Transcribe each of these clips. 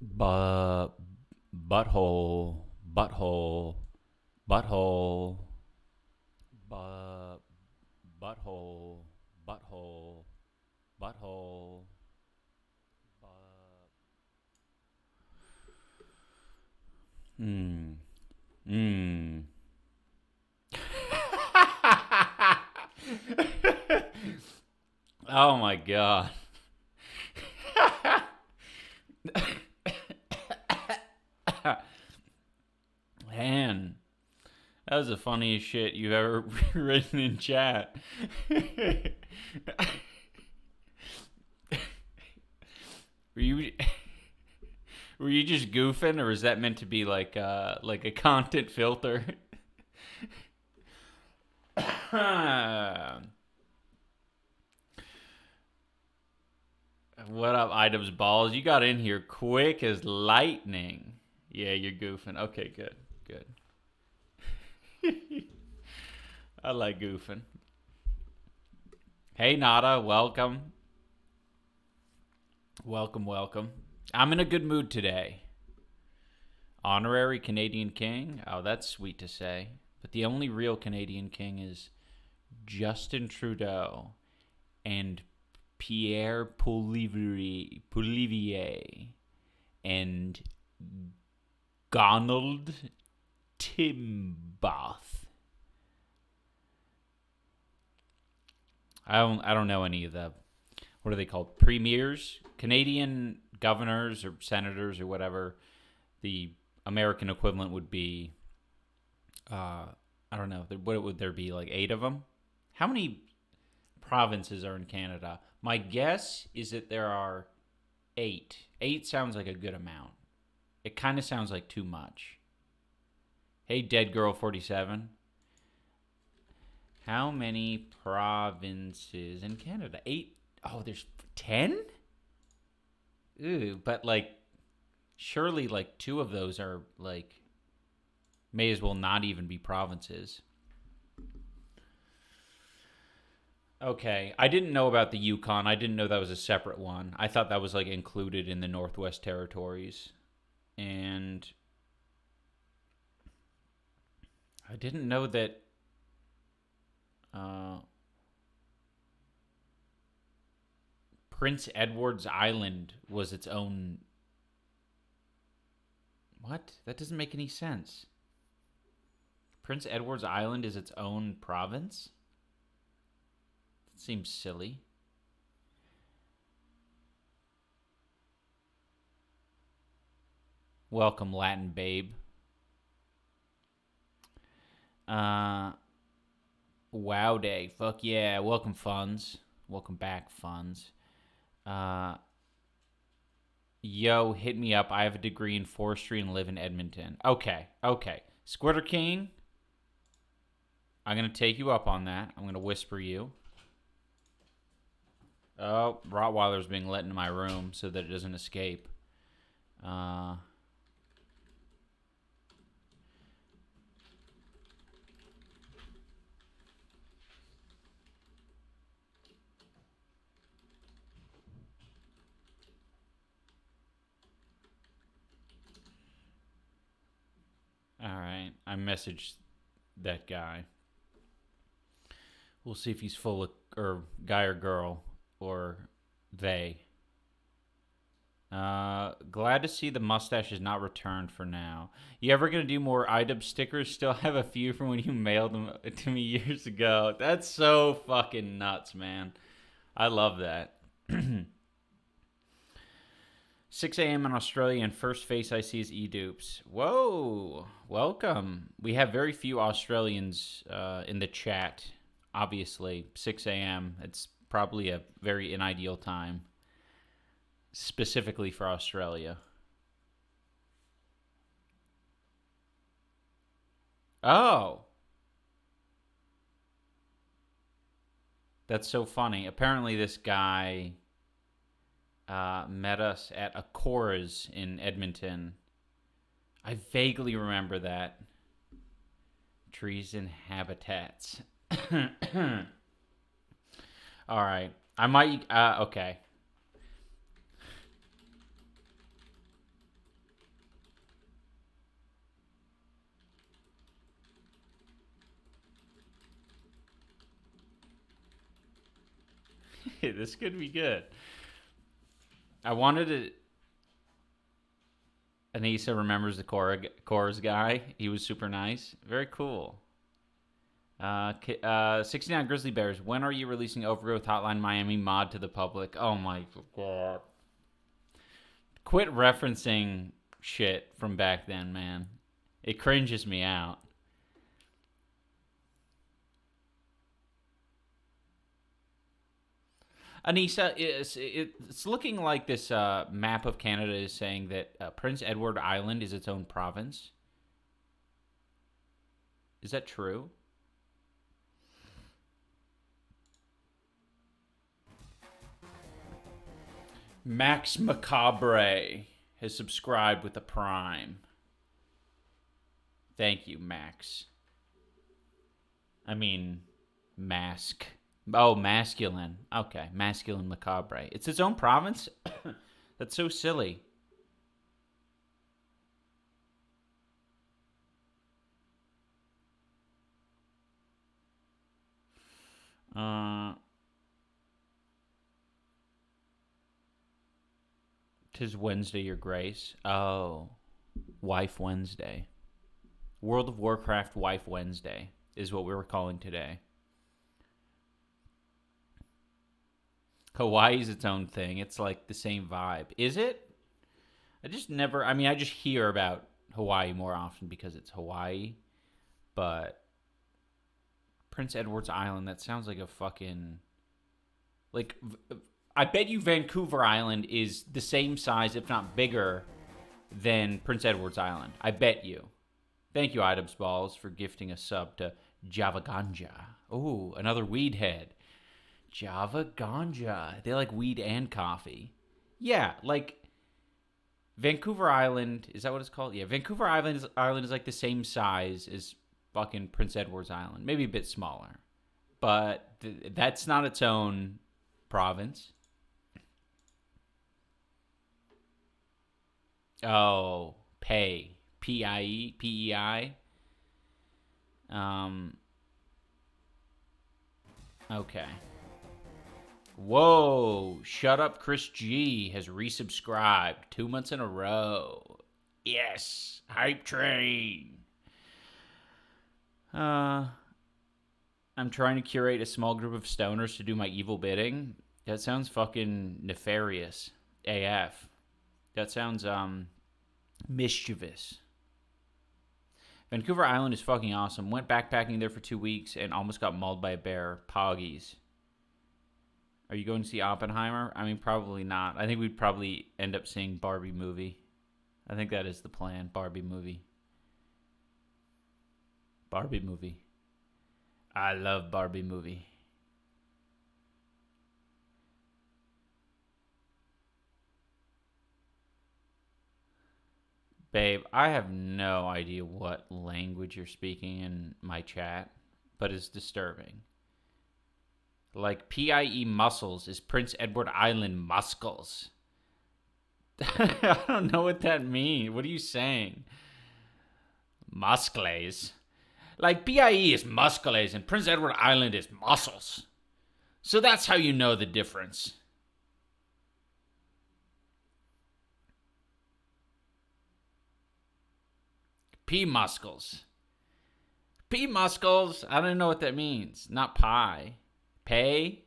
Bu- butthole, butthole, butthole, bu- butthole, butthole, butthole, bu- Hmm. Hmm. Oh my god. Man, that was the funniest shit you've ever written in chat. were you were you just goofing, or is that meant to be like a content filter? What up, items balls? You got in here quick as lightning. Yeah, you're goofing. Okay, good, good. I like goofing. Hey, Nada, welcome, welcome, welcome. I'm in a good mood today. Honorary Canadian King. Oh, that's sweet to say. But the only real Canadian King is Justin Trudeau and Pierre Poilievre and Donald Timboth. I don't know any of the, what are they called, premiers, Canadian governors or senators or whatever. The American equivalent would be, I don't know, what would there be, like 8 of them? How many provinces are in Canada? My guess is that there are 8. 8 sounds like a good amount. It kind of sounds like too much. Hey, Dead Girl 47. How many provinces in Canada? 8. Oh, there's 10? Ooh, but like, surely like 2 of those are like, may as well not even be provinces. Okay, I didn't know about the Yukon. I didn't know that was a separate one. I thought that was like included in the Northwest Territories. And I didn't know that uh, Prince Edward's Island was its own. What? That doesn't make any sense. Prince Edward's Island is its own province? That seems silly. Welcome, Latin babe. Uh, wow day. Fuck yeah. Welcome, funds. Welcome back, funds. Uh, yo, hit me up. I have a degree in forestry and live in Edmonton. Okay, okay. Squitter King, I'm going to take you up on that. I'm going to whisper you. Oh, Rottweiler's being let into my room so that it doesn't escape. Uh, all right. I messaged that guy. We'll see if he's full of, or guy or girl, or they. Glad to see the mustache is not returned for now. You ever gonna do more iDub stickers? Still have a few from when you mailed them to me years ago. That's so fucking nuts, man. I love that. 6 a.m. in Australia, and first face I see is edupes. Whoa, welcome. We have very few Australians in the chat. Obviously, 6 a.m. It's probably a very unideal time, specifically for Australia. Oh, that's so funny. Apparently, this guy met us at a Cora's in Edmonton. I vaguely remember that. Trees and habitats. All right. I might. Okay. This could be good. I wanted to. Anissa remembers the Cora's guy. He was super nice. Very cool. 69 Grizzly Bears. When are you releasing Overgrowth Hotline Miami mod to the public? Oh my god. Quit referencing shit from back then, man. It cringes me out. Anissa, it's looking like this map of Canada is saying that Prince Edward Island is its own province. Is that true? Max Macabre has subscribed with a Prime. Thank you, Max. I mean, Mask. Oh, masculine. Okay, masculine macabre. It's its own province? That's so silly. Tis Wednesday, Your Grace. Oh, Wife Wednesday. World of Warcraft Wife Wednesday is what we were calling today. Hawaii's its own thing. It's like the same vibe. Is it? I just hear about Hawaii more often because it's Hawaii. But Prince Edward's Island, that sounds like a fucking... Like, I bet you Vancouver Island is the same size, if not bigger, than Prince Edward's Island. I bet you. Thank you, Items Balls, for gifting a sub to Java Ganja. Ooh, another weed head. Java Ganja. They like weed and coffee. Yeah, like Vancouver Island. Is that what it's called? Yeah, Vancouver Island is like the same size as fucking Prince Edward's Island. Maybe a bit smaller. But that's not its own province. Oh, pay. P-I-E? P-E-I? Okay. Whoa, Shut Up Chris G has resubscribed 2 months in a row. Yes, hype train. I'm trying to curate a small group of stoners to do my evil bidding. That sounds fucking nefarious. AF. That sounds, mischievous. Vancouver Island is fucking awesome. Went backpacking there for 2 weeks and almost got mauled by a bear. Poggies. Are you going to see Oppenheimer? I mean, probably not. I think we'd probably end up seeing Barbie movie. I think that is the plan. Barbie movie. Barbie movie. I love Barbie movie. Babe, I have no idea what language you're speaking in my chat, but it's disturbing. Like, P-I-E muscles is Prince Edward Island muscles. I don't know what that means. What are you saying? Muscles. Like, P-I-E is muscles and Prince Edward Island is muscles. So that's how you know the difference. P-muscles. P-muscles? I don't know what that means. Not pie. Pay?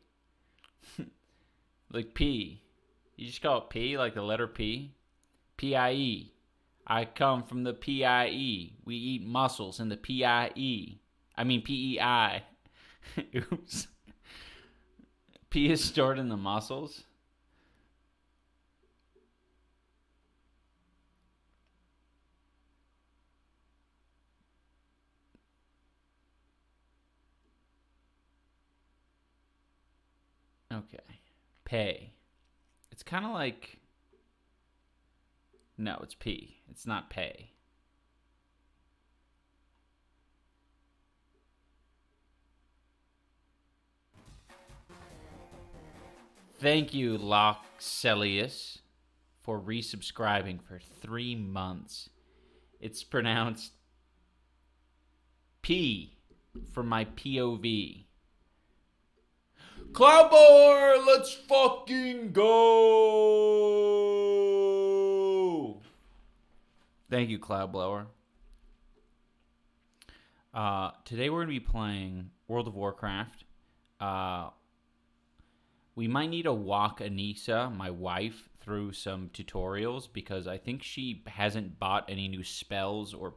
Like P. You just call it P, like the letter P? P-I-E. I come from the P-I-E. We eat mussels in the P-I-E. I mean P-E-I. Oops. P is stored in the mussels? Okay. Pay. It's kind of like... No, it's P. It's not pay. Thank you, Loxelius, for resubscribing for 3 months. It's pronounced P for my POV. Cloudblower, let's fucking go! Thank you, Cloudblower. Today we're going to be playing World of Warcraft. We might need to walk Anissa, my wife, through some tutorials because I think she hasn't bought any new spells or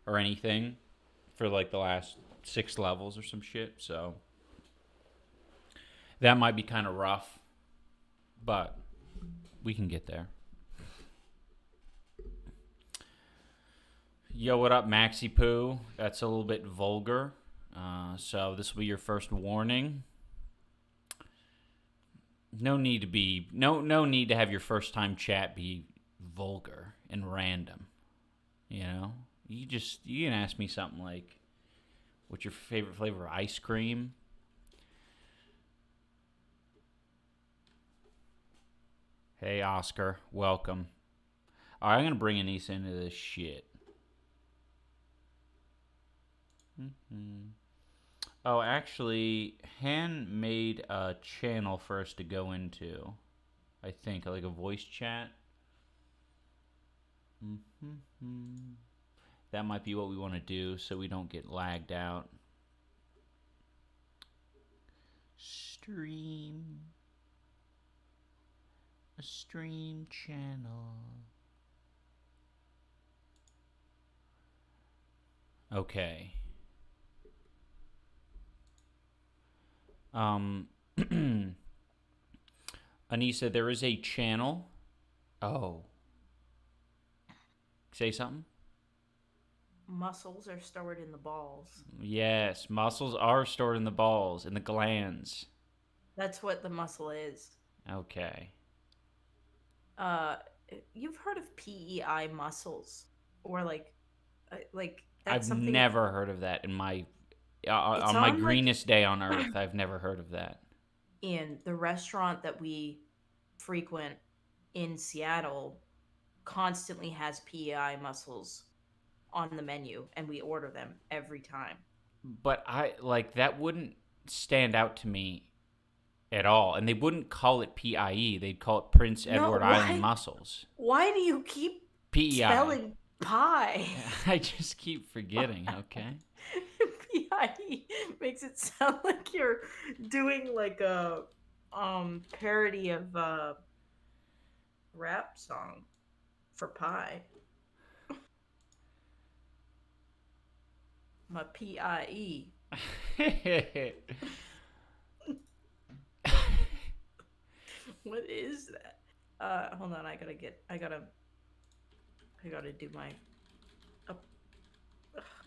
anything for like the last 6 levels or some shit, so that might be kind of rough, but we can get there. Yo, what up, Maxi Poo? That's a little bit vulgar, so this will be your first warning. No need to have your first time chat be vulgar and random. You know, you can ask me something like, "What's your favorite flavor of ice cream?" Hey, Oscar, welcome. All right, I'm gonna bring Anissa into this shit. Oh, actually, Han made a channel for us to go into. I think, like a voice chat. That might be what we want to do so we don't get lagged out. Stream. A stream channel. Okay. Anissa, there is a channel. Oh. Say something? Muscles are stored in the balls. Yes, muscles are stored in the balls, in the glands. That's what the muscle is. Okay. You've heard of PEI muscles, or like that's I've something. never heard of that in my on my greenest day on earth. I've never heard of that. In the restaurant that we frequent in Seattle, constantly has PEI mussels on the menu, and we order them every time. But that wouldn't stand out to me at all, and they wouldn't call it PIE. They'd call it Prince Edward Island mussels. Why do you keep PEI spelling pie? I just keep forgetting. Okay. PIE makes it sound like you're doing like a parody of a rap song for pie. My PIE. What is that? Hold on, I gotta do my.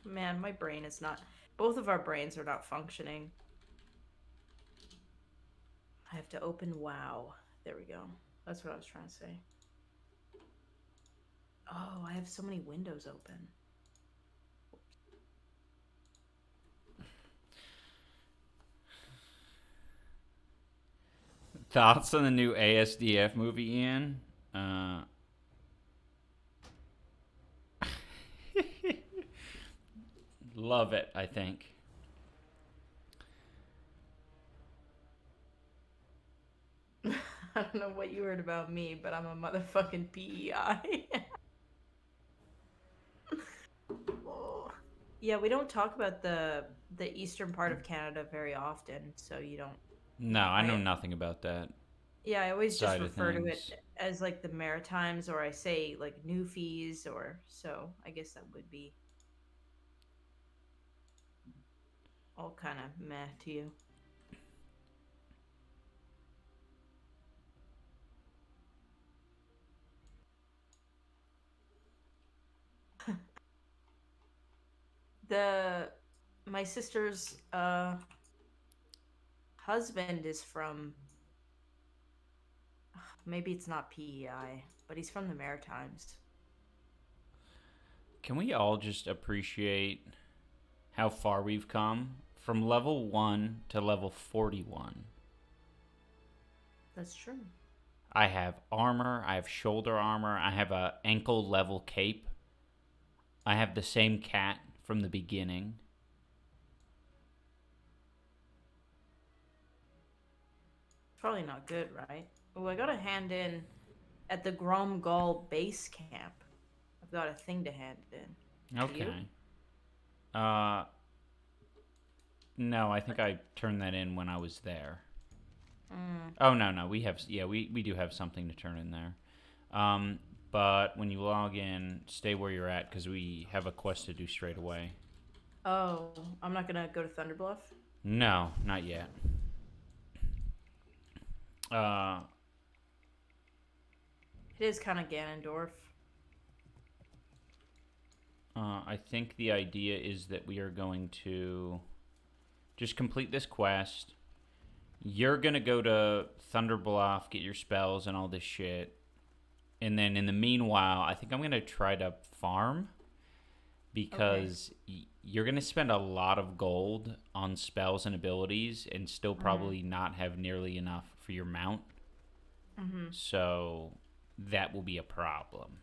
Man, my brain is not. Both of our brains are not functioning. I have to open WoW. There we go. That's what I was trying to say. Oh, I have so many windows open. Thoughts on the new ASDF movie, Ian? Love it, I think. I don't know what you heard about me, but I'm a motherfucking PEI. Oh. Yeah, we don't talk about the eastern part of Canada very often, so you don't. No, I know nothing about that. Yeah, I always just refer to it as like the Maritimes, or I say like Newfies, or so. I guess that would be all kind of meh to you. My sister's husband is from, maybe it's not PEI, but he's from the Maritimes. Can we all just appreciate how far we've come from level 1 to level 41? That's true. I have armor, I have shoulder armor, I have a ankle level cape. I have the same cat from the beginning. probably not good, right? Oh, I got a hand in at the Grom Gall base camp. I've got a thing to hand in. Do you? Okay. Uh, no, I think I turned that in when I was there. Mm. Oh no, we do have something to turn in there. Um, but when you log in, stay where you're at because we have a quest to do straight away. Oh, I'm not gonna go to Thunderbluff. No, not yet. Uh, It is kind of Ganondorf. I think the idea is that we are going to just complete this quest. You're gonna go to Thunderbluff, get your spells and all this shit, and then in the meanwhile, I think I'm gonna try to farm because you're gonna spend a lot of gold on spells and abilities, and still probably not have nearly enough for your mount. Mm-hmm. So that will be a problem.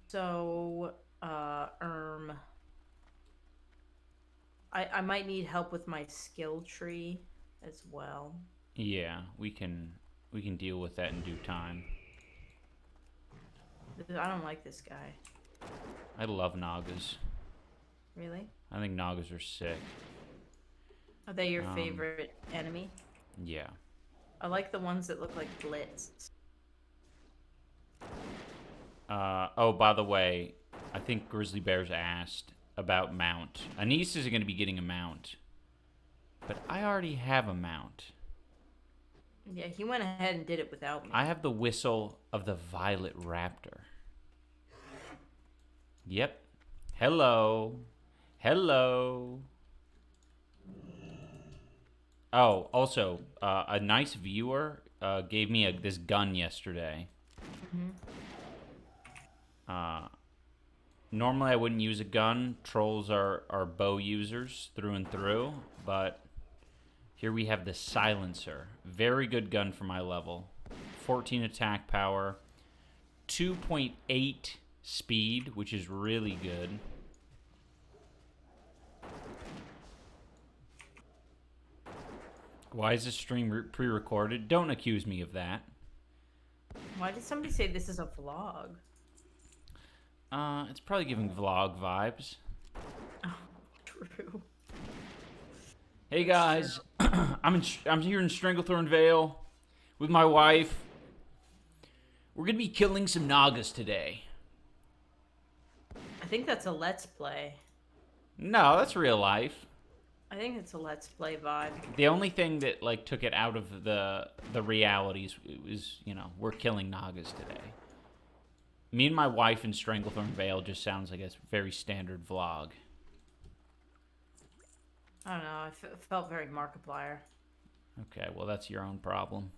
So, I might need help with my skill tree as well. Yeah, we can deal with that in due time. I don't like this guy. I love Nagas. Really? I think Nagas are sick. Are they your favorite enemy? Yeah. I like the ones that look like Blitz. Oh, by the way, I think Grizzly Bears asked about mount. Anise is going to be getting a mount, but I already have a mount. Yeah, he went ahead and did it without me. I have the whistle of the Violet Raptor. Yep. Hello. Hello. Oh, also, a nice viewer gave me this gun yesterday. Mm-hmm. Normally I wouldn't use a gun. Trolls are bow users through and through, but here we have the Silencer. Very good gun for my level. 14 attack power, 2.8 speed, which is really good. Why is this stream pre-recorded? Don't accuse me of that. Why did somebody say this is a vlog? It's probably giving vlog vibes. Oh, true. Hey guys, I'm here in Stranglethorn Vale with my wife. We're gonna be killing some Nagas today. I think that's a Let's Play. No, that's real life. I think it's a Let's Play vibe. The only thing that like took it out of the realities was, we're killing Nagas today. Me and my wife in Stranglethorn Vale just sounds like a very standard vlog. I don't know. I felt very Markiplier. Okay, well that's your own problem.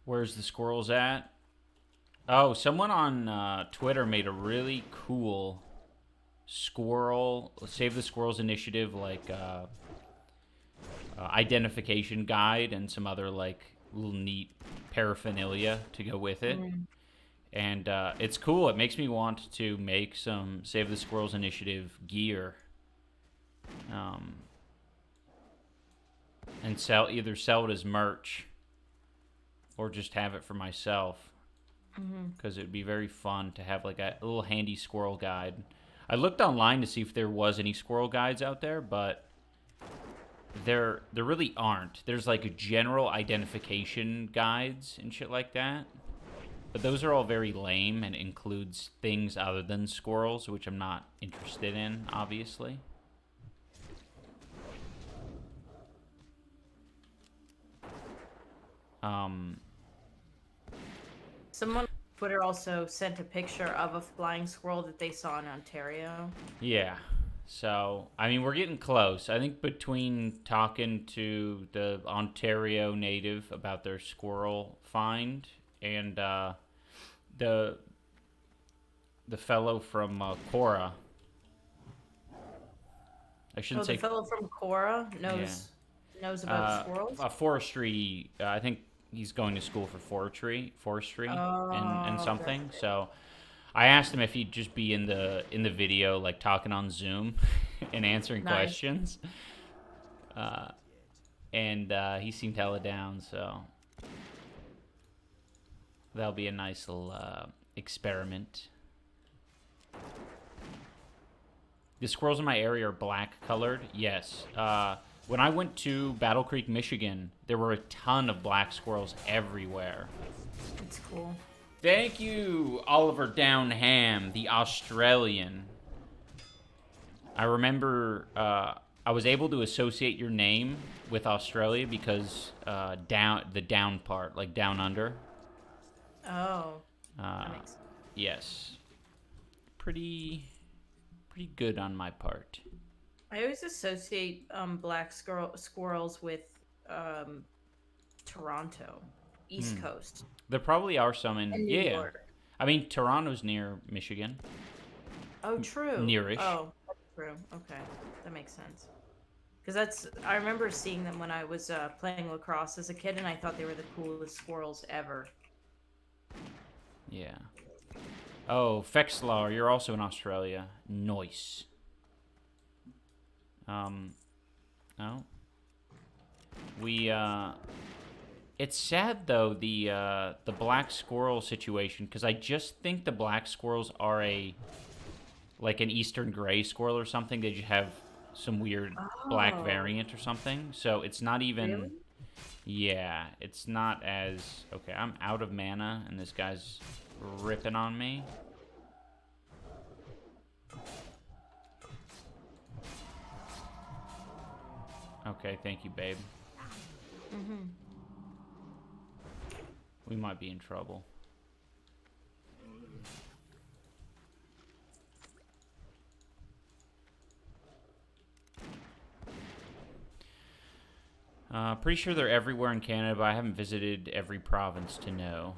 Where's the squirrels at? Oh, someone on Twitter made a really cool squirrel Save the Squirrels initiative, like identification guide and some other like little neat paraphernalia to go with it. And it's cool. It makes me want to make some Save the Squirrels initiative gear, and either sell it as merch or just have it for myself, because it would be very fun to have like a little handy squirrel guide. I looked online to see if there was any squirrel guides out there, but there really aren't. There's like general identification guides and shit like that, but those are all very lame and includes things other than squirrels, which I'm not interested in, obviously. Someone on Twitter also sent a picture of a flying squirrel that they saw in Ontario. Yeah. So, I mean, we're getting close. I think between talking to the Ontario native about their squirrel find and the fellow from Cora. I shouldn't say. The fellow from Cora knows about squirrels. Forestry. I think he's going to school for forestry, and something. Okay. So, I asked him if he'd just be in the video, like talking on Zoom and answering questions. and he seemed hella down, so that'll be a nice little experiment. The squirrels in my area are black colored. Yes. When I went to Battle Creek, Michigan, there were a ton of black squirrels everywhere. It's cool. Thank you, Oliver Downham, the Australian. I remember I was able to associate your name with Australia because the down part, like down under. Oh, that makes sense. Yes. Pretty good on my part. I always associate black squirrels with Toronto, East Coast. There probably are some in And New York. I mean, Toronto's near Michigan. Oh, true. Nearish. Oh, that's true. Okay, that makes sense. Because I remember seeing them when I was playing lacrosse as a kid, and I thought they were the coolest squirrels ever. Yeah. Oh, Fexlar, you're also in Australia. Nice. Oh. We, it's sad, though, the black squirrel situation, because I just think the black squirrels are like an eastern gray squirrel or something. They just have some weird black variant or something. So it's not even... Really? Yeah, it's not as... Okay, I'm out of mana, and this guy's ripping on me. Okay, thank you, babe. Mm-hmm. We might be in trouble. Pretty sure they're everywhere in Canada, but I haven't visited every province to know.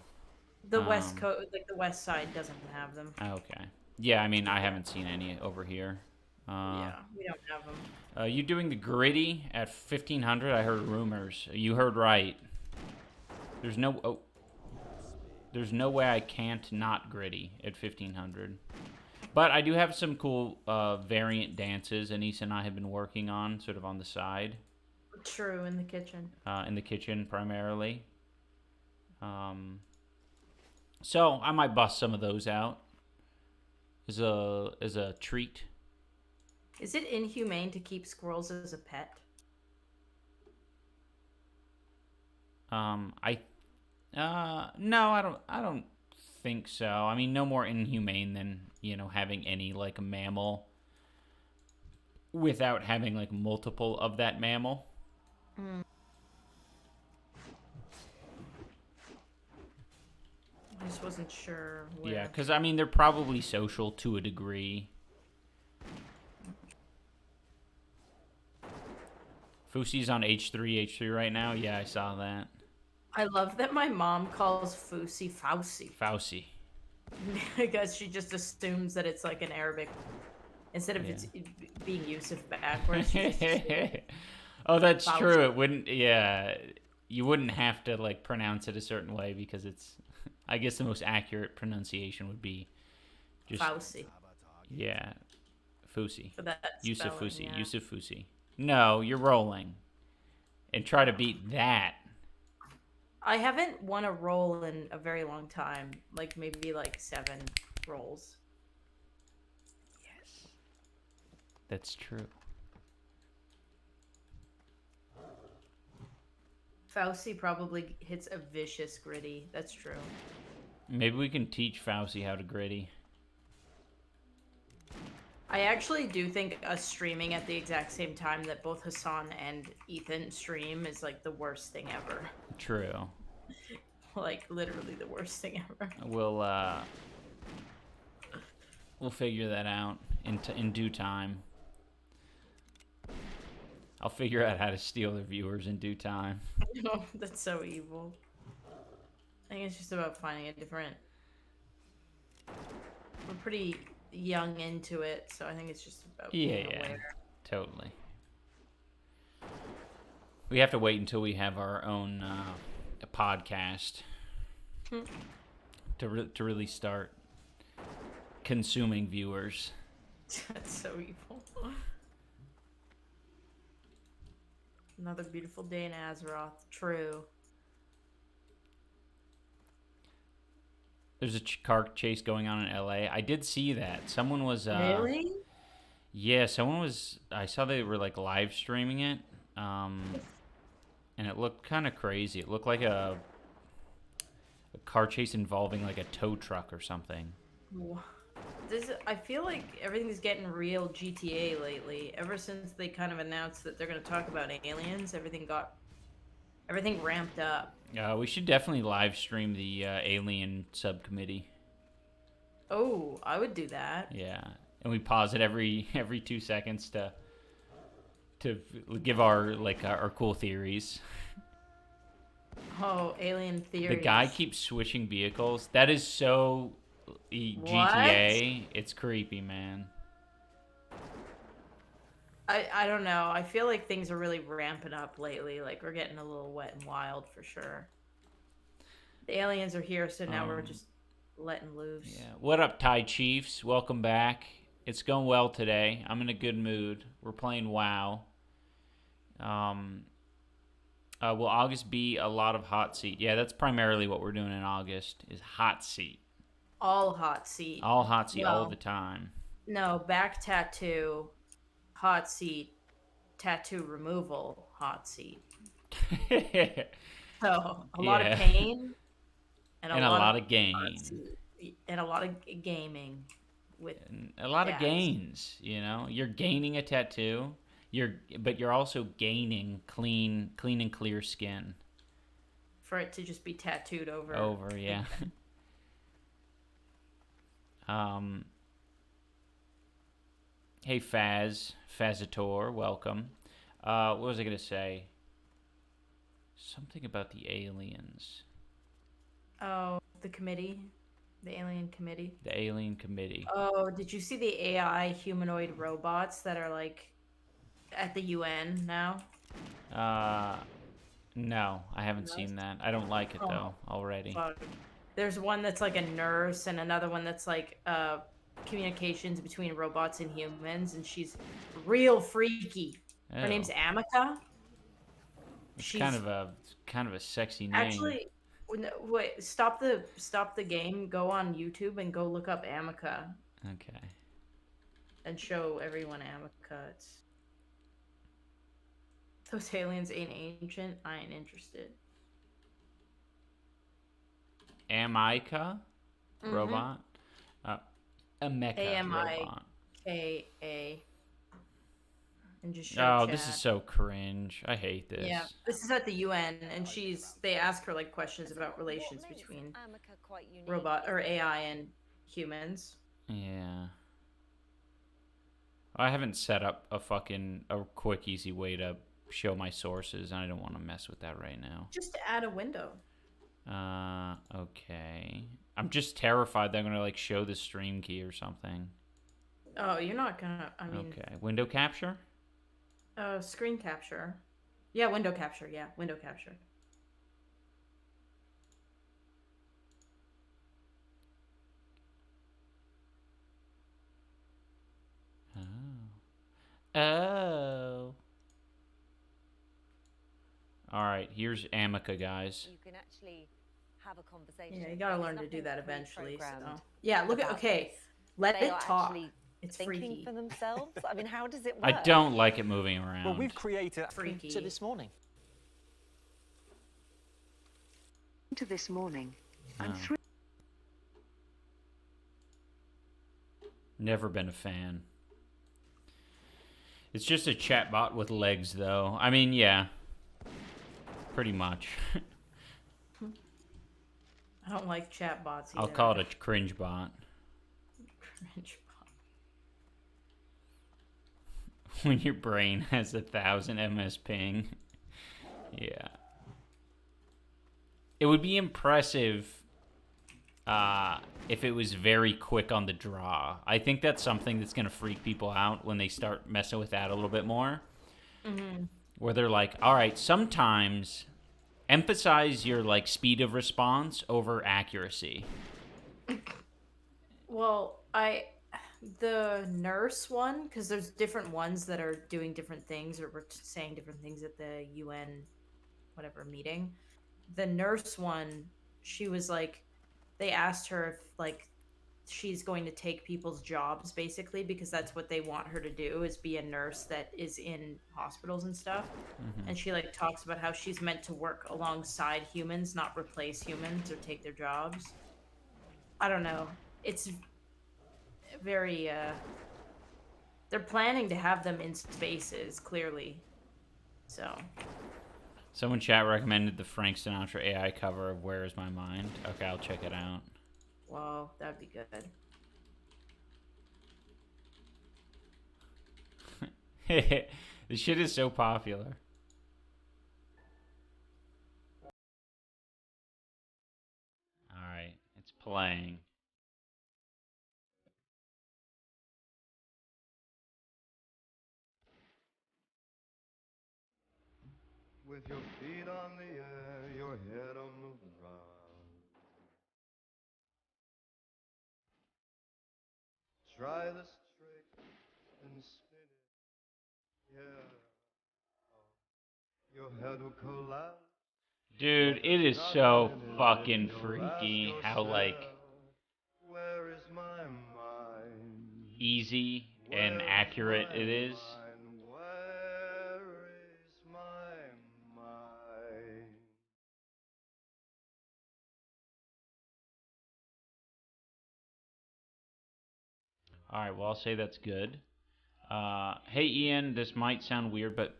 The West Coast, like the West Side, doesn't have them. Okay. Yeah, I mean, I haven't seen any over here. Yeah, we don't have them. You doing the gritty at 1500? I heard rumors. You heard right. There's no way I can't not gritty at 1500. But I do have some cool variant dances Anissa and I have been working on, sort of on the side. True, in the kitchen. In the kitchen, primarily. So I might bust some of those out as a treat. Is it inhumane to keep squirrels as a pet? No, I don't think so. I mean, no more inhumane than, having any like a mammal without having like multiple of that mammal. I just wasn't sure where. Yeah, because I mean, they're probably social to a degree. Fusi's on H3 right now. Yeah, I saw that. I love that my mom calls Fusi Fauci. Fauci. I guess she just assumes that it's like an Arabic, instead of it's being Yusuf backwards. Oh, that's Fauci. true. It wouldn't. Yeah, you wouldn't have to like pronounce it a certain way because it's. I guess the most accurate pronunciation would be just Fauci. Yeah, Fusi. For that Yusuf spelling, Fusi. yeah. Yusuf Fusi. No, you're rolling, and try to beat that. I haven't won a roll in a very long time. Like maybe like 7 rolls. Yes, that's true. Fauci probably hits a vicious gritty. That's true. Maybe we can teach Fauci how to gritty. I actually do think us streaming at the exact same time that both Hassan and Ethan stream is like the worst thing ever. True. Like literally the worst thing ever. We'll figure that out in due time. I'll figure out how to steal their viewers in due time. Oh, that's so evil. I think it's just about finding a different... We're pretty young into it, so I think it's just about being aware. Totally. We have to wait until we have our own podcast to really start consuming viewers. That's so evil. Another beautiful day in Azeroth. True. There's a car chase going on in LA. I did see that. Someone was Really? yeah, someone was I saw they were like live streaming it. Um and it looked kind of crazy. It looked like a car chase involving like a tow truck or something. I feel like everything's getting real GTA lately. Ever since they kind of announced that they're going to talk about aliens, everything ramped up. We should definitely live stream the alien subcommittee. Oh, I would do that. Yeah, and we pause it every 2 seconds to give our cool theories. Oh, alien theories. The guy keeps switching vehicles. That is so GTA. It's creepy, man. I don't know. I feel like things are really ramping up lately. Like we're getting a little wet and wild for sure. The aliens are here, so now we're just letting loose. Yeah. What up, Thai Chiefs? Welcome back. It's going well today. I'm in a good mood. We're playing WoW. Will August be a lot of hot seat? Yeah, that's primarily what we're doing in August is hot seat. All hot seat. All hot seat all the time. No, back tattoo, hot seat, tattoo removal, hot seat. So a lot of pain and a lot of gain. And a lot of gaming. A lot of gains, you know. You're gaining a tattoo. But you're also gaining clean and clear skin. For it to just be tattooed over. Over, yeah. Hey Fazator, welcome. What was I gonna say? Something about the aliens. Oh, the committee, the alien committee. The alien committee. Oh, did you see the AI humanoid robots that are like at the UN now? No, I haven't seen that. I don't like it though already. There's one that's like a nurse and another one that's like communications between robots and humans, and she's real freaky. Her name's Amica. She's kind of a sexy name. Actually, wait, stop the game, go on YouTube and go look up Amica. Okay. And show everyone Amica. Those aliens ain't ancient. I ain't interested. Amica? Robot? A mecha robot. A-M-I-K-A. And just show chat. This is so cringe. I hate this. Yeah, this is at the UN, and they ask her like questions about relations between robot or AI and humans. Yeah. I haven't set up a quick, easy way to show my sources, and I don't want to mess with that right now. Just add a window. Okay. I'm just terrified that I'm gonna show the stream key or something. Oh, you're not gonna. I mean. Okay. Window capture. Screen capture. Yeah, window capture. Yeah, window capture. Oh. All right, here's Amica, guys. You can actually have a conversation. Yeah, you gotta learn to do that eventually. So. Yeah, look at let it talk. It's thinking freaky. for themselves. I mean, how does it work? I don't like it moving around. Well, we've created freaky to this morning. To this morning. Never been a fan. It's just a chatbot with legs, though. I mean, yeah. Pretty much. I don't like chatbots either. I'll call it a cringe bot. Cringe bot. When your brain has 1,000 ms ping. Yeah. It would be impressive if it was very quick on the draw. I think that's something that's going to freak people out when they start messing with that a little bit more. Mm-hmm. Where they're like, all right, sometimes emphasize your speed of response over accuracy. Well, the nurse one, because there's different ones that are doing different things or were saying different things at the UN whatever meeting. The nurse one, she was like, they asked her if like she's going to take people's jobs basically because that's what they want her to do is be a nurse that is in hospitals and stuff. And she like talks about how she's meant to work alongside humans, not replace humans or take their jobs. I don't know. It's very they're planning to have them in spaces clearly. So Someone chat recommended the Frank Sinatra AI cover of Where Is My Mind. Okay, I'll check it out. wow, that'd be good. This shit is so popular. Alright, it's playing. With your feet on the air, your head on moving round. Try this trick and spin it. Yeah. Your head will collapse. Dude, it is so fucking freaky how, like, Where is my mind? easy and accurate it is. Where is my mind? Alright, well, I'll say that's good. Hey, Ian, this might sound weird, but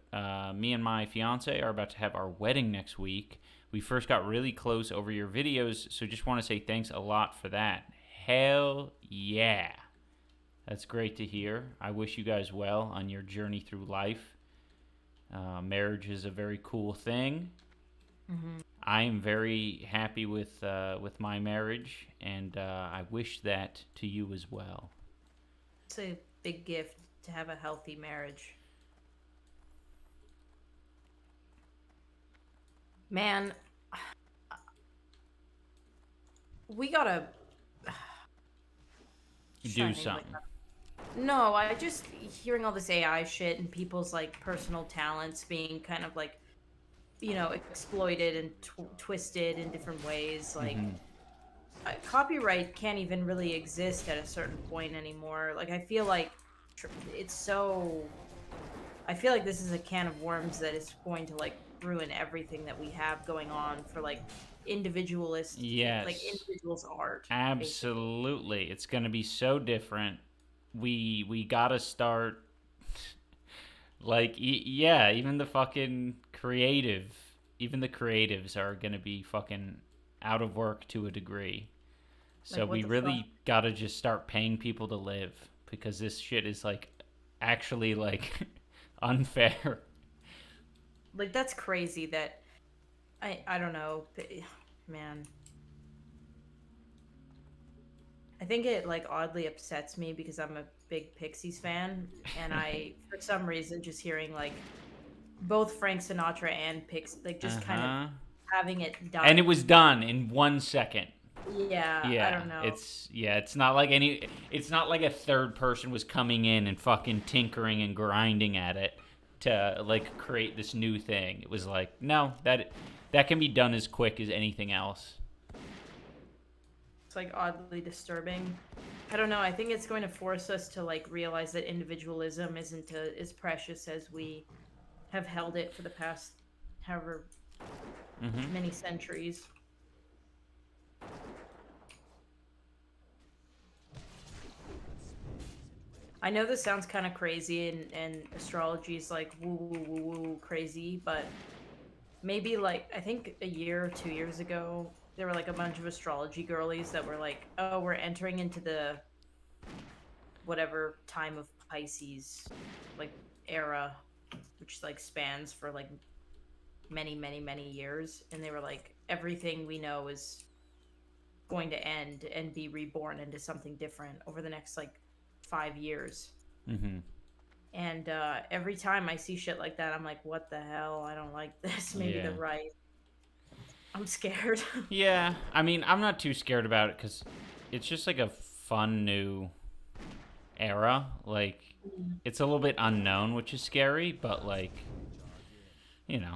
me and my fiance are about to have our wedding next week. We first got really close over your videos, so just want to say thanks a lot for that. Hell yeah. That's great to hear. I wish you guys well on your journey through life. Marriage is a very cool thing. I am very happy with my marriage, and I wish that to you as well. It's a big gift to have a healthy marriage. Man, we gotta Do something. No, I just hearing all this AI shit and people's like personal talents being kind of like, you know, exploited and twisted in different ways. Like, copyright can't even really exist at a certain point anymore. Like, I feel like it's so. I feel like this is a can of worms that is going to like ruin everything that we have going on for like individualist, Yes. like individuals' art. Absolutely. Basically. It's going to be so different. We got to start like yeah, even the fucking even the creatives are going to be fucking out of work to a degree. So Like, we really got to just start paying people to live because this shit is like actually like unfair. Like, that's crazy that I don't know, man. I think it like oddly upsets me because I'm a big Pixies fan, and I for some reason just hearing like both Frank Sinatra and like just kind of having it done. And it was done in 1 second. Yeah, Yeah, I don't know. It's not like it's not like a third person was coming in and fucking tinkering and grinding at it to like create this new thing. It was like, no, that can be done as quick as anything else. It's like oddly disturbing. I don't know. I think it's going to force us to like realize that individualism isn't as precious as we have held it for the past however many centuries. I know this sounds kind of crazy, and astrology is like woo woo woo woo crazy, but maybe like I think a year or 2 years ago, there were like a bunch of astrology girlies that were like, "Oh, we're entering into the whatever time of Pisces, like era, which like spans for like many, many, many years," and they were like, "Everything we know is going to end and be reborn into something different over the next like 5 years." And every time I see shit like that, I'm like, what the hell? I don't like this. Maybe they're right. I'm scared. Yeah, I mean, I'm not too scared about it because it's just like a fun new era. Like, it's a little bit unknown, which is scary, but, like, you know,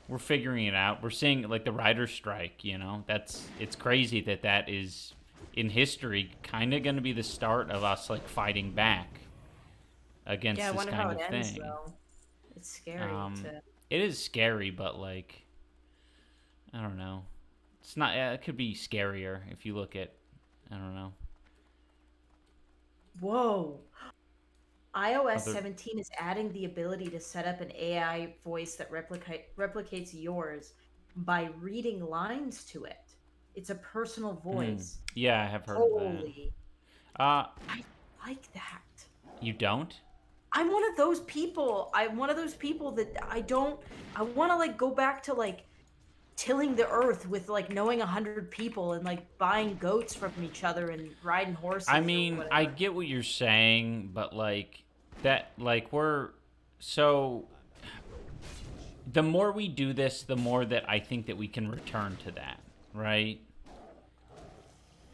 we're figuring it out. We're seeing, like, the writer's strike, you know? It's crazy that is, in history, kind of going to be the start of us, like, fighting back against Yeah, I this wonder kind how of it ends, thing. though. It's scary to... It is scary, but, like, I don't know. It's not, it could be scarier if you look at, I don't know. Whoa. iOS Other- 17 is adding the ability to set up an AI voice that replicates yours by reading lines to it. It's a personal voice. Yeah, I have heard Holy. of that. I like that. You don't? I'm one of those people. I'm one of those people that I want to, like, go back to, like, tilling the earth with, like, knowing 100 people and, like, buying goats from each other and riding horses. I or mean, whatever. I get what you're saying, but, like, that, like, so, the more we do this, the more that I think that we can return to that, right?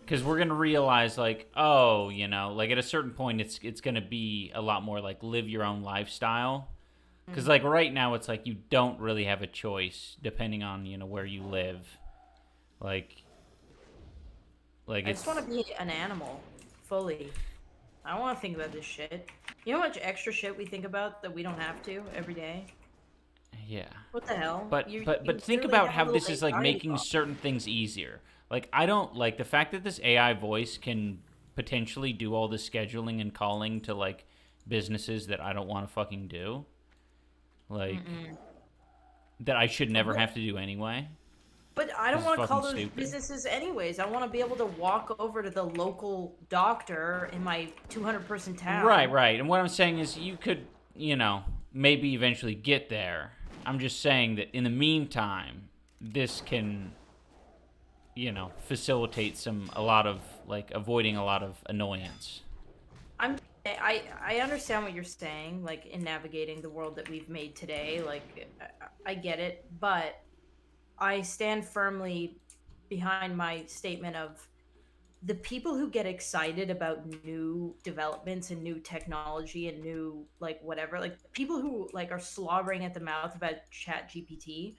Because we're going to realize, like, oh, you know, like, at a certain point, it's going to be a lot more, like, live your own lifestyle. Because, like, right now, it's like you don't really have a choice, depending on, you know, where you live. Like I it's... just want to be an animal, fully. I don't want to think about this shit. You know how much extra shit we think about that we don't have to every day? Yeah. What the hell? But You think literally about have how a this little is, like, anxiety making problem. certain things easier. Like, I don't like the fact that this AI voice can potentially do all this scheduling and calling to, like, businesses that I don't want to fucking do. Like, that I should never have to do anyway. But I don't This is want to call fucking those stupid. businesses anyways. I want to be able to walk over to the local doctor in my 200-person town. Right. And what I'm saying is you could, you know, maybe eventually get there. I'm just saying that in the meantime, this can, you know, facilitate a lot of, like, avoiding a lot of annoyance. I understand what you're saying, like, in navigating the world that we've made today. Like, I get it, but I stand firmly behind my statement of the people who get excited about new developments and new technology and new, like, whatever, like, people who, like, are slobbering at the mouth about ChatGPT.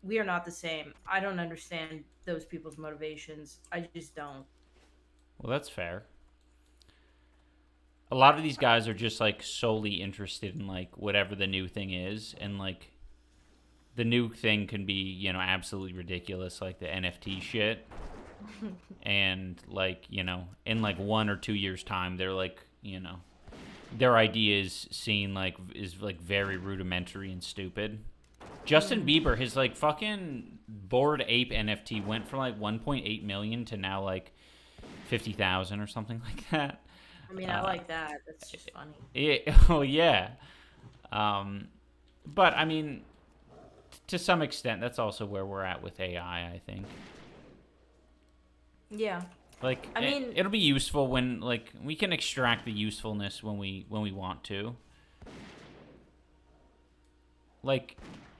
We are not the same. I don't understand those people's motivations. I just don't. Well, that's fair. A lot of these guys are just, like, solely interested in, like, whatever the new thing is, and, like, the new thing can be, you know, absolutely ridiculous, like the NFT shit. And, like, you know, in, like, 1 or 2 years' time, they're, like, you know, their idea is seen, like, is, like, very rudimentary and stupid. Justin Bieber, his, like, fucking Bored Ape NFT went from, like, 1.8 million to now, like, 50,000 or something like that. I mean, I like that. That's just funny. Yeah. But, I mean, to some extent, that's also where we're at with AI, I think. Yeah. Like, I mean, it'll be useful when, like, we can extract the usefulness when we want to. Like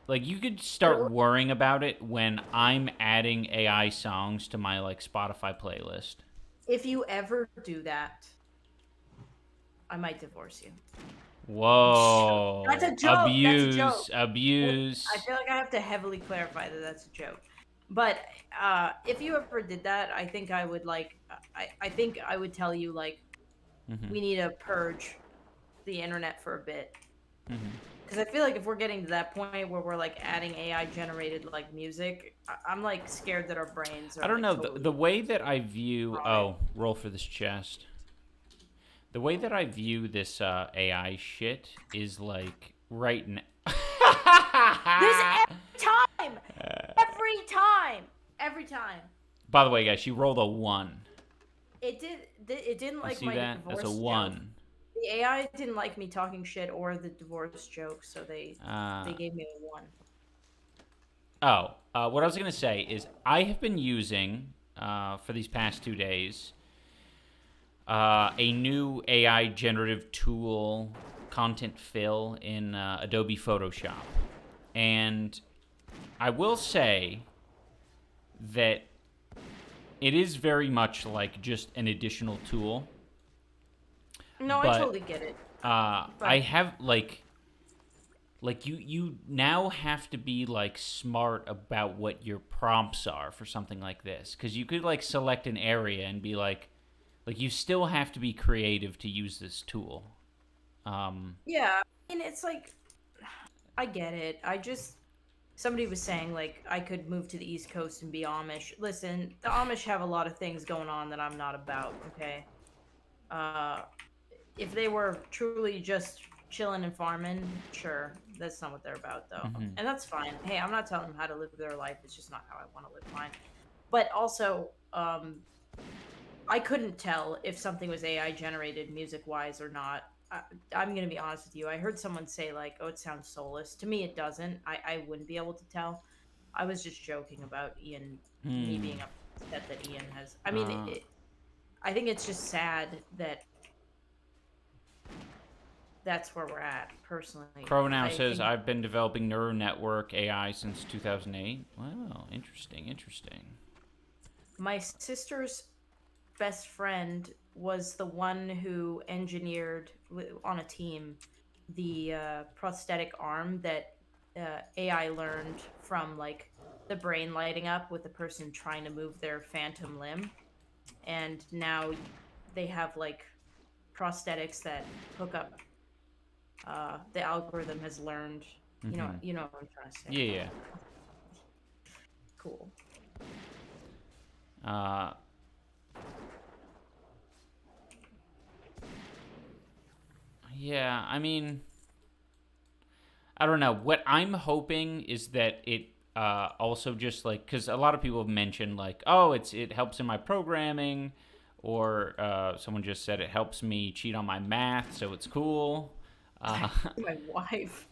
you could start worrying about it when I'm adding AI songs to my, like, Spotify playlist. If you ever do that, I might divorce you. Whoa. That's a joke. Abuse. That's a joke. Abuse. I feel like I have to heavily clarify that that's a joke. But if you ever did that, I think I would, like, I think I would tell you, like, we need to purge the internet for a bit. Because I feel like if we're getting to that point where we're, like, adding AI generated, like, music, I'm, like, scared that our brains are, I don't know. Totally The way that I view... Right. Oh, roll for this chest. The way that I view this AI shit is, like, right now... This every time. By the way, guys, she rolled a 1. It didn't like See my that? divorce That's a joke. 1. The AI didn't like me talking shit or the divorce joke, so they gave me a 1. What I was going to say is I have been using, for these past 2 days, a new AI generative tool, content fill, in Adobe Photoshop. And I will say that it is very much like just an additional tool. No, I but totally get it. I have like you now have to be like smart about what your prompts are for something like this, because you could like select an area and be like you still have to be creative to use this tool. Yeah, I mean, it's like, I get it. Somebody was saying, like, I could move to the East Coast and be Amish. Listen, the Amish have a lot of things going on that I'm not about, okay? Uh, if they were truly just chilling and farming, sure. That's not what they're about, though. Mhm. And that's fine. Hey, I'm not telling them how to live their life. It's just not how I want to live mine. But also, I couldn't tell if something was AI generated music wise or not. I'm going to be honest with you. I heard someone say, like, oh, it sounds soulless. To me, it doesn't. I wouldn't be able to tell. I was just joking about Ian, me being upset that Ian has. I mean, I think it's just sad that that's where we're at, personally. Crow now I says, think I've been developing neural network AI since 2008. Wow, interesting. my sister's best friend was the one who engineered on a team the prosthetic arm that AI learned from, like, the brain lighting up with the person trying to move their phantom limb, and now they have like prosthetics that hook up. The algorithm has learned. You know what I'm trying to say. Yeah. Cool. Yeah, I mean, I don't know. What I'm hoping is that it also just like, because a lot of people have mentioned like, oh, it helps in my programming, or someone just said it helps me cheat on my math, so it's cool. My wife.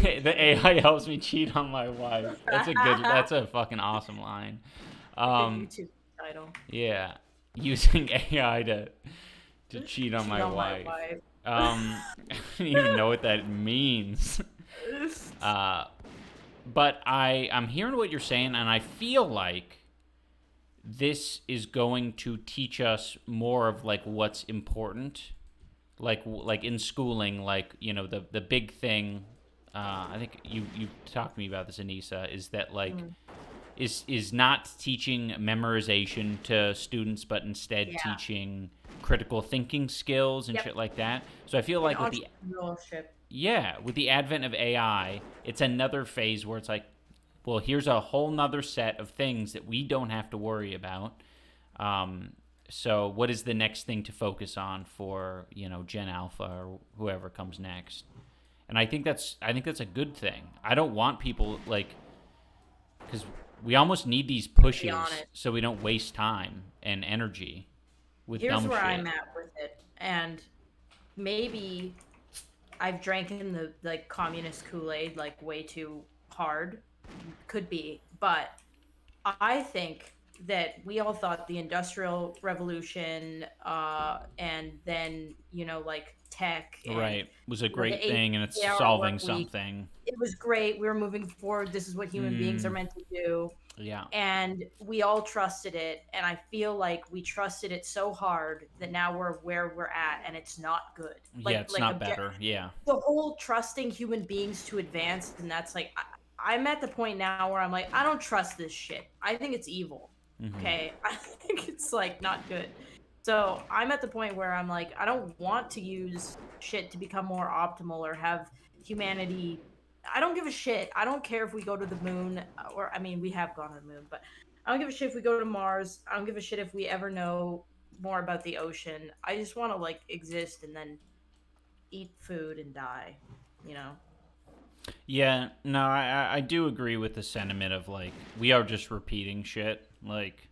The AI helps me cheat on my wife. That's a fucking awesome line. Good YouTube title. Yeah, using AI to cheat on my wife. I don't even know what that means. But I'm hearing what you're saying, and I feel like this is going to teach us more of like what's important, like in schooling, like, you know, the big thing. I think you talked to me about this, Anissa, is that like is not teaching memorization to students, but instead teaching critical thinking skills and shit like that. So I feel like with the advent of AI, it's another phase where it's like, well, here's a whole nother set of things that we don't have to worry about. So what is the next thing to focus on for, you know, Gen Alpha or whoever comes next? And I think that's a good thing. I don't want people like, because we almost need these pushes so we don't waste time and energy with dumb shit. Here's where I'm at with it, and maybe I've drank in the like communist Kool-Aid like way too hard. Could be, but I think that we all thought the Industrial Revolution and then, you know, like tech was a great thing, and it's solving something. It was great. We were moving forward. This is what human beings are meant to do. Yeah. And we all trusted it, and I feel like we trusted it so hard that now we're where we're at, and it's not good. Like, it's not better. Yeah. The whole trusting human beings to advance, and that's like, I'm at the point now where I'm like, I don't trust this shit. I think it's evil. Okay? I think it's like not good. So I'm at the point where I'm like, I don't want to use shit to become more optimal or have humanity. I don't give a shit. I don't care if we go to the moon, or, I mean, we have gone to the moon, but I don't give a shit if we go to Mars. I don't give a shit if we ever know more about the ocean. I just want to like exist and then eat food and die, you know? Yeah, no, I do agree with the sentiment of like, we are just repeating shit. Like,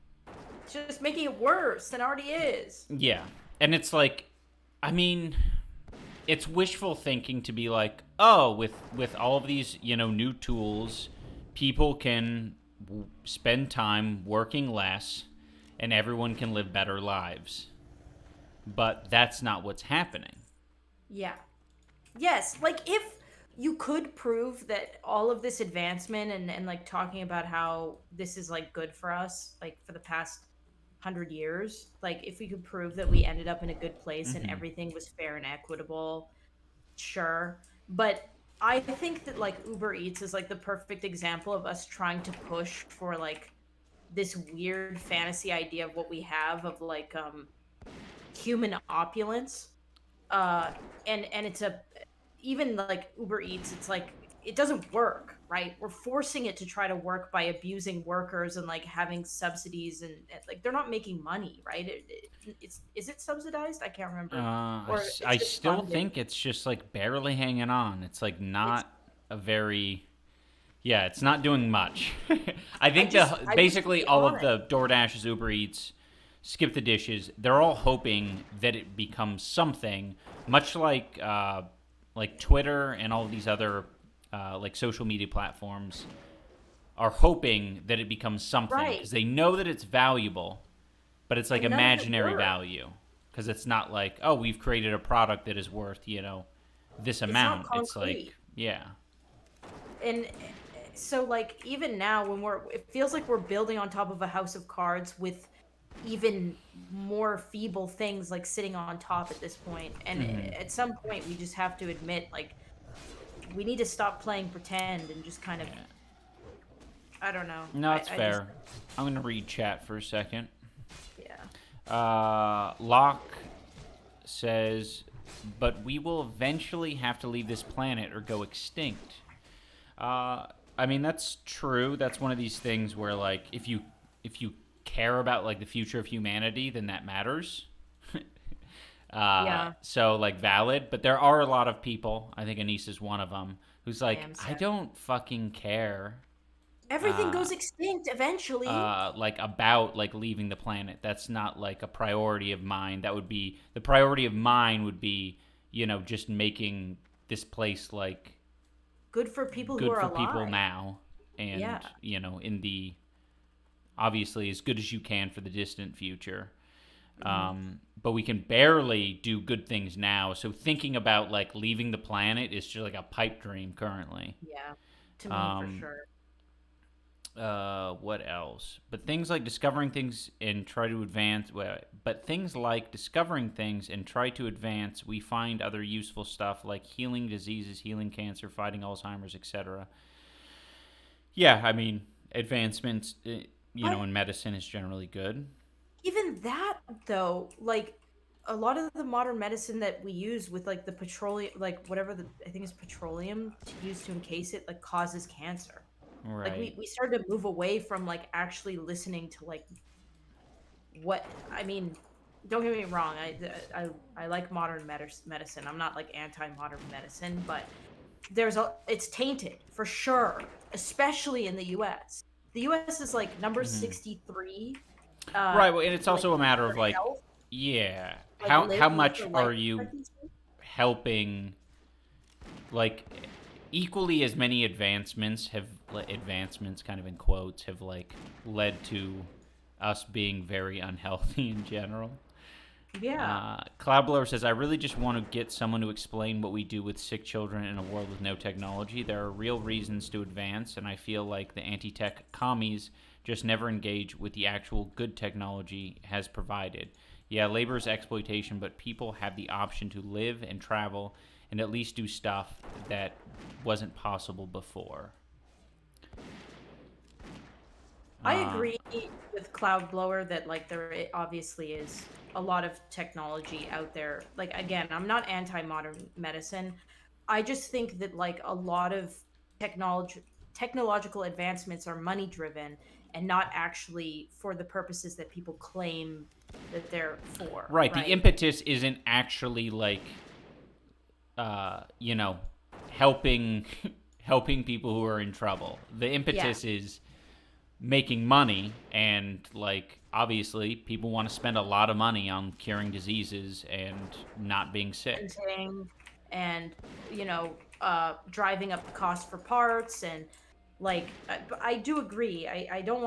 it's just making it worse than it already is. Yeah. And it's like, I mean, it's wishful thinking to be like, oh, with all of these, you know, new tools, people can spend time working less and everyone can live better lives. But that's not what's happening. Yeah. Yes, like if you could prove that all of this advancement and like talking about how this is like good for us, like for the past 100 years. Like, if we could prove that we ended up in a good place and Mhm. everything was fair and equitable, sure. But I think that like Uber Eats is like the perfect example of us trying to push for like this weird fantasy idea of what we have of like human opulence. uh and it's a, even like Uber Eats, it's like it doesn't work, right? We're forcing it to try to work by abusing workers and like having subsidies, and like they're not making money, right? It's, is it subsidized? I can't remember. Or it's I just still funded. think it's just like barely hanging on. It's like It's, not a very yeah, it's not doing much. I I think just the I wish to basically be all of honest. the DoorDashes, Uber Eats, Skip the Dishes, they're all hoping that it becomes something much like Twitter and all of these other like social media platforms are hoping that it becomes something Right. because they know that it's valuable, but it's like And none of it imaginary works. value because it's not like, oh, we've created a product that is worth this It's not amount. It's concrete. like, yeah. And so like even now when we're, it feels like we're building on top of a house of cards with even more feeble things like sitting on top at this point. And Hmm. at some point we just have to admit like we need to stop playing pretend and just kind of, Yeah. I don't know. No, it's I just, fair. I'm gonna read chat for a second. yeah. Locke says, but we will eventually have to leave this planet or go extinct. I mean that's true. That's one of these things where like if you care about like the future of humanity, then that matters. Yeah. So like valid, but there are a lot of people. I think Anise is one of them who's I like, am I sad. don't fucking care. Everything Uh, goes extinct eventually. like about like leaving the planet. That's not like a priority of mine. That would be the priority of mine would be just making this place like Good for people who good are for people alive. now, Yeah. and in the obviously as good as you can for the distant future. Mhm. But we can barely do good things now. So thinking about like leaving the planet is just like a pipe dream currently. Yeah. To me for Um, sure. what else? But things like discovering things and try to advance. But things like discovering things and try to advance, we find other useful stuff like healing diseases, healing cancer, fighting Alzheimer's, etc. Yeah, I mean, advancements, But in medicine is generally good. even that though, like a lot of the modern medicine that we use with like the petroleum, like whatever the, I think is petroleum to use to encase it, like causes cancer. Like Right. we started to move away from like actually listening to like what, I mean, don't get me wrong, I like modern medicine. I'm not like anti modern medicine, but it's tainted for sure, especially in the US. The US is like number Hmm. 63 Right. Well, and it's like also a matter for of like, health, yeah, like how for much life are you expectancy. helping like equally as many advancements have advancements kind of in quotes have like led to us being very unhealthy in general. Yeah. Cloudblower says, I really just want to get someone to explain what we do with sick children in a world with no technology. There are real reasons to advance, and I feel like the anti tech commies just never engage with the actual good technology has provided. Yeah, labor is exploitation, but people have the option to live and travel and at least do stuff that wasn't possible before. I Uh, agree with Cloud Blower that like obviously is a lot of technology out there. Like again, I'm not anti modern medicine. I just think that like a lot of technology technological advancements are money driven and not actually for the purposes that people claim that they're for, right, the right? impetus isn't actually like you know, helping helping people who are in trouble. The Yeah. impetus is making money, and like obviously people want to spend a lot of money on curing diseases and not being sick. Renting and you know driving up the cost for parts and like but I do agree. I don't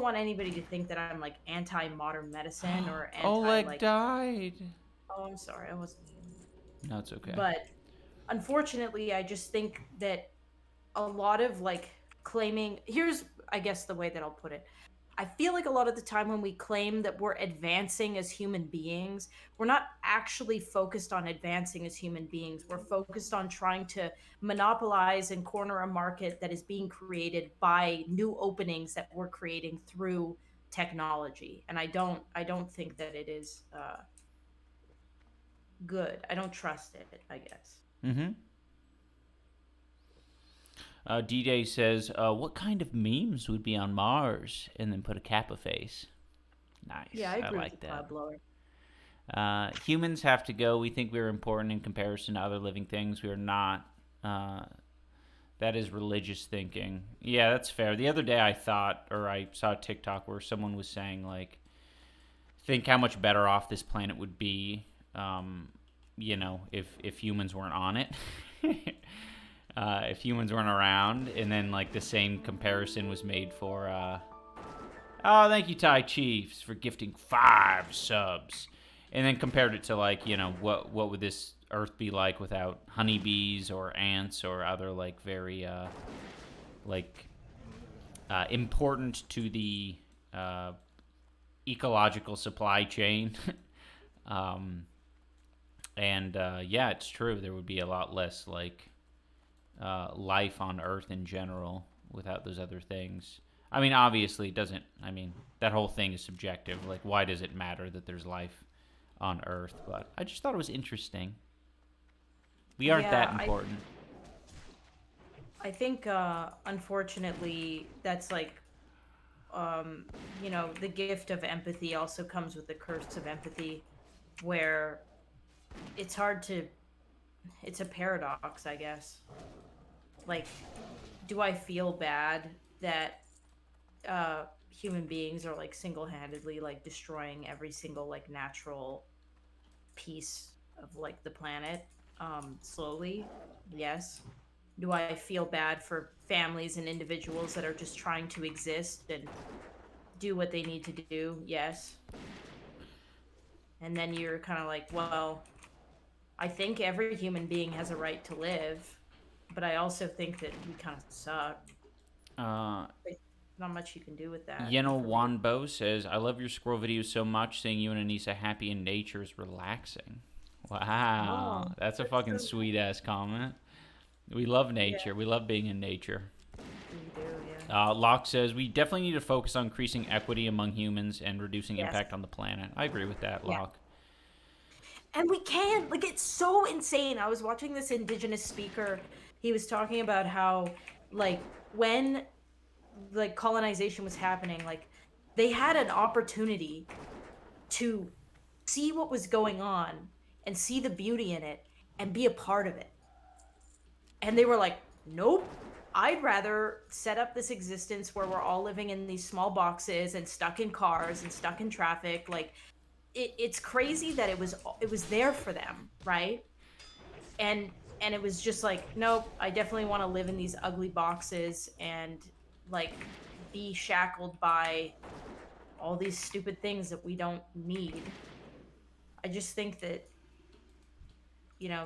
want anybody to think that I'm like anti modern medicine or anti Oleg like, died. oh I'm sorry I wasn't, No, it's okay. but unfortunately I just think that a lot of like claiming, here's I guess the way that I'll put it, I feel like a lot of the time when we claim that we're advancing as human beings, we're not actually focused on advancing as human beings. We're focused on trying to monopolize and corner a market that is being created by new openings that we're creating through technology. And I don't think that it is good. I don't trust it, I guess. Mm-hmm. D-Day says, what kind of memes would be on Mars? And then put a Kappa face. Nice. Yeah, I agree like with the that. cloud blower. Humans have to go. We think we're important in comparison to other living things. We are not. That is religious thinking. Yeah, that's fair. The other day I saw a TikTok where someone was saying, like, think how much better off this planet would be, if humans weren't on it. If humans weren't around. And then, like, the same comparison was made for, thank you, Thai Chiefs, for gifting 5 subs. And then compared it to, like, what would this Earth be like without honeybees or ants or other, like, very, important to the ecological supply chain. Yeah, it's true. There would be a lot less, like, life on Earth in general without those other things. I mean, obviously, it doesn't. I mean, that whole thing is subjective. Like, why does it matter that there's life on Earth? But I just thought it was interesting. We aren't that important. I think, unfortunately, that's like, the gift of empathy also comes with the curse of empathy, where it's a paradox, I guess. Like, do I feel bad that human beings are, like, single-handedly, like, destroying every single, like, natural piece of, like, the planet, slowly? Yes. Do I feel bad for families and individuals that are just trying to exist and do what they need to do? Yes. And then you're kind of like, well, I think every human being has a right to live, but I also think that we kind of suck. Not much you can do with that. Yeno Wanbo says, I love your squirrel videos so much. Seeing you and Anissa happy in nature is relaxing. Wow. Oh, that's a fucking so sweet-ass comment. We love nature. Yeah. We love being in nature. We do, yeah. Locke says, we definitely need to focus on increasing equity among humans and reducing Yes. impact on the planet. I agree with that, Yeah. Locke. And we can. Like, it's so insane. I was watching this indigenous speaker. He was talking about how, like, when, like, colonization was happening, like, they had an opportunity to see what was going on and see the beauty in it and be a part of it. And they were like, nope. I'd rather set up this existence where we're all living in these small boxes and stuck in cars and stuck in traffic. Like, it's crazy that it was there for them, right? And it was just like, nope, I definitely want to live in these ugly boxes and, like, be shackled by all these stupid things that we don't need. I just think that,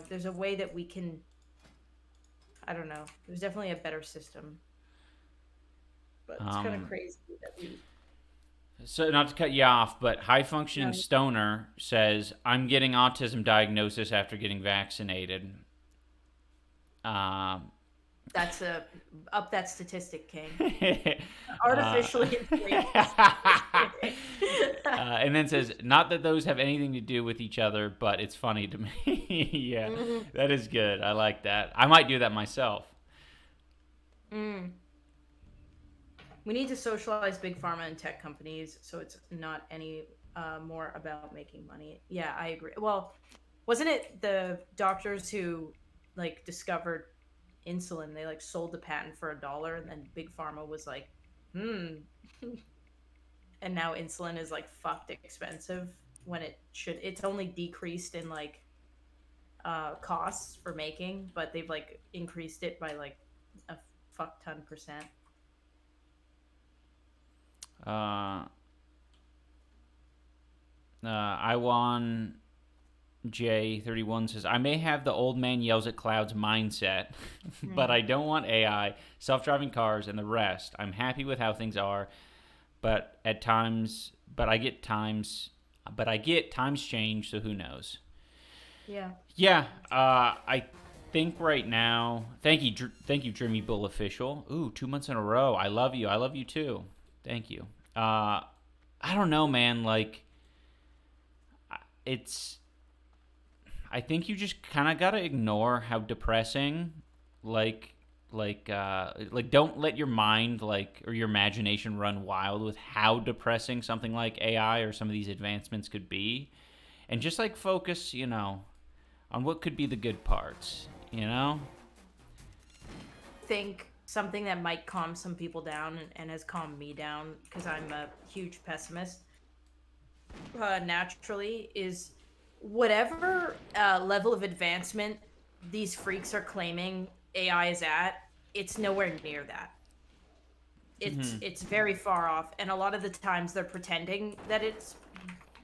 there's a way that we can, I don't know, there's definitely a better system. But it's kind of crazy that we... So, not to cut you off, but High Functioning No. Stoner says, I'm getting autism diagnosis after getting vaccinated. That's up that statistic, King. Artificially inflated. And then says, not that those have anything to do with each other, but it's funny to me. Yeah, that is good. I like that. I might do that myself. We need to socialize big pharma and tech companies so it's not any more about making money. Yeah, I agree. Well, wasn't it the doctors who, like, discovered insulin? They, like, sold the patent for $1 and then big pharma was like, And now insulin is, like, fucked expensive when it's only decreased in, like, costs for making, but they've, like, increased it by, like, a fuck ton percent. Iwan J31 says, I may have the old man yells at clouds mindset, but I don't want AI, self-driving cars, and the rest. I'm happy with how things are, but I get times change, so who knows? Yeah. Yeah, I think right now. Thank you, Dreamy Bull Official. Ooh, 2 months in a row. I love you. I love you too. Thank you. I don't know, man. Like, it's. I think you just kind of gotta ignore how depressing, like don't let your mind or your imagination run wild with how depressing something like AI or some of these advancements could be, and just focus, on what could be the good parts, Think something that might calm some people down and has calmed me down because I'm a huge pessimist. Naturally, is whatever level of advancement these freaks are claiming AI is at, it's nowhere near that. It's very far off, and a lot of the times they're pretending that it's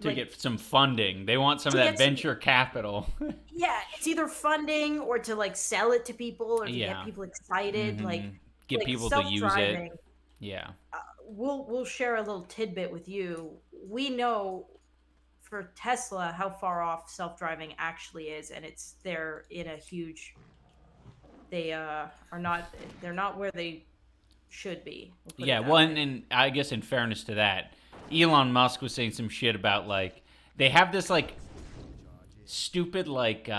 to get some funding. They want some of that venture capital. Yeah, it's either funding or to sell it to people or to get people excited, get people to use it. Yeah. We'll share a little tidbit with you. We know for Tesla how far off self-driving actually is, and they're in a huge. They're not where they should be. Yeah, well, and I guess in fairness to that, Elon Musk was saying some shit about they have this stupid made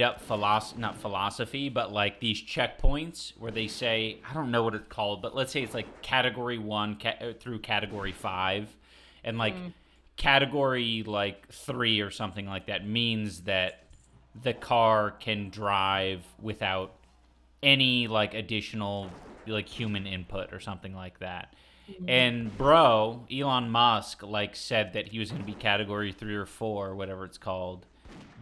up not philosophy, but these checkpoints where they say, I don't know what it's called, but let's say it's category 1 through category 5, and category 3 or something like that means that the car can drive without any additional human input or something like that. And Elon Musk said that he was going to be category 3 or 4, whatever it's called,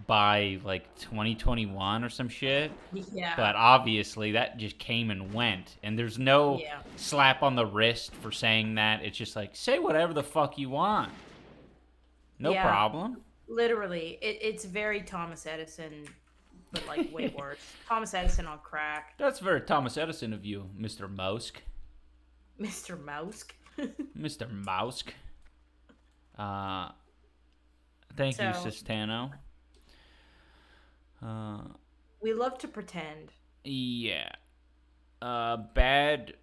by 2021 or some shit. Yeah. But obviously that just came and went, and there's no slap on the wrist for saying that. It's just say whatever the fuck you want. No problem. Literally, it's very Thomas Edison, but way worse. Thomas Edison on crack. That's very Thomas Edison of you, Mr. Musk. Mr. Mousk. Mr. Mousk. Thank you, Sistano. We love to pretend. Yeah. Bad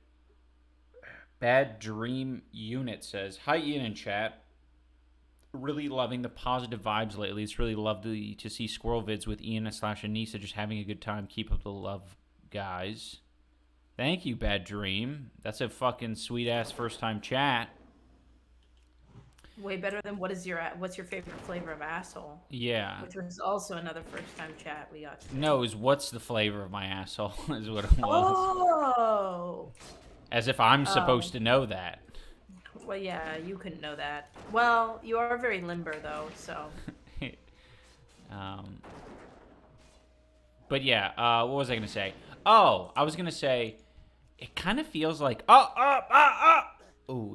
Dream Unit says, hi Ian and chat. Really loving the positive vibes lately. It's really lovely to see squirrel vids with Ian / Anissa just having a good time. Keep up the love, guys. Thank you, Bad Dream. That's a fucking sweet ass first time chat. Way better than what's your favorite flavor of asshole? Yeah. Which was also another first time chat we got. No, it was what's the flavor of my asshole is what it was. Oh. As if I'm supposed to know that. Well, yeah, you couldn't know that. Well, you are very limber though, so. But yeah, what was I gonna say? Oh, I was gonna say, it kind of feels like oh,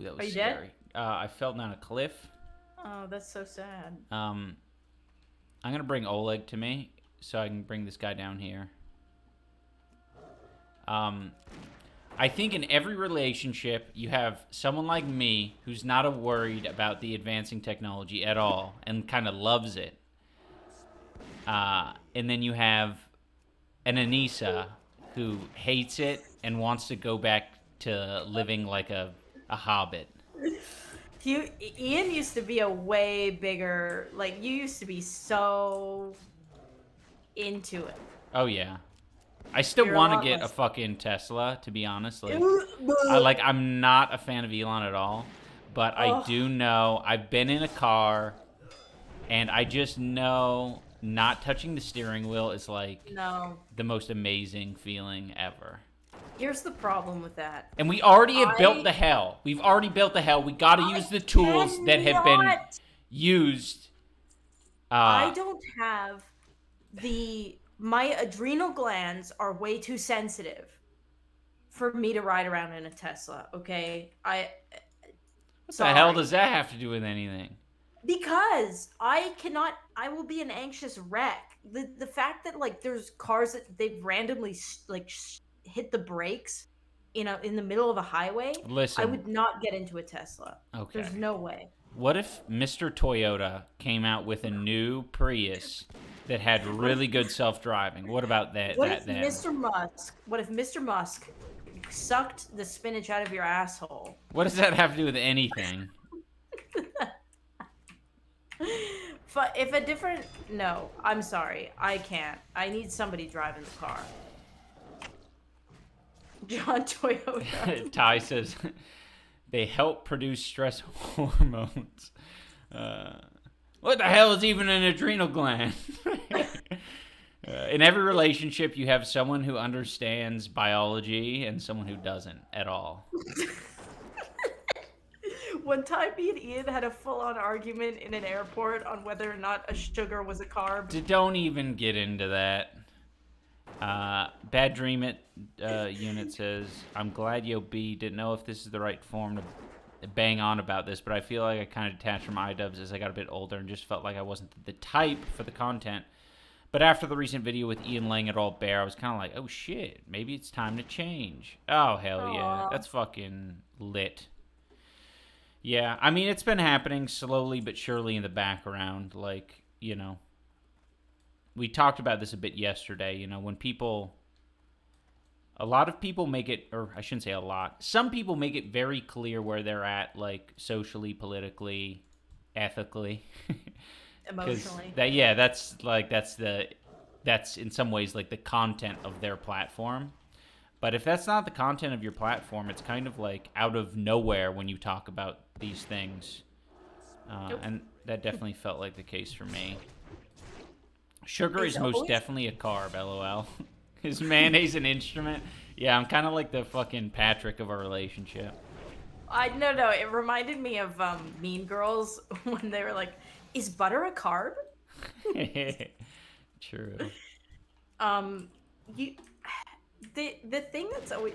that was scary. I fell down a cliff. Oh, that's so sad. I'm gonna bring Oleg to me so I can bring this guy down here. I think in every relationship you have someone like me who's not worried about the advancing technology at all and kind of loves it. And then you have an Anissa who hates it and wants to go back to living like a hobbit. Ian used to be a way bigger, you used to be so into it. Oh yeah. I still want to get a fucking Tesla, to be honest. I'm not a fan of Elon at all, but I do know I've been in a car, and I just know not touching the steering wheel is the most amazing feeling ever. Here's the problem with that. And we already have built the hell. We've already built the hell. We got to use the tools that have been used. I don't have my adrenal glands are way too sensitive for me to ride around in a Tesla, okay? What the hell does that have to do with anything? Because I will be an anxious wreck. The fact that there's cars that they've randomly hit the brakes in the middle of a highway, Listen. I would not get into a Tesla. Okay. There's no way. What if Mr. Toyota came out with a new Prius that had really good self-driving? What about that? What that if then? Mr. Musk sucked the spinach out of your asshole? What does that have to do with anything? But if a different... No, I'm sorry. I can't. I need somebody driving the car. John Toyota. Ty says they help produce stress hormones. What the hell is even an adrenal gland? In every relationship, you have someone who understands biology and someone who doesn't at all. One time, me and Ian had a full-on argument in an airport on whether or not a sugar was a carb. Don't even get into that. Bad Dream It unit says, I'm glad Yo B didn't know if this is the right form to bang on about this, but I feel like I kind of detached from iDubbbz as I got a bit older and just felt like I wasn't the type for the content. But after the recent video with Ian laying it all bare, I was kind of like, oh shit, maybe it's time to change. Oh, hell yeah. Aww. That's fucking lit. Yeah, I mean, it's been happening slowly but surely in the background. Like, you know, we talked about this a bit yesterday. You know, when a lot of people make it, or I shouldn't say a lot, some people make it very clear where they're at, like, socially, politically, ethically. Emotionally. That's in some ways like the content of their platform. But if that's not the content of your platform, it's kind of like out of nowhere when you talk about these things. Nope. And that definitely felt like the case for me. Sugar It's is most always- definitely a carb, lol. Is mayonnaise an instrument? Yeah, I'm kind of like the fucking Patrick of our relationship. No, it reminded me of Mean Girls when they were like, is butter a carb? True. The thing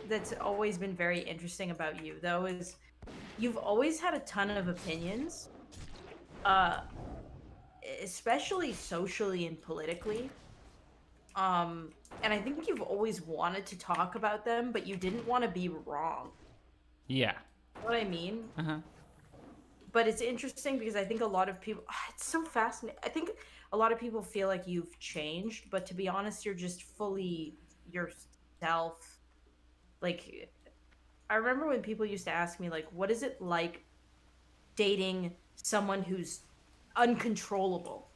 that's always been very interesting about you though is you've always had a ton of opinions, especially socially and politically. And I think you've always wanted to talk about them, but you didn't want to be wrong. Yeah. You know what I mean? Uh-huh. But it's interesting because I think a lot of people, it's so fascinating. I think a lot of people feel like you've changed, but to be honest, you're just fully yourself. Like, I remember when people used to ask me, like, what is it like dating someone who's uncontrollable?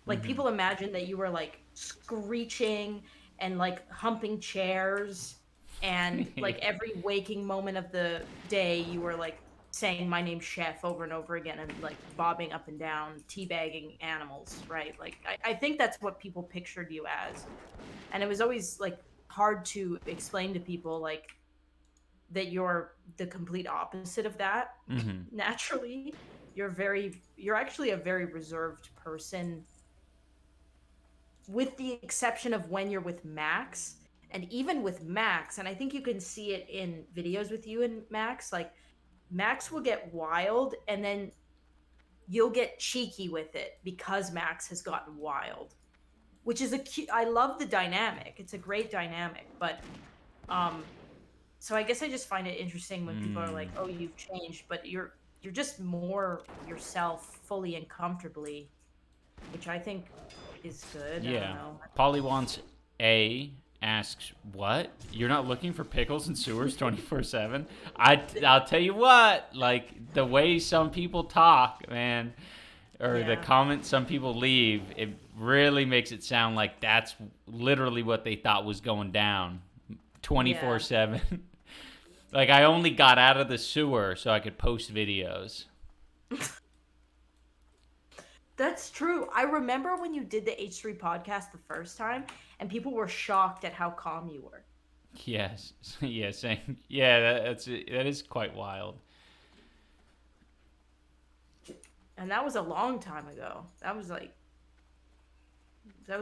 Like, people imagine that you were, like, screeching and, like, humping chairs, and, like, every waking moment of the day, you were, like, saying my name's Chef over and over again and, like, bobbing up and down, teabagging animals, right? Like, I think that's what people pictured you as. And it was always, like, hard to explain to people, like, that you're the complete opposite of that. Naturally, you're actually a very reserved person, with the exception of when you're with Max. And even with Max, and I think you can see it in videos with you and Max, like, Max will get wild and then you'll get cheeky with it because Max has gotten wild, which is I love the dynamic. It's a great dynamic, but so I guess I just find it interesting when people are like, "Oh, you've changed," but you're just more yourself fully and comfortably, which I think is good. I don't Yeah. know. Polly wants A asks, what? You're not looking for pickles and sewers 24/7? I'll tell you what, like, the way some people talk, man, or the comments some people leave, it really makes it sound like that's literally what they thought was going down 24/7. Like, I only got out of the sewer so I could post videos. That's true. I remember when you did the H3 podcast the first time, and people were shocked at how calm you were. Yes. Yeah, same. Yeah, that is quite wild. And that was a long time ago. That was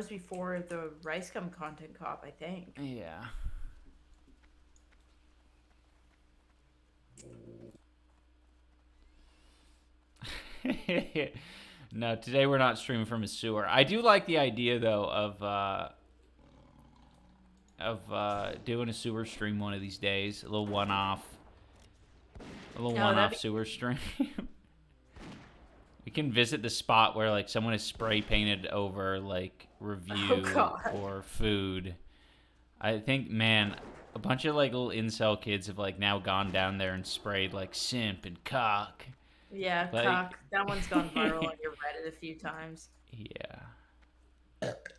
before the Ricegum Content Cop, I think. Yeah. No, today we're not streaming from a sewer. I do like the idea, though, of of doing a sewer stream one of these days. A little one-off. A little Oh, one-off that'd be- sewer stream. We can visit the spot where like someone is spray painted over like review God. or food. I think, man, a bunch of like little incel kids have like now gone down there and sprayed like simp and cock. Yeah, Like- cock. That one's gone viral on your Reddit a few times. Yeah.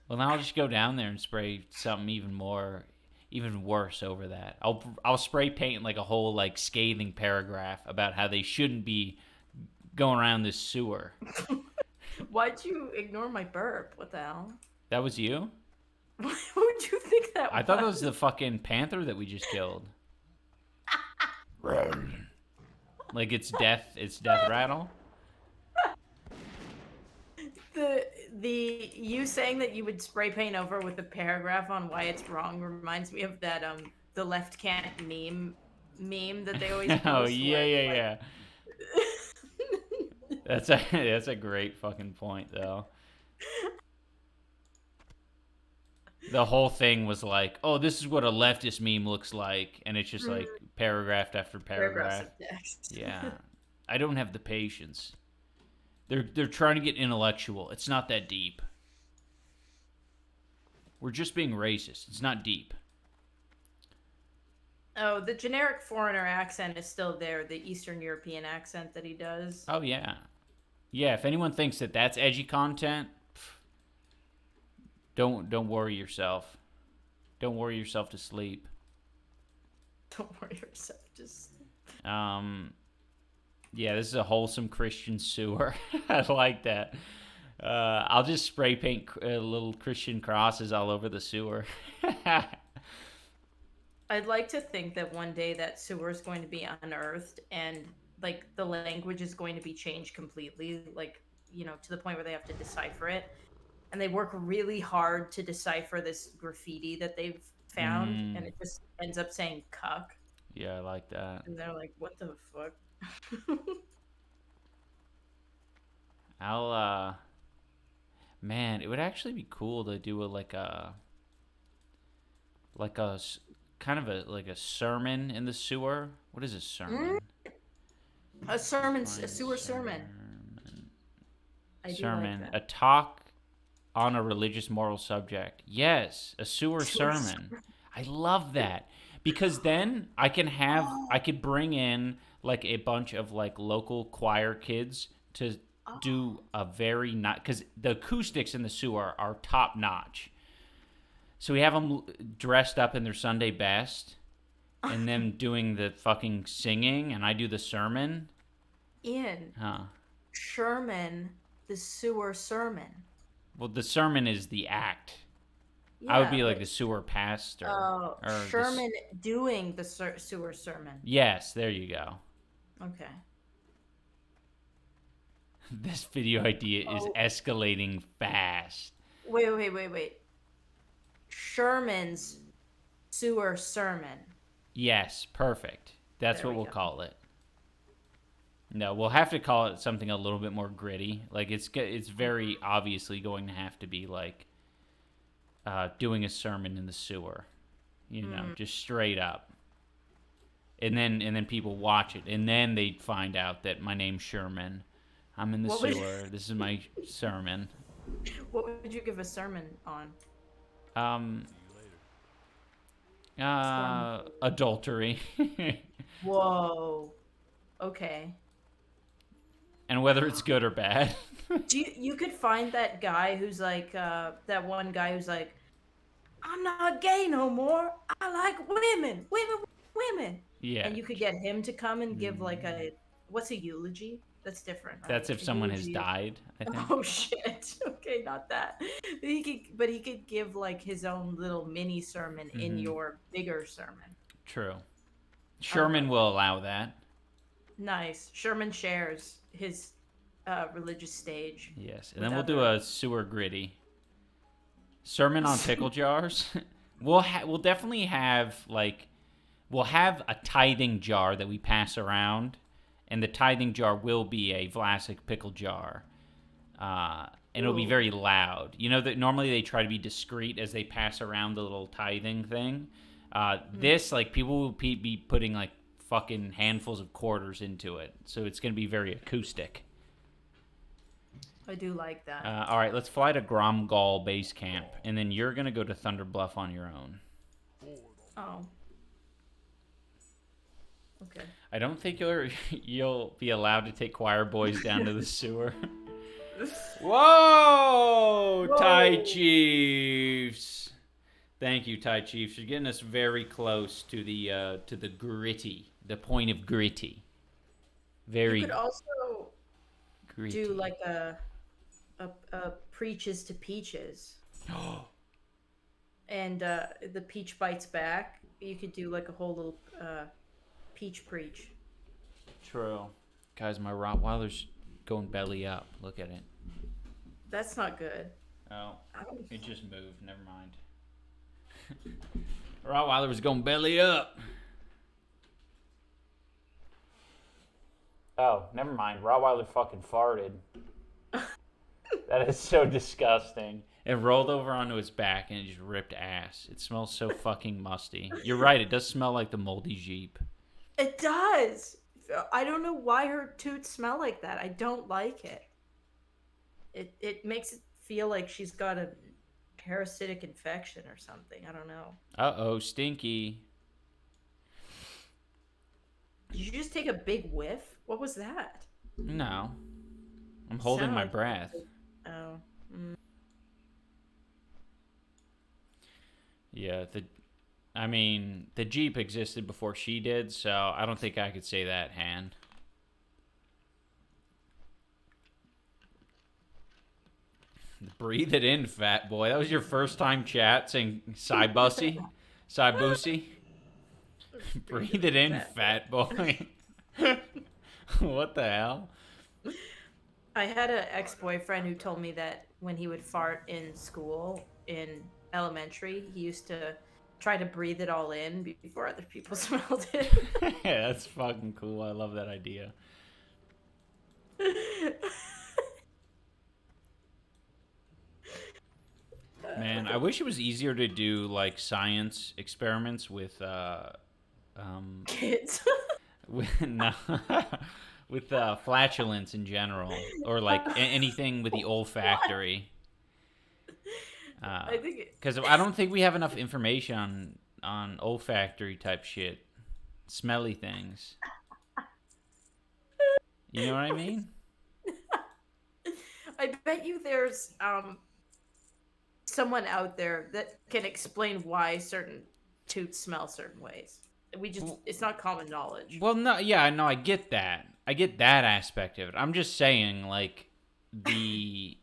Well, now I'll just go down there and spray something even worse over that. I'll spray paint like a whole like scathing paragraph about how they shouldn't be going around this sewer. Why'd you ignore my burp? What the hell? That was you? Why would you think that I thought that was the fucking panther that we just killed. Like it's death rattle. The you saying that you would spray paint over with a paragraph on why it's wrong reminds me of that the left can't meme that they always post. Oh where yeah. it's like- That's a great fucking point though. The whole thing was like, oh, this is what a leftist meme looks like, and it's just like paragraph after paragraph. paragraphs of text. Yeah. I don't have the patience. They're trying to get intellectual. It's not that deep. We're just being racist. It's not deep. Oh, the generic foreigner accent is still there. The Eastern European accent that he does. Oh yeah. Yeah, if anyone thinks that that's edgy content, don't worry yourself. Don't worry yourself to sleep. Don't worry yourself. Just Yeah, this is a wholesome Christian sewer. I like that. I'll just spray paint little Christian crosses all over the sewer. I'd like to think that one day that sewer is going to be unearthed and like the language is going to be changed completely, like, you know, to the point where they have to decipher it. And they work really hard to decipher this graffiti that they've found, and it just ends up saying cuck. Yeah, I like that. And they're like, what the fuck? Man, it would actually be cool to do kind of a sermon in the sewer. What is a sermon? A sermon, a sewer sermon. I do Sermon, like a that. talk on a religious moral subject. Yes, a sewer sermon. I love that because then I could bring in like a bunch of like local choir kids to do a very because the acoustics in the sewer are top notch. So we have them dressed up in their Sunday best, and them doing the fucking singing, and I do the sermon. Ian, Huh. Sherman, the sewer sermon. Well, the sermon is the act. I would be Yeah, like but- the sewer pastor. Oh, or the Sherman doing the sewer sermon. Yes, there you go. Okay. This video idea is Oh. escalating fast. Wait. Sherman's sewer sermon. Yes, perfect. That's There what we we'll go. call it. No, we'll have to call it something a little bit more gritty. Like it's very obviously going to have to be like doing a sermon in the sewer, you know, just straight up. And then people watch it, and then they find out that my name's Sherman. I'm in the What would- sewer. This is my sermon. What would you give a sermon on? Adultery. Whoa. Okay. And whether it's good or bad. You could find that guy who's like that one guy who's like, I'm not gay no more. I like women. Yeah. And you could get him to come and give like what's a eulogy? That's different. Right? That's if A someone has eulogy- died, I think. Oh shit. Okay, not that. But he could give like his own little mini sermon in your bigger sermon. True. Sherman will allow that. Nice. Sherman shares his religious stage. Yes. And then With we'll do other- a sewer gritty. Sermon on pickle jars. We'll definitely have we'll have a tithing jar that we pass around, and the tithing jar will be a Vlasic pickle jar. and it'll be Ooh. very loud. You know that normally they try to be discreet as they pass around the little tithing thing. This, like, people will be putting like fucking handfuls of quarters into it, so it's gonna be very acoustic. I do like that. All right, let's fly to Gromgal Base Camp, and then you're gonna go to Thunder Bluff on your own. Oh. Okay. I don't think you'll be allowed to take choir boys down to the sewer. Whoa, Thai Chiefs! Thank you, Thai Chiefs. You're getting us very close to the gritty, the point of gritty. Very You could also gritty. do like a preaches to peaches. And the peach bites back. You could do like a whole little peach preach. True. Guys, my Rottweiler's going belly up. Look at it. That's not good. Oh, it just moved. Never mind. Rottweiler was going belly up. Oh, never mind. Rottweiler fucking farted. That is so disgusting. It rolled over onto its back and it just ripped ass. It smells so fucking musty. You're right. It does smell like the moldy Jeep. It does. I don't know why her toots smell like that. I don't like it. It makes it feel like she's got a parasitic infection or something. I don't know. Uh-oh, stinky. Did you just take a big whiff? What was that? No. I'm holding Sound my like- breath. Oh. Yeah, the Jeep existed before she did, so I don't think I could say that, Han. Breathe it in, fat boy. That was your first time chat saying Cy Bussy? Cy Boosie? Breathe it in, fat boy. What the hell? I had an ex-boyfriend who told me that when he would fart in school, in elementary, he used to try to breathe it all in before other people smelled it. Yeah, that's fucking cool. I love that idea. Man, I wish it was easier to do like science experiments with Kids. no, with flatulence in general, or like anything with the olfactory. I think Because I don't think we have enough information on olfactory type shit, smelly things. You know what I mean? I bet you there's someone out there that can explain why certain toots smell certain ways. It's not common knowledge. Well, no, yeah, no, I get that. I get that aspect of it. I'm just saying, like,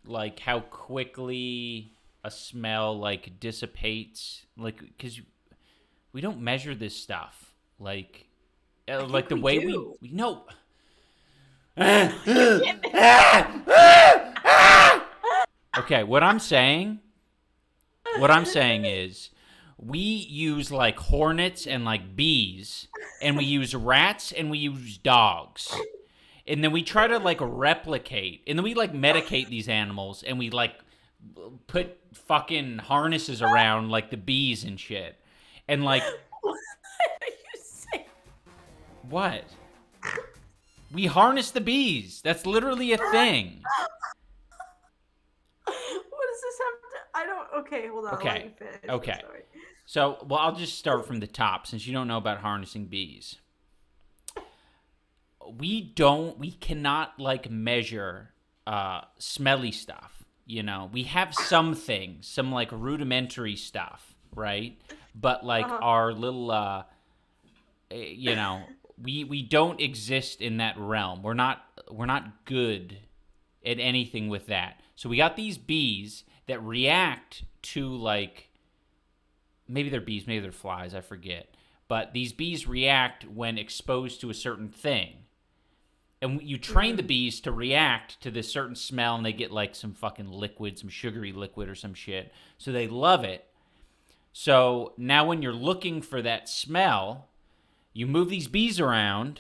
like how quickly a smell like dissipates, like, because we don't measure this stuff, like the we way do. we know. Okay, what I'm saying is we use like hornets and like bees, and we use rats and we use dogs. And then we try to like replicate, and then we like medicate these animals, and we like put fucking harnesses around like the bees and shit. And like What are you saying? what? We harness the bees. That's literally a thing. What does this have to... I don't... Okay, hold on. Okay, Let me finish. I'm okay. sorry. So, well, I'll just start from the top since you don't know about harnessing bees. We cannot like measure smelly stuff, you know. We have some things, some like rudimentary stuff, right? But like our little you know, we don't exist in that realm. We're not good at anything with that. So we got these bees that react to like, maybe they're bees, maybe they're flies, I forget. But these bees react when exposed to a certain thing. And you train the bees to react to this certain smell, and they get like some fucking liquid, some sugary liquid or some shit. So they love it. So now when you're looking for that smell, you move these bees around,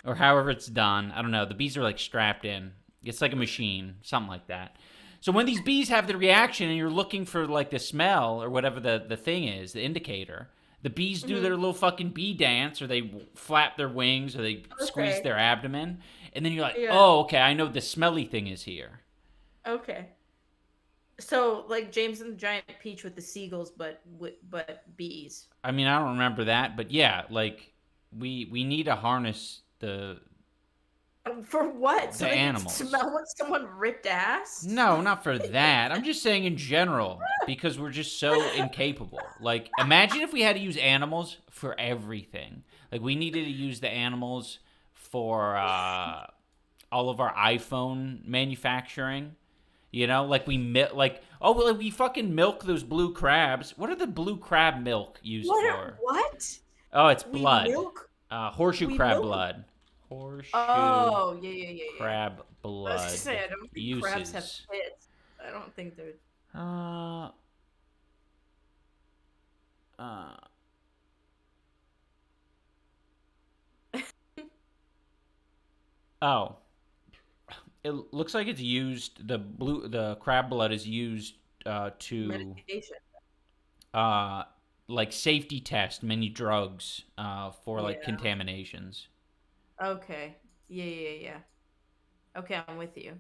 or however it's done. I don't know. The bees are like strapped in. It's like a machine, something like that. So when these bees have the reaction and you're looking for like the smell or whatever the thing is, the indicator, the bees do their little fucking bee dance, or they flap their wings, or they squeeze Okay. their abdomen, and then you're like, Yeah. oh, okay, I know the smelly thing is here. Okay. So like James and the Giant Peach with the seagulls, but bees. I mean, I don't remember that, but yeah, like we need to harness the For what? So The they animals. can smell when someone ripped ass? No, not for that. I'm just saying in general, because we're just so incapable. Like, imagine if we had to use animals for everything. Like, we needed to use the animals for all of our iPhone manufacturing. You know, like we fucking milk those blue crabs. What are the blue crab milk used for? What? Oh, it's We blood. milk? Horseshoe we crab milk- blood. Horseshoe Oh, yeah. crab I was blood gonna say, I don't think crabs have uses. pits. I don't think they're. Uh, oh, it looks like it's used. The crab blood is used to Medication. like safety test many drugs for like Yeah. contaminations. Okay. Yeah. Okay, I'm with you.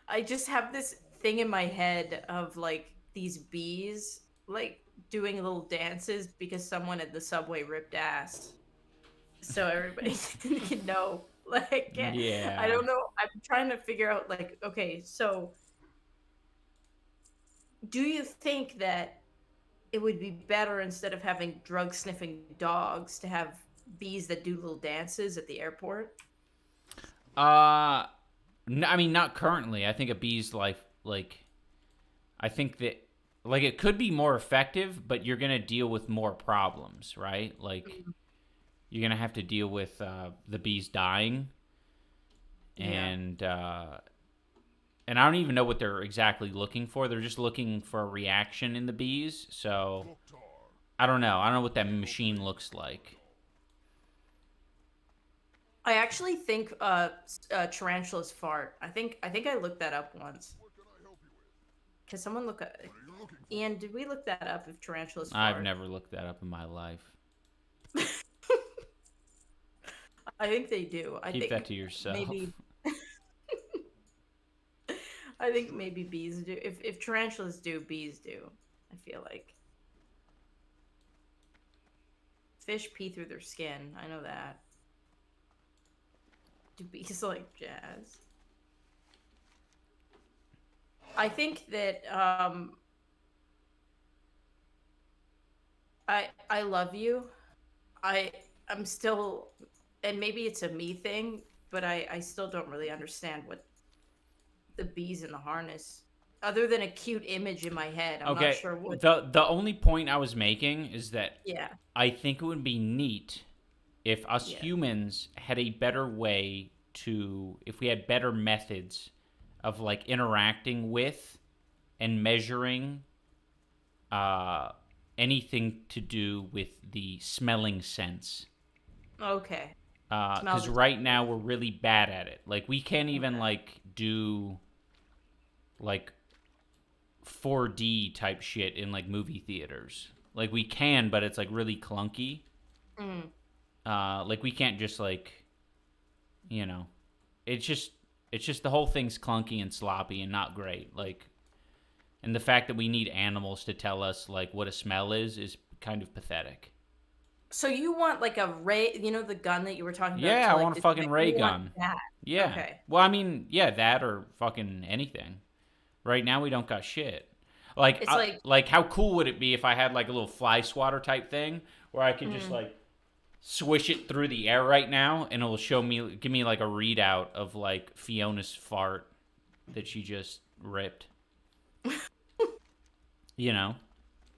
I just have this thing in my head of like these bees like doing little dances because someone at the subway ripped ass. So everybody can know. Like, Yeah. I don't know. I'm trying to figure out like, okay, so do you think that it would be better instead of having drug sniffing dogs to have bees that do little dances at the airport? I mean, not currently. I think a bee's life, I think that, like, it could be more effective, but you're gonna deal with more problems, right? Like, you're gonna have to deal with the bees dying, and I don't even know what they're exactly looking for. They're just looking for a reaction in the bees. So I don't know. I don't know what that machine looks like. I actually think tarantulas fart. I think I looked that up once. Can someone look at Ian, did we look that up if tarantulas fart? I've never looked that up in my life. I think they do. I Keep think that to yourself. maybe I think maybe bees do. If tarantulas do, bees do. I feel like. Fish pee through their skin. I know that. Do bees like jazz? I think that I love you. I'm still, and maybe it's a me thing, but I still don't really understand what the bees in the harness, other than a cute image in my head. I'm Okay. not sure what. The only point I was making is that Yeah. I think it would be neat if us humans had a better way if we had better methods of like interacting with and measuring anything to do with the smelling sense. Okay. Because right now we're really bad at it. Like, we can't even like do like 4D type shit in like movie theaters. Like, we can, but it's like really clunky. Like, we can't just like, you know, it's just the whole thing's clunky and sloppy and not great. Like, and the fact that we need animals to tell us like what a smell is kind of pathetic. So you want like a ray, the gun that you were talking about? Yeah, to, I like, want a fucking ray gun. That. Yeah. Okay. Well, I mean, yeah, that or fucking anything. Right now we don't got shit. Like, It's like how cool would it be if I had like a little fly swatter type thing where I could just like swish it through the air right now and it'll give me like a readout of like Fiona's fart that she just ripped. You know?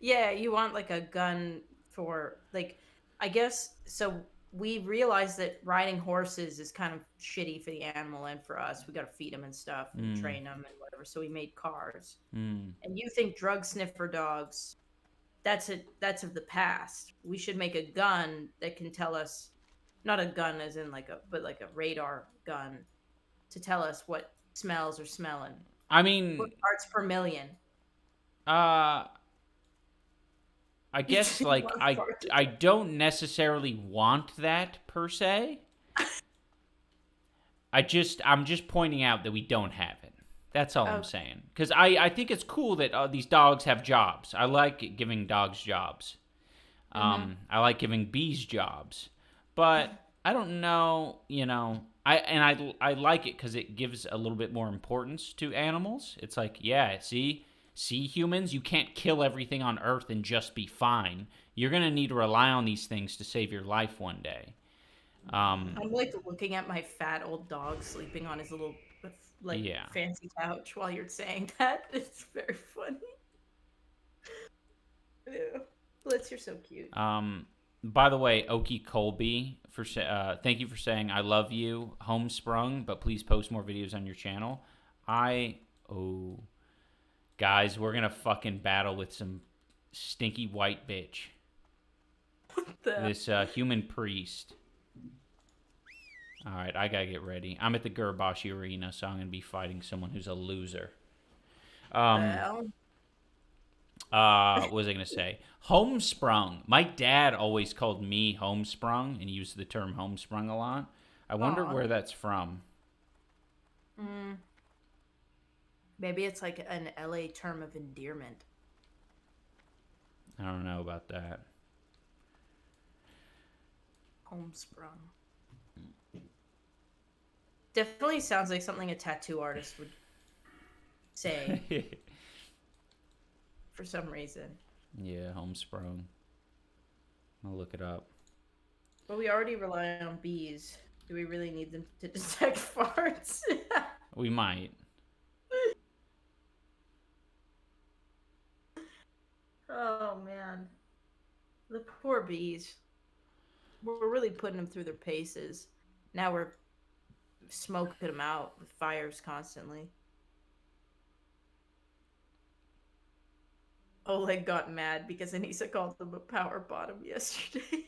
Yeah, you want like a gun for like, I guess. So we realized that riding horses is kind of shitty for the animal and for us. We got to feed them and stuff and train them and whatever. So we made cars. And you think drug sniffer dogs? That's of the past. We should make a gun that can tell us, not a gun as in like a radar gun, to tell us what smells or smelling? I mean, What parts per million? I guess like I don't necessarily want that per se. I'm just pointing out that we don't have it. That's all I'm saying. Because I think it's cool that these dogs have jobs. I like giving dogs jobs. I like giving bees jobs. But I don't know, I like it because it gives a little bit more importance to animals. It's like, yeah, see humans, you can't kill everything on Earth and just be fine. You're gonna need to rely on these things to save your life one day. I'm like looking at my fat old dog sleeping on his little fancy couch while you're saying that. It's very funny. Ew. Blitz, you're so cute. By the way, Okie Colby, thank you for saying I love you, Homesprung, but please post more videos on your channel. Guys, we're gonna fucking battle with some stinky white bitch. What the? This human priest. All right, I gotta get ready. I'm at the Gurbashi Arena, so I'm gonna be fighting someone who's a loser. What was I gonna say? Homesprung. My dad always called me Homesprung and used the term homesprung a lot. I wonder where that's from. Maybe it's like an LA term of endearment. I don't know about that. Homesprung. Definitely sounds like something a tattoo artist would say. For some reason. Yeah, Homesprung. I'll look it up. But we already rely on bees. Do we really need them to detect farts? We might. Oh, man. The poor bees. We're really putting them through their paces. Now we're smoking them out with fires constantly. Oleg got mad because Anissa called them a power bottom yesterday.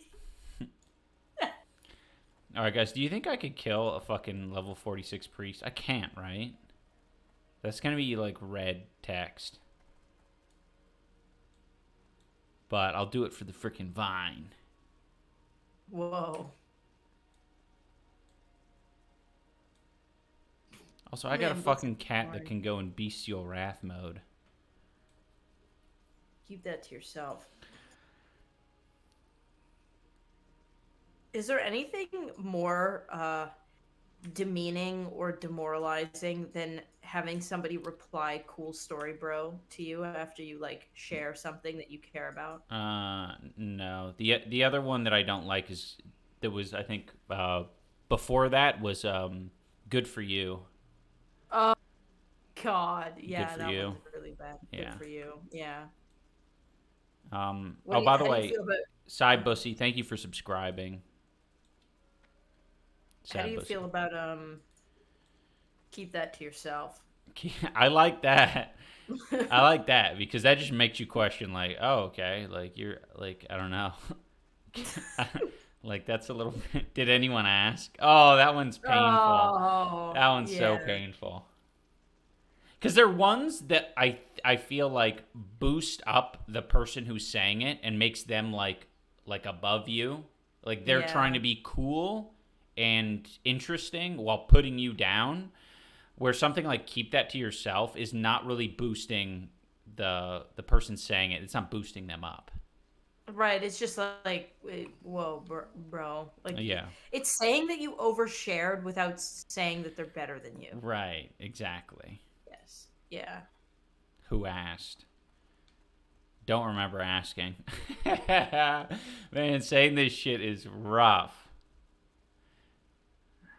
Alright, guys, do you think I could kill a fucking level 46 priest? I can't, right? That's gonna be, like, red text. But I'll do it for the frickin' vine. Whoa. Also, I got a fucking cat that can go in bestial wrath mode. Keep that to yourself. Is there anything more demeaning or demoralizing than having somebody reply "cool story, bro" to you after you like share something that you care about? No. The other one that I don't like is I think before that was "good for you." Oh God, yeah, Good for that you. one's really bad. Yeah. Good for you, yeah. By the way, Side Bussy, thank you for subscribing. How do you feel about keep that to yourself? I like that. I like that because that just makes you question, like, oh, okay, like you're like, I don't know, like that's a little. Did anyone ask? Oh, that one's painful. Oh, that one's so painful. Because they're ones that I feel like boost up the person who's saying it and makes them like above you, like they're trying to be cool and interesting while putting you down. Where something like "keep that to yourself" is not really boosting the person saying it. It's not boosting them up. Right. It's just like, whoa, bro. Like, yeah, it's saying that you overshared without saying that they're better than you. Right. Exactly. Yes. Yeah. Who asked? Don't remember asking. Man, saying this shit is rough.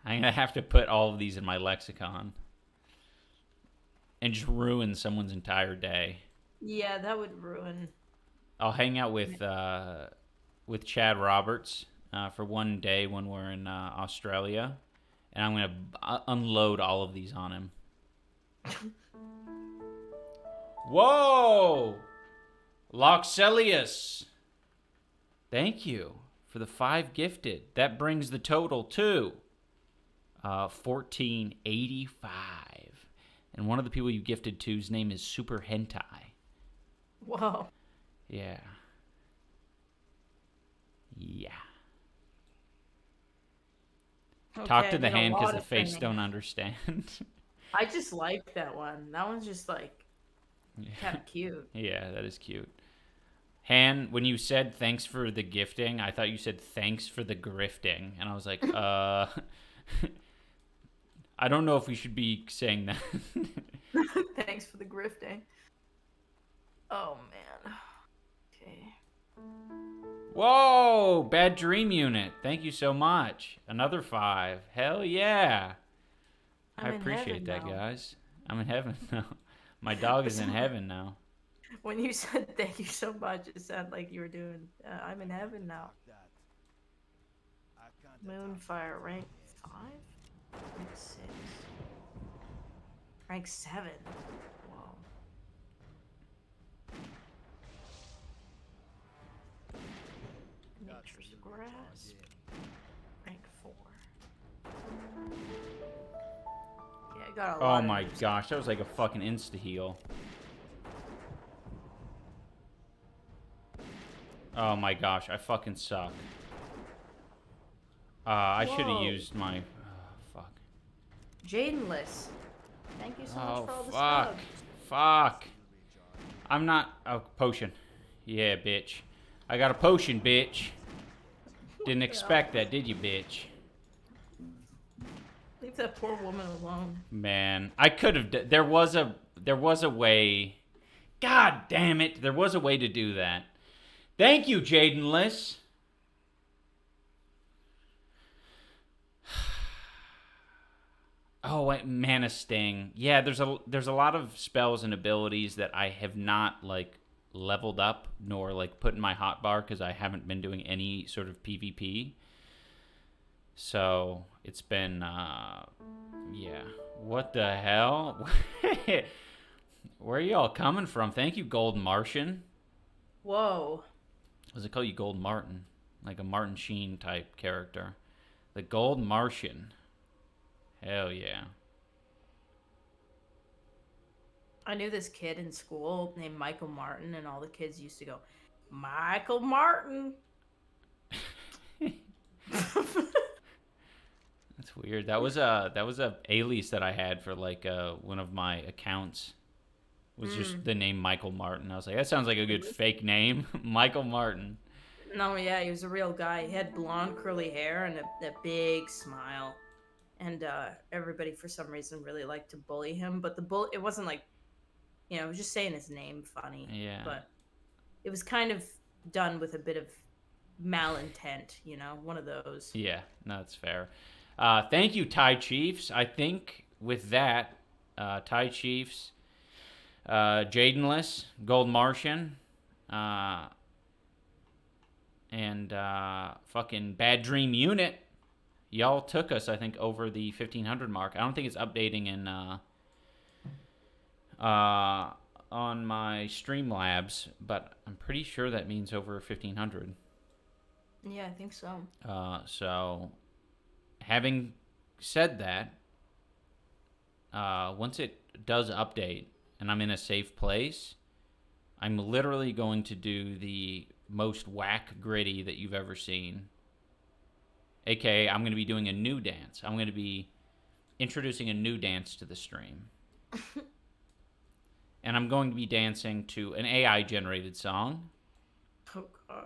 I'm gonna have to put all of these in my lexicon. And just ruin someone's entire day. Yeah, that would ruin. I'll hang out with Chad Roberts for one day when we're in Australia, and I'm gonna unload all of these on him. Whoa, Loxelius! Thank you for the 5 gifted. That brings the total to 1485. And one of the people you gifted to's name is Super Hentai. Whoa. Yeah. Yeah. Talk Okay, to I the did a hand because lot the of face thinking. don't understand. I just like that one. That one's just like kind of cute. Yeah, that is cute. Han, when you said thanks for the gifting, I thought you said thanks for the grifting. And I was like, I don't know if we should be saying that. Thanks for the grifting. Oh man. Okay. Whoa, Bad Dream Unit. Thank you so much. Another 5. Hell yeah. I I'm in appreciate that, heaven now. guys. I'm in heaven now. My dog is in heaven now. When you said thank you so much, it sounded like you were doing. I'm in heaven now. Moonfire rank 5, rank 6, rank 7. Whoa. Nature's Grasp, rank 4. Yeah, I got a lot. Oh my gosh, that was like a fucking insta heal. Oh my gosh, I fucking suck. I should have Whoa. used my. Fuck. Jadenless. Thank you so much Oh for all the fuck. subs. Fuck. I'm not. Oh, potion. Yeah, bitch. I got a potion, bitch. Didn't expect that, did you, bitch? Leave that poor woman alone. Man, I could have. There was a way. God damn it! There was a way to do that. Thank you, Jadenless. Oh, wait, Mana Sting. Yeah, there's a lot of spells and abilities that I have not like leveled up nor like put in my hotbar because I haven't been doing any sort of PvP. So it's been yeah. What the hell? Where are y'all coming from? Thank you, Gold Martian. Whoa. Does it call you Gold Martin? Like a Martin Sheen type character. The Gold Martian. Hell yeah. I knew this kid in school named Michael Martin, and all the kids used to go, Michael Martin. That's weird. That was a alias that I had for like one of my accounts. Was just the name Michael Martin. I was like, that sounds like a good fake name, Michael Martin. No, yeah, he was a real guy. He had blonde curly hair and a big smile. And everybody, for some reason, really liked to bully him. But it wasn't like, it was just saying his name funny. Yeah. But it was kind of done with a bit of malintent, one of those. Yeah, no, that's fair. Thank you, Thai Chiefs. I think with that, Thai Chiefs, Jadenless, Gold Martian, and fucking Bad Dream Unit. Y'all took us, I think, over the 1500 mark. I don't think it's updating in on my Streamlabs, but I'm pretty sure that means over 1500. Yeah, I think so. So, having said that, once it does update and I'm in a safe place, I'm literally going to do the most whack gritty that you've ever seen. AKA, I'm going to be doing a new dance. I'm going to be introducing a new dance to the stream. And I'm going to be dancing to an AI-generated song. Oh, God.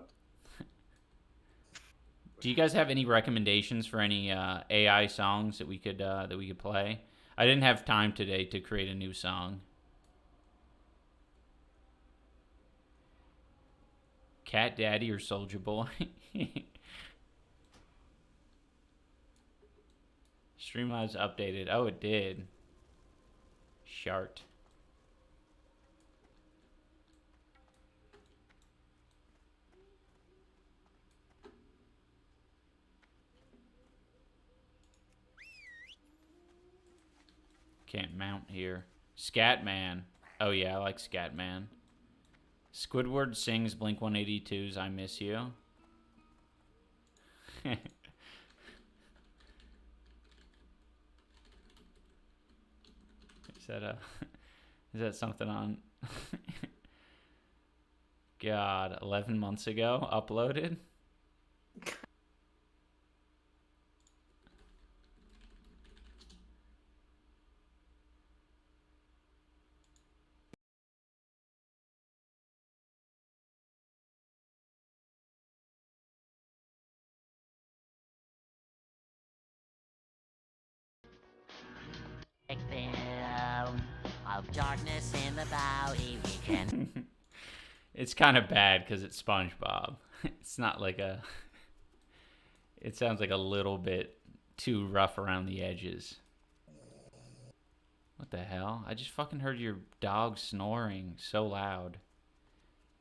Do you guys have any recommendations for any AI songs that we could play? I didn't have time today to create a new song. Cat Daddy or Soulja Boy? Streamlabs updated. Oh, it did. Shart. Can't mount here. Scatman. Oh yeah, I like Scatman. Squidward sings Blink-182's I Miss You. Is that something on? God, 11 months ago, uploaded. Film of darkness in the Bowery weekend. It's kind of bad because it's SpongeBob. It's not like a. It sounds like a little bit too rough around the edges. What the hell? I just fucking heard your dog snoring so loud.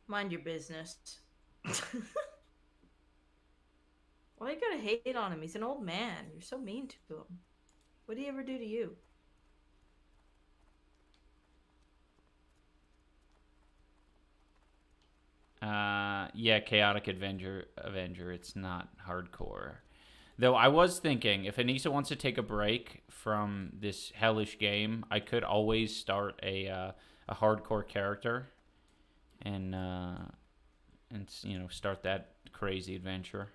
Mind your business. Why you gotta hate on him? He's an old man. You're so mean to him. What did he ever do to you? Yeah, Chaotic Avenger. It's not hardcore. Though I was thinking, if Anissa wants to take a break from this hellish game, I could always start a hardcore character, and you know, start that crazy adventure.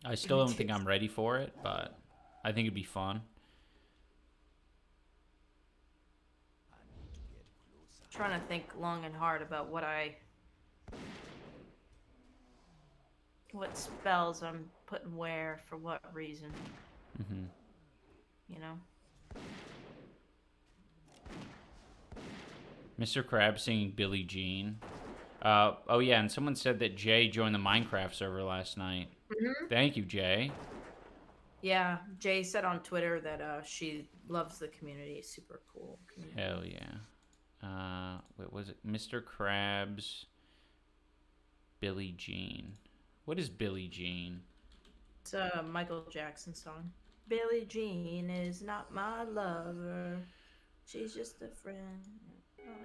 I still don't think I'm ready for it, but I think it'd be fun. Trying to think long and hard about what spells I'm putting where for what reason. Mm-hmm. You know? Mr. Krabs singing Billie Jean. Oh yeah, and someone said that Jay joined the Minecraft server last night. Mm-hmm. Thank you, Jay. Yeah, Jay said on Twitter that she loves the community. It's super cool community. Hell yeah. What was it? Mr. Krabs, Billie Jean. What is Billie Jean? It's a Michael Jackson song. Billie Jean is not my lover. She's just a friend.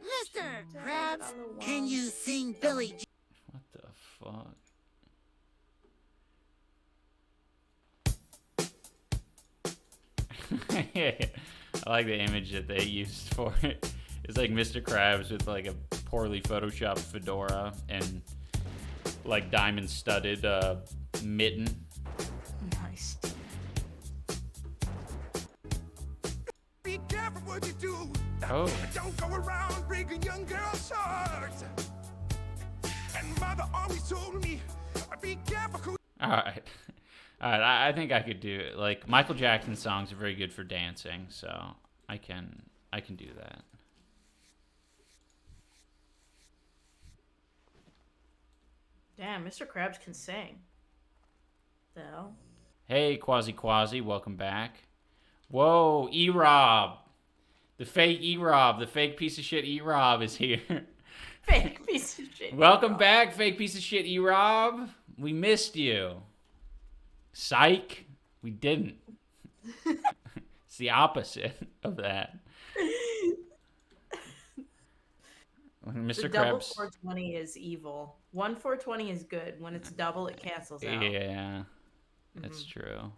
Mr. Krabs, can you sing Billie Jean? What the fuck? I like the image that they used for it. It's like Mr. Krabs with like a poorly photoshopped fedora and like diamond studded mitten. Nice. Be careful what you do. Oh. Don't go around breaking young girls' hearts. And mother always told me, be careful who. All right. I think I could do it. Like Michael Jackson songs are very good for dancing, so I can do that. Damn, Mr. Krabs can sing. The hell? Hey, Quasi, welcome back. Whoa, E-Rob. The fake E-Rob, the fake piece of shit E-Rob is here. Fake piece of shit. Welcome back, fake piece of shit E-Rob. We missed you. Psych. We didn't. It's the opposite of that. Mr. The double Krabs. 420 is evil. 1 420 is good. When it's double, it cancels out. Yeah, that's true.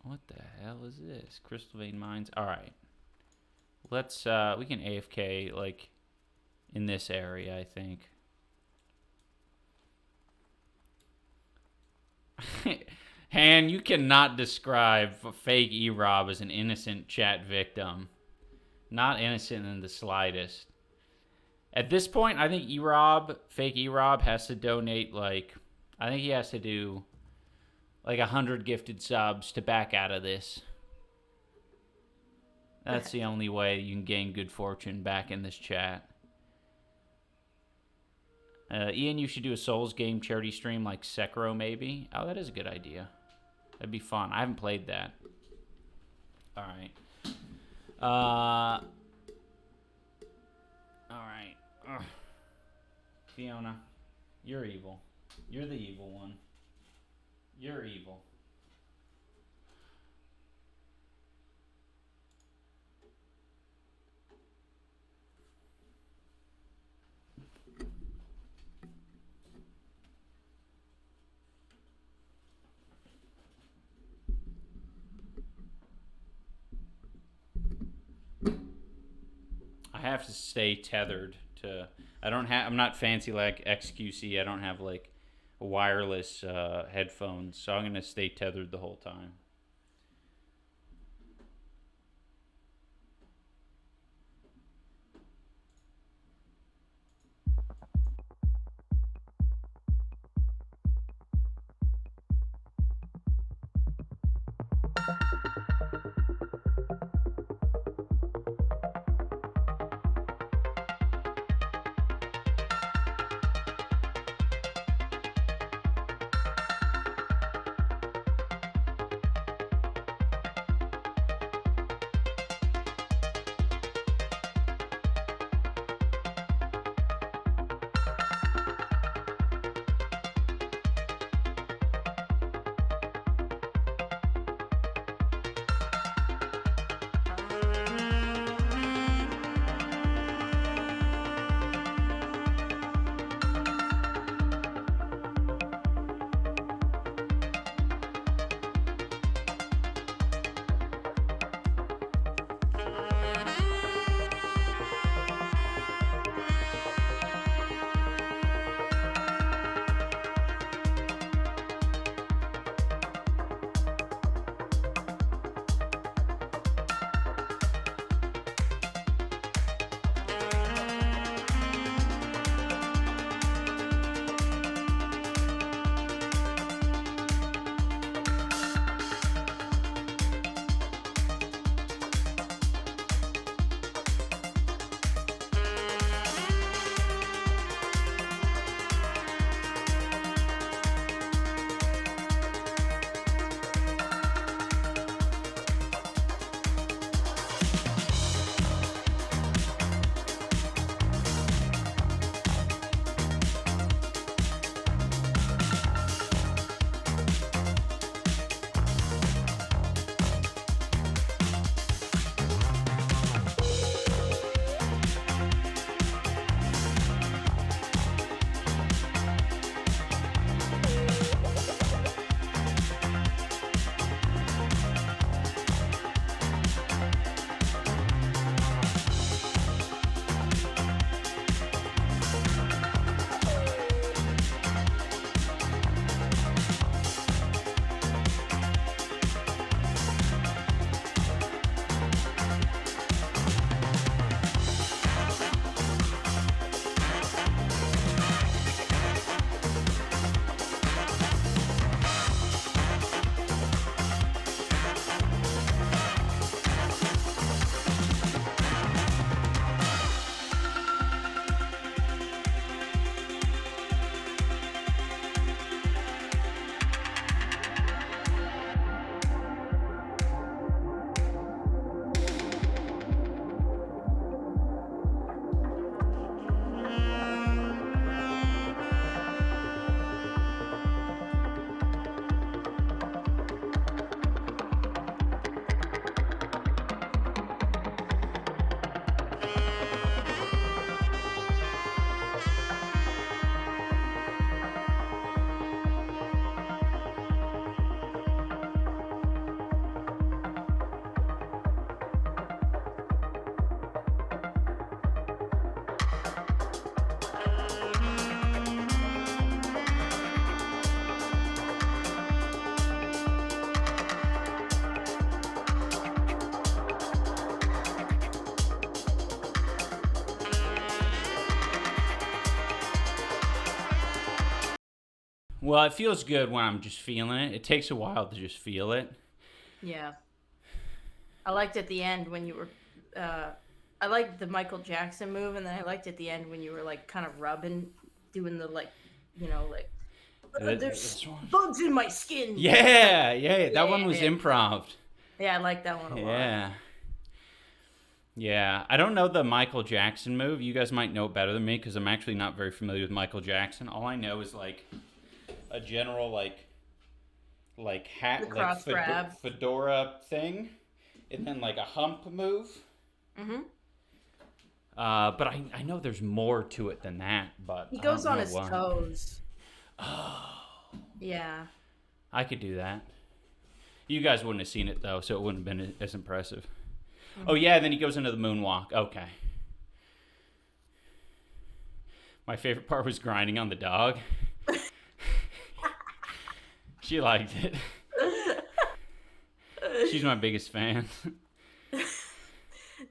What the hell is this? Crystal Vein Mines. All right. Let's, we can AFK, like, in this area, I think. Han, you cannot describe fake E-Rob as an innocent chat victim. Not innocent in the slightest. At this point, I think E-Rob, fake E-Rob, has to donate, like, I think he has to do, like, 100 gifted subs to back out of this. That's the only way you can gain good fortune back in this chat. Ian, you should do a Souls game charity stream like Sekiro, maybe. Oh, that is a good idea. That'd be fun. I haven't played that. All right. All right. Ugh. Fiona, you're evil. You're the evil one. You're evil. have to stay tethered to. I'm not fancy like XQC. I don't have like wireless headphones, so I'm gonna stay tethered the whole time. Well, it feels good when I'm just feeling it. It takes a while to just feel it. Yeah. I liked at the end when you were, I liked the Michael Jackson move, and then I liked at the end when you were like kind of rubbing, doing the like, you know, like, there's bugs in my skin. Yeah. That one was improv. Yeah, I like that one a lot. Yeah. I don't know the Michael Jackson move. You guys might know it better than me because I'm actually not very familiar with Michael Jackson. All I know is like a general like hat, like fedora thing, and then like a hump move. Mm-hmm. But I know there's more to it than that. But he goes on his toes. Oh. Yeah. I could do that. You guys wouldn't have seen it though, so it wouldn't have been as impressive. Mm-hmm. Oh yeah, then he goes into the moonwalk. Okay. My favorite part was grinding on the dog. She liked it. She's my biggest fan.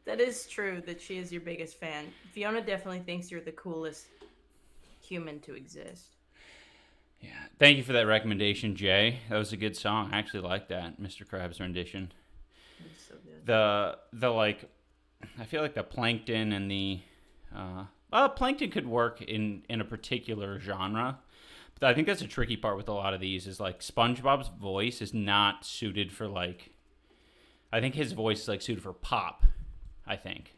That is true that she is your biggest fan. Fiona definitely thinks you're the coolest human to exist. Yeah. Thank you for that recommendation, Jay. That was a good song. I actually like that, Mr. Krabs' rendition. It's so good. The like, I feel like the Plankton and the, Plankton could work in a particular genre. But I think that's a tricky part with a lot of these is like SpongeBob's voice is not suited for like, I think his voice is like suited for pop, I think.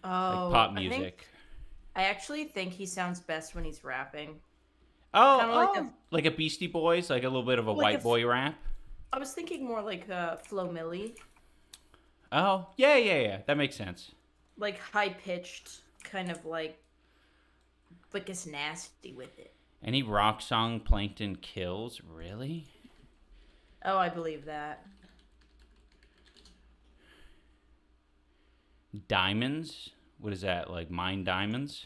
Oh, Like pop music. I actually think he sounds best when he's rapping. Oh, like a Beastie Boys, like a little bit of a Like white boy rap. I was thinking more like Flo Milli. Oh, yeah. That makes sense. Like high-pitched, kind of like it's nasty with it. Any rock song Plankton kills? Really? Oh, I believe that. Diamonds? What is that? Like Mine Diamonds?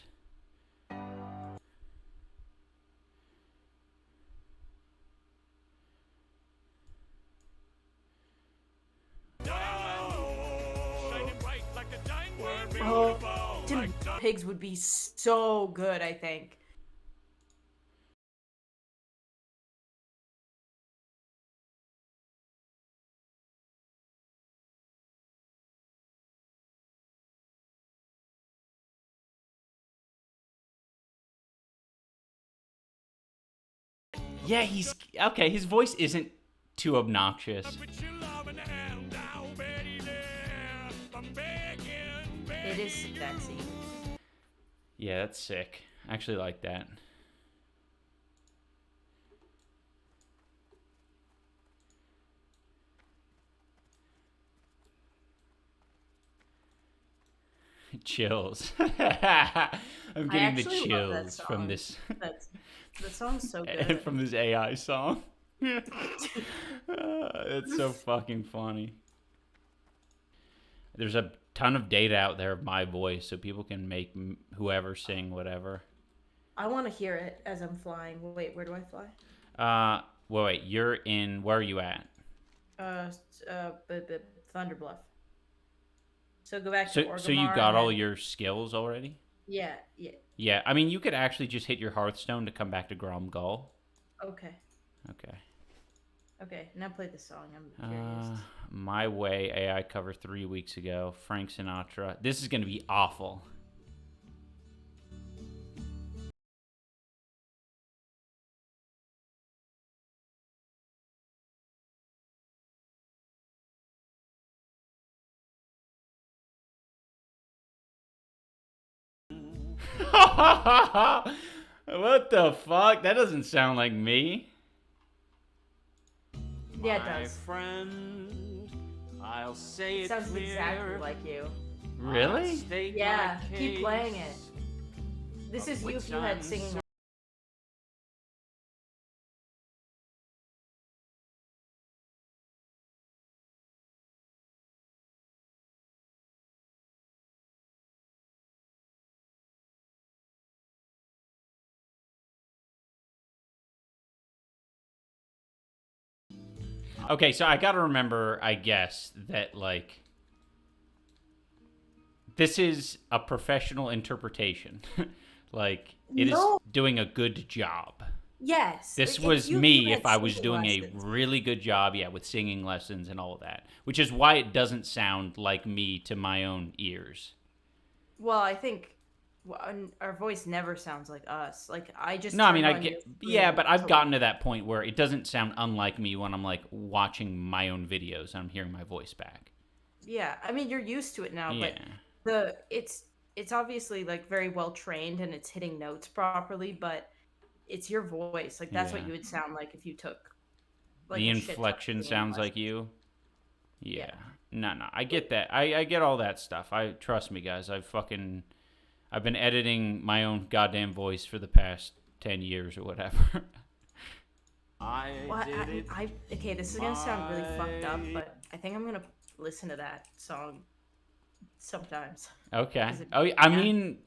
Oh, Tim Pigs would be so good, I think. Yeah, he's okay. His voice isn't too obnoxious. It is sexy. Yeah, that's sick. I actually like that. Chills. I'm getting the actually love that chills from song. this. The song's so good. From this AI song. It's so fucking funny. There's a ton of data out there of my voice, so people can make whoever sing whatever. I want to hear it as I'm flying. Wait, where do I fly? Wait, you're in. Where are you at? Thunder Bluff. So go back So, to Orgrimmar. so you got and all then- your skills already? Yeah. Yeah, I mean, you could actually just hit your Hearthstone to come back to Grom Gull. Okay. Okay. Now play the song. I'm curious. My Way AI cover 3 weeks ago. Frank Sinatra. This is going to be awful. What the fuck? That doesn't sound like me. Yeah, it does. Friend, I'll say it Sounds clear. exactly like you. Really? State Yeah, my keep case. playing it. This is you if you had I'm singing. Okay, so I gotta remember, I guess, that, like, this is a professional interpretation. Like, it is No. doing a good job. Yes. This like, was you me had if I was singing doing lessons. a really good job, with singing lessons and all of that. Which is why it doesn't sound like me to my own ears. Well, I think our voice never sounds like us. Like I just. No, I mean, turned I on get, you yeah, to- but I've to- gotten to that point where it doesn't sound unlike me when I'm, like, watching my own videos and I'm hearing my voice back. Yeah, I mean you're used to it now, Yeah. but it's obviously like very well trained and it's hitting notes properly, but it's your voice. Like that's what Yeah. you would sound like if you took. Like, The a shit ton of inflection singing sounds like lessons. you. Yeah. Yeah. No, I get that. I get all that stuff. Trust me, guys. I've been editing my own goddamn voice for the past 10 years or whatever. Well, okay, this is gonna sound really fucked up, but I think I'm gonna listen to that song sometimes. Okay. Is it- Oh, I yeah. mean,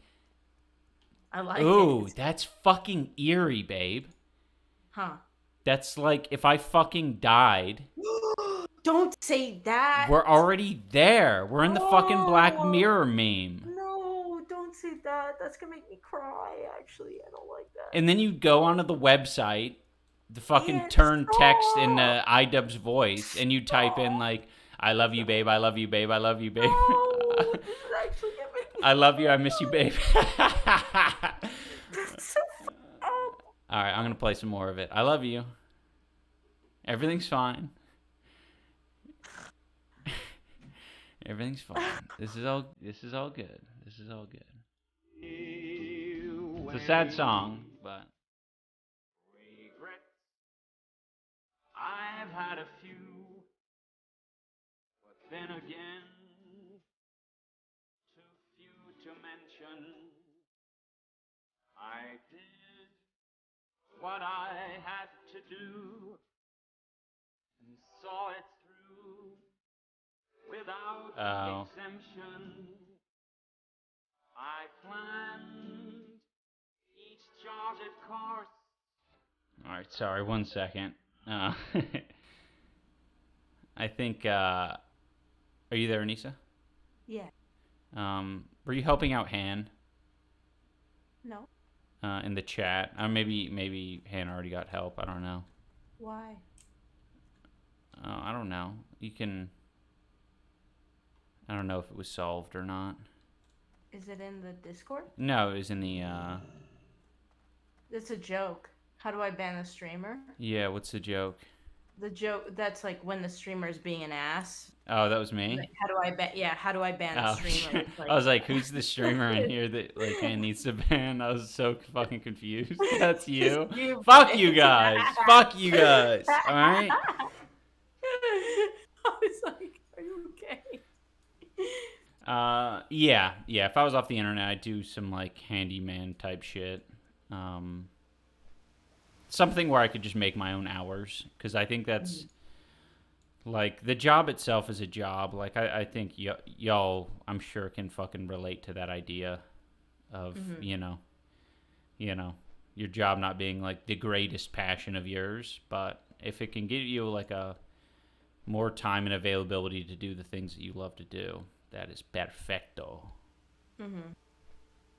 I like Ooh, it. that's fucking eerie, babe. Huh. That's like if I fucking died. Don't say that. We're already there. We're in the fucking Black Oh. Mirror meme. No, don't say that. That's gonna make me cry. Actually, I don't like that. And then you go onto the website, the fucking Yeah, turn text in stop. iDubbbz voice, and you type in like, "I love you, babe. I love you, babe. I love you, babe. No, this is actually gonna make me I love you. I miss you, babe." That's so up. All right, I'm gonna play some more of it. I love you. Everything's fine. Everything's fine. This is all good. This is all good. It's a sad song, but Regrets. I've had a few, but then again, too few to mention. I did what I had to do and saw it through without exemption. I planned each charted course. all right. Sorry, 1 second. I think. Are you there, Anissa? Yeah. Were you helping out Han No. in the chat? Maybe Han already got help. I don't know. Why? I don't know. You can. I don't know if it was solved or not. Is it in the Discord? No, it was in the. It's a joke. How do I ban a streamer? Yeah, what's the joke? The joke that's like when the streamer is being an ass. Oh, that was me. Like, how do I ban? Yeah, how do I ban Oh, a streamer? It's I was like, who's the streamer in here that like Han needs to ban? I was so fucking confused. That's you. Fuck you guys. Fuck you guys. All right. I was like, are you okay? Yeah. If I was off the internet, I'd do some like handyman type shit. Something where I could just make my own hours, because I think that's like the job itself is a job. Like I think y'all, I'm sure, can fucking relate to that idea of you know, your job not being like the greatest passion of yours, but if it can give you like a more time and availability to do the things that you love to do, that is perfecto.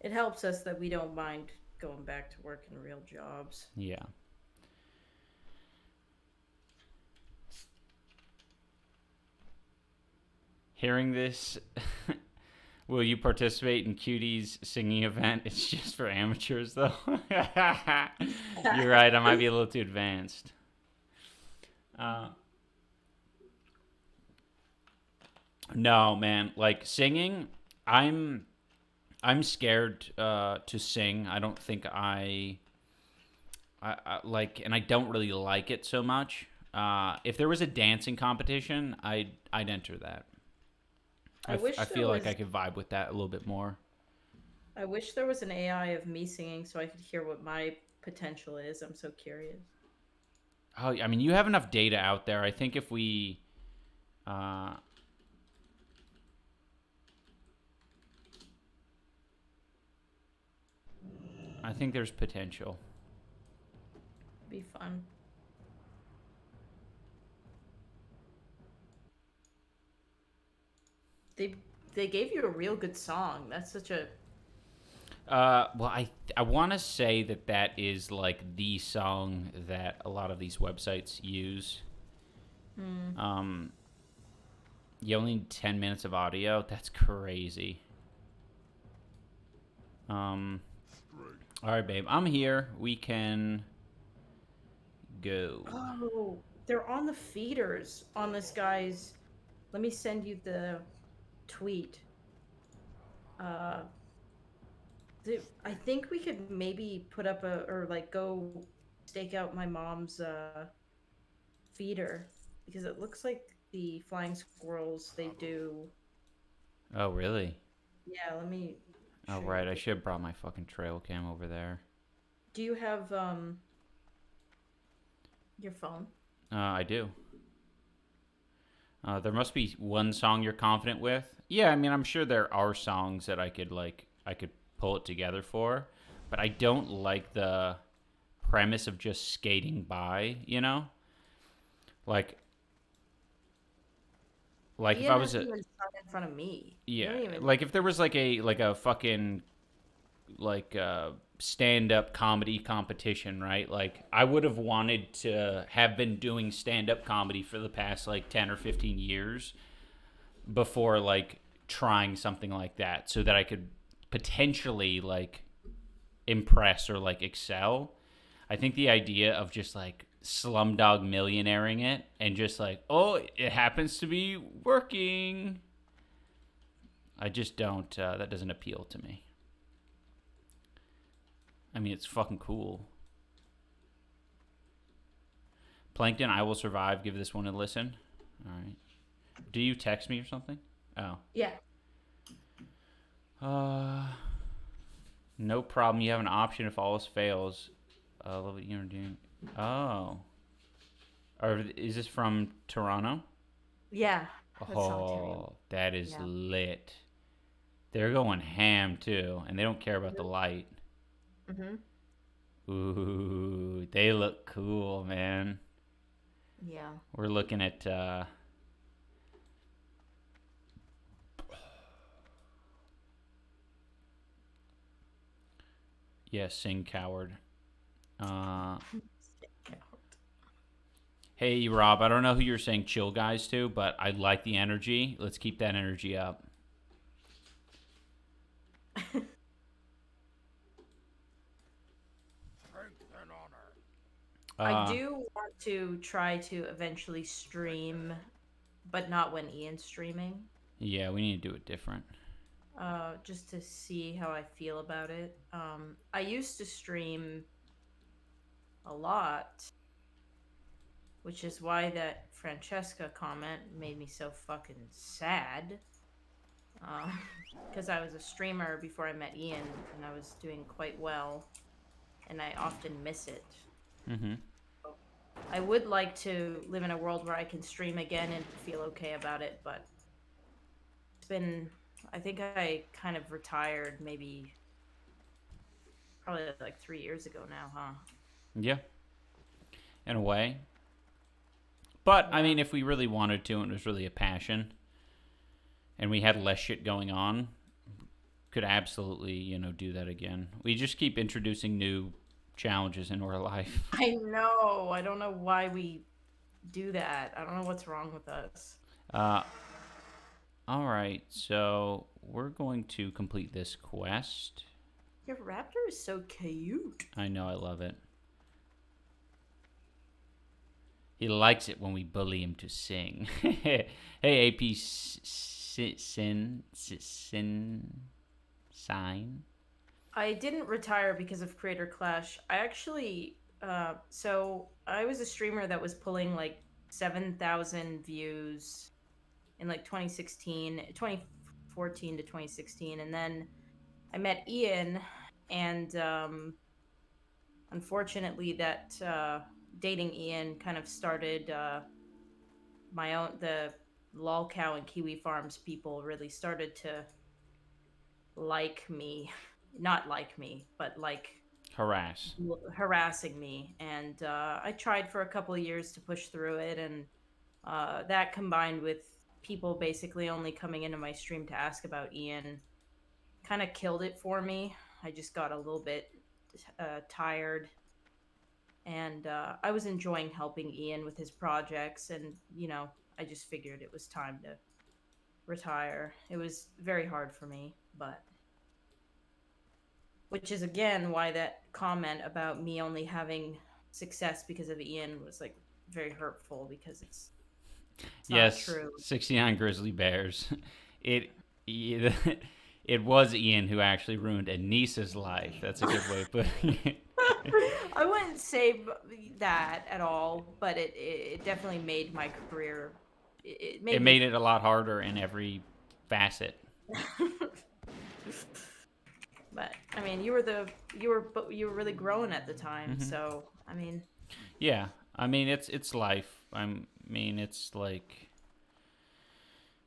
It helps us that we don't mind going back to work in real jobs. Yeah. Hearing this, will you participate in Cutie's singing event? It's just for amateurs, though. You're right. I might be a little too advanced. No, man. Like singing, I'm scared to sing. I don't think I like, and I don't really like it so much. If there was a dancing competition, I'd enter that. I feel like I could vibe with that a little bit more. I wish there was an AI of me singing so I could hear what my potential is. I'm so curious. Oh, I mean, you have enough data out there. I think if we, I think there's potential. Be fun. They gave you a real good song. That's such a Well, I want to say that is like the song that a lot of these websites use. You only need 10 minutes of audio. That's crazy. All right, babe. I'm here. We can go. Oh, they're on the feeders on this guy's. Let me send you the tweet. I think we could maybe put up or go stake out my mom's feeder, because it looks like the flying squirrels, they do. Oh, really? Yeah, let me. Oh, right. I should have brought my fucking trail cam over there. Do you have your phone? I do. There must be one song you're confident with. Yeah, I mean, I'm sure there are songs that I could pull it together for, but I don't like the premise of just skating by, you know? Like if Ian I was hasn't even started in front of me. You yeah, don't even- like if there was like a fucking like stand-up comedy competition, right? Like I would have wanted to have been doing stand-up comedy for the past like 10 or 15 years before like trying something like that, so that I could potentially like impress or like excel. I think the idea of just like Slumdog Millionairing it and just like, oh, it happens to be working, I just don't, that doesn't appeal to me. I mean, it's fucking cool. Plankton, I Will Survive. Give this one a listen. All right. Do you text me or something? Oh. Yeah. No problem. You have an option if all else fails. Love what you're doing. Oh. Is this from Toronto? Yeah. That's Oh, that is Yeah. lit. They're going ham too, and they don't care about the light. Mm-hmm. Ooh, they look cool, man. Yeah. We're looking at Sing Coward. Hey Rob, I don't know who you're saying chill guys to, but I like the energy. Let's keep that energy up. I do want to try to eventually stream, but not when Ian's streaming. Yeah, we need to do it different. Just to see how I feel about it. I used to stream a lot, which is why that Francesca comment made me so fucking sad. Because I was a streamer before I met Ian, and I was doing quite well, and I often miss it. Mm-hmm. I would like to live in a world where I can stream again and feel okay about it, but it's been... I think I kind of retired maybe probably like 3 years ago now, huh? Yeah. In a way. But, I mean, if we really wanted to and it was really a passion and we had less shit going on, could absolutely, do that again. We just keep introducing new challenges into our life. I know. I don't know why we do that. I don't know what's wrong with us. All right, so we're going to complete this quest. Your raptor is so cute. I know, I love it. He likes it when we bully him to sing. Hey, AP Sign. I didn't retire because of Creator Clash. I actually, so I was a streamer that was pulling like 7,000 views in like 2014 to 2016. And then I met Ian, and unfortunately that dating Ian kind of started the Lolcow and Kiwi Farms people really started to like me. Not like me, but like harassing me. And I tried for a couple of years to push through it, and that combined with people basically only coming into my stream to ask about Ian kind of killed it for me. I just got a little bit tired, and I was enjoying helping Ian with his projects, and I just figured it was time to retire. It was very hard for me, but which is again why that comment about me only having success because of Ian was like very hurtful, because it's yes, not true. 69 Grizzly Bears. It was Ian who actually ruined Anissa's life. That's a good way of putting it. I wouldn't say that at all, but it definitely made my career. It made it a lot harder in every facet. But I mean, you were really growing at the time, so I mean. Yeah, I mean it's life. I mean it's like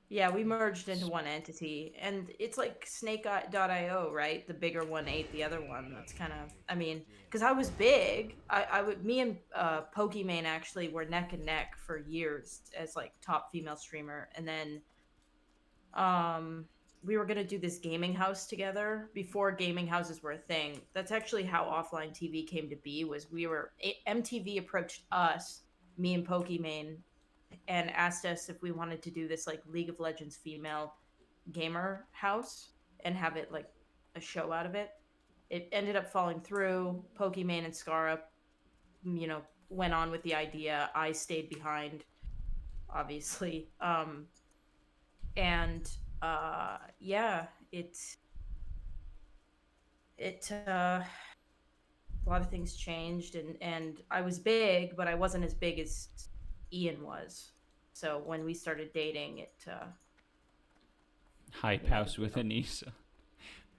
Yeah, we merged into one entity, and it's like Snake.io, right? The bigger one ate the other one. That's kind of, I mean, because I was big, me and Pokimane actually were neck and neck for years as like top female streamer, and then um we were gonna do this gaming house together before gaming houses were a thing. That's actually how offline TV came to be. Was MTV approached us, me and Pokimane, and asked us if we wanted to do this like League of Legends female gamer house and have it like a show out of it. It ended up falling through. Pokimane and Scara, went on with the idea. I stayed behind, obviously. And yeah, a lot of things changed, and I was big, but I wasn't as big as Ian was. So when we started dating, Hype house with Anissa.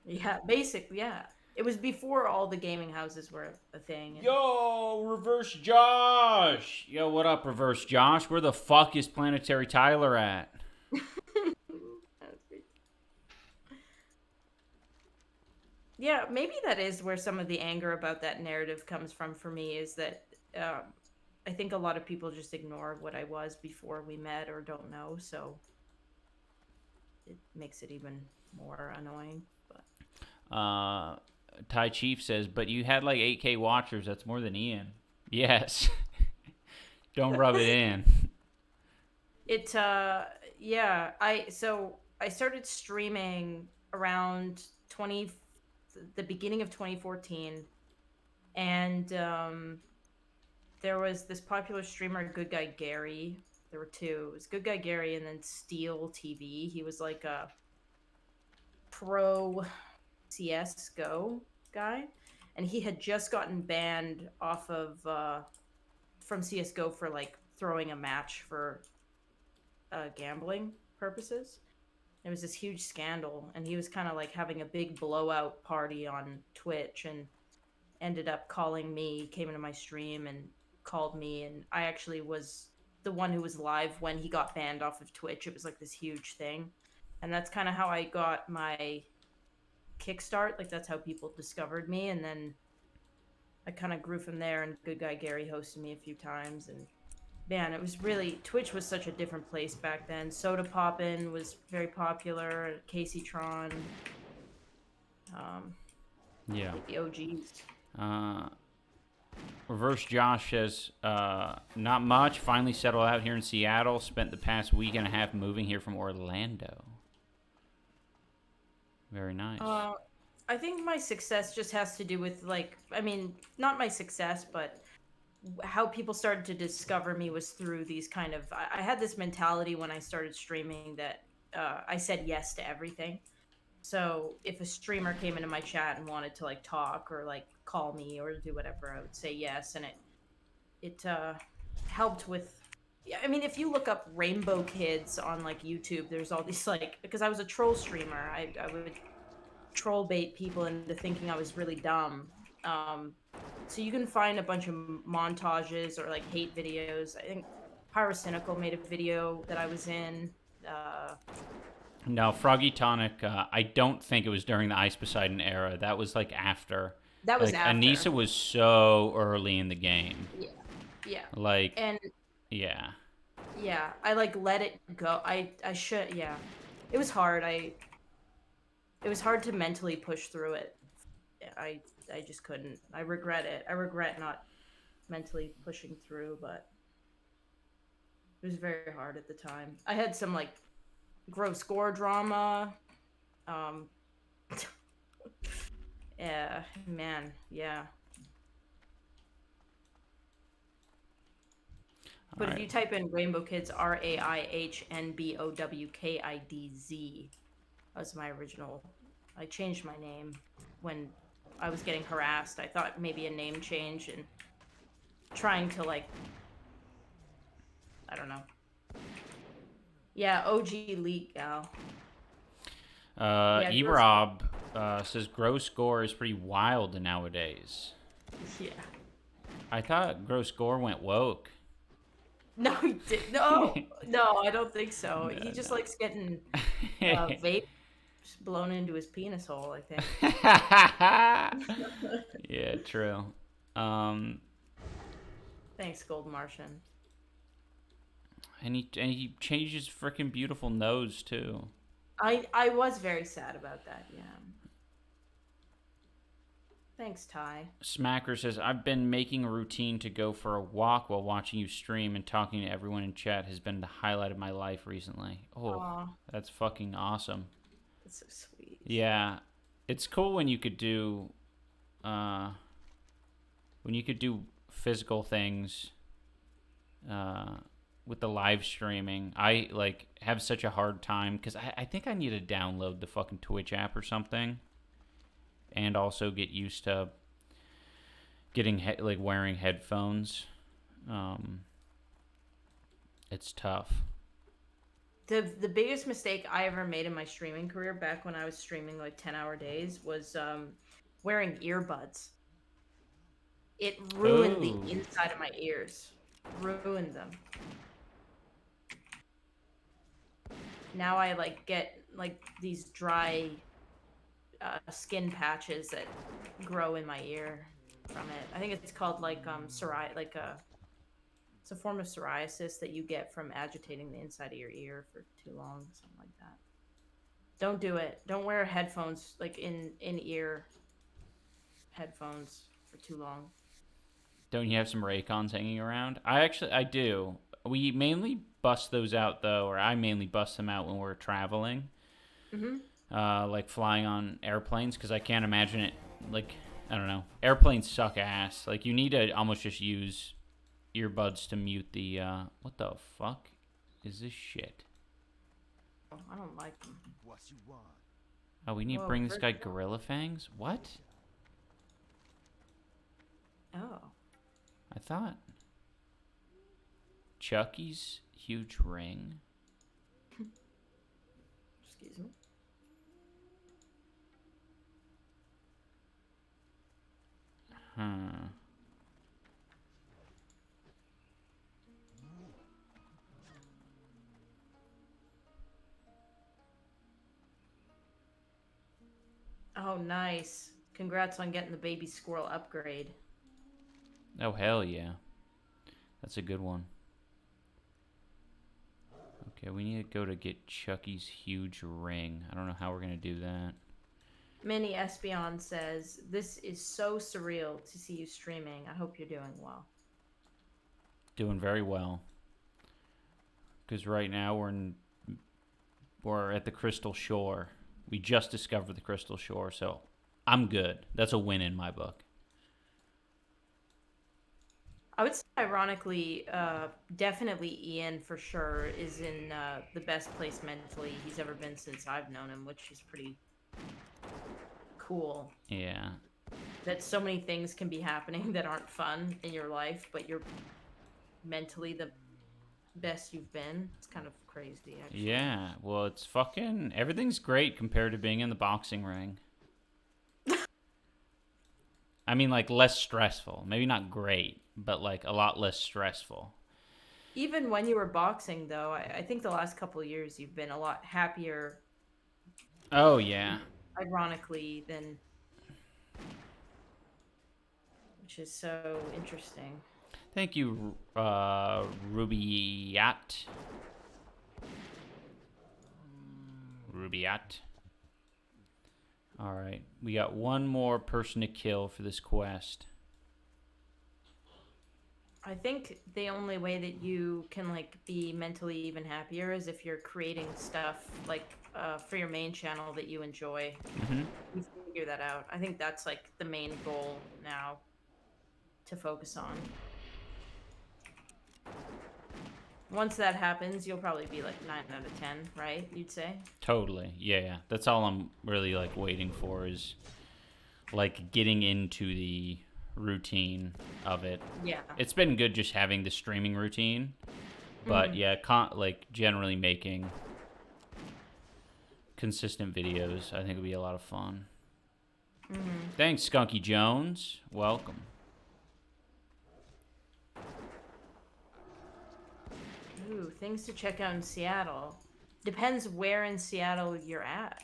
yeah, basically, yeah. It was before all the gaming houses were a thing. Yo, Reverse Josh! Yo, what up, Reverse Josh? Where the fuck is Planetary Tyler at? Yeah, maybe that is where some of the anger about that narrative comes from for me, is that I think a lot of people just ignore what I was before we met or don't know, so it makes it even more annoying. But Ty Chief says, but you had like 8K watchers. That's more than Ian. Yes. Don't rub it in. Yeah, I started streaming around the beginning of 2014, and there was this popular streamer, Good Guy Gary. There were two. It was Good Guy Gary and then Steel TV. He was like a pro CS:GO guy, and he had just gotten banned off of from CS:GO for like throwing a match for gambling purposes. It was this huge scandal, and he was kind of like having a big blowout party on Twitch, and ended up calling me, came into my stream and called me, and I actually was the one who was live when he got banned off of Twitch. It was like this huge thing, and that's kind of how I got my kickstart. Like, that's how people discovered me, and then I kind of grew from there, and Good Guy Gary hosted me a few times, and man, it was really, Twitch was such a different place back then. Soda Poppin' was very popular, Casey Tron, Yeah. the OGs. Reverse Josh says, not much. Finally settled out here in Seattle. Spent the past week and a half moving here from Orlando. Very nice. I think my success just has to do with, like, I mean, not my success, but how people started to discover me was through these kind of, I had this mentality when I started streaming that I said yes to everything. So if a streamer came into my chat and wanted to like talk or like call me or do whatever, I would say yes, and it helped with. Yeah, I mean, if you look up Rainbow Kids on like YouTube, there's all these, like, because I was a troll streamer, I would troll bait people into thinking I was really dumb. So you can find a bunch of montages or like hate videos. I think Pyrocynical made a video that I was in. No, Froggy Tonic, I don't think it was during the Ice Poseidon era. That was like after. That was like, after. Anissa was so early in the game. Yeah. Like, and yeah. Yeah, I like let it go. I should, yeah. It was hard. It was hard to mentally push through it. I just couldn't. I regret it. I regret not mentally pushing through, but it was very hard at the time. I had some like gross gore drama. Yeah, man, yeah. But if you type in Rainbow Kids, RAIHNBOWKIDZ, that was my original. I changed my name when I was getting harassed. I thought maybe a name change and trying to, like, I don't know. Yeah, OG Leak gal. Erob says gross gore is pretty wild nowadays. Yeah. I thought gross gore went woke. No, he did. No, no, I don't think so. No, He just no. likes getting vape blown into his penis hole, I think. Yeah, true. Um, Thanks, Gold Martian. and he changed his freaking beautiful nose too. I was very sad about that, yeah. Thanks, Ty. Smacker says, I've been making a routine to go for a walk while watching you stream, and talking to everyone in chat has been the highlight of my life recently. Oh, Aw, that's fucking awesome. that's so sweet. Yeah. It's cool when you could do physical things with the live streaming. I like have such a hard time because I think I need to download the fucking Twitch app or something, and also get used to getting like wearing headphones. It's tough. The biggest mistake I ever made in my streaming career back when I was streaming like 10-hour days was wearing earbuds. It ruined Ooh. the inside of my ears. Ruined them. Now I like get like these dry skin patches that grow in my ear from it. I think it's called like it's a form of psoriasis that you get from agitating the inside of your ear for too long, something like that. Don't do it. Don't wear headphones like in ear headphones for too long. Don't you have some Raycons hanging around? I do. We mainly bust those out though, or I mainly bust them out when we're traveling. Like flying on airplanes, because I can't imagine it. Like, I don't know. Airplanes suck ass. Like, you need to almost just use earbuds to mute the. What the fuck is this shit? Oh, I don't like them. What you want? Oh, we need to Whoa, bring this guy first of all- Gorilla Fangs? What? Oh. I thought. Chucky's huge ring. Excuse me. Huh. Oh, nice. Congrats on getting the baby squirrel upgrade. Oh, hell yeah. That's a good one. Okay, we need to go to get Chucky's huge ring. I don't know how we're going to do that. Minnie Espion says, "This is so surreal to see you streaming. I hope you're doing well." Doing very well. Because right now we're at the Crystal Shore. We just discovered the Crystal Shore, so I'm good. That's a win in my book. I would say, ironically, definitely Ian for sure is in the best place mentally he's ever been since I've known him, which is pretty cool. Yeah. That so many things can be happening that aren't fun in your life, but you're mentally the best you've been. It's kind of crazy, actually. Yeah. Well, it's fucking... Everything's great compared to being in the boxing ring. I mean, like, less stressful. Maybe not great, but, like, a lot less stressful. Even when you were boxing, though, I think the last couple of years you've been a lot happier, Oh, yeah. ironically, than... Which is so interesting. Thank you, Rubiat. Rubiat. Alright, we got one more person to kill for this quest. I think the only way that you can like be mentally even happier is if you're creating stuff like for your main channel that you enjoy. Mm-hmm. You figure that out. I think that's like the main goal now to focus on. Once that happens, you'll probably be like 9 out of 10, right? You'd say? Totally. Yeah. That's all I'm really like waiting for is like getting into the routine of it. Yeah. It's been good just having the streaming routine, but yeah, like generally making consistent videos, I think would be a lot of fun. Thanks, Skunky Jones. Welcome. Ooh, things to check out in Seattle. Depends where in Seattle you're at.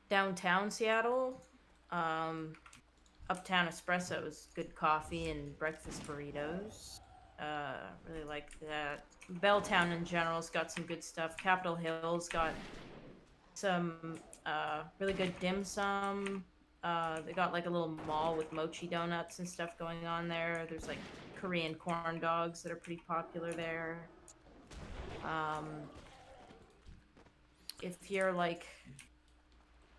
Downtown Seattle, Uptown Espresso's good coffee and breakfast burritos. Really like that. Belltown in general's got some good stuff. Capitol Hill's got some really good dim sum. They got like a little mall with mochi donuts and stuff going on there. There's like Korean corn dogs that are pretty popular there. If you're like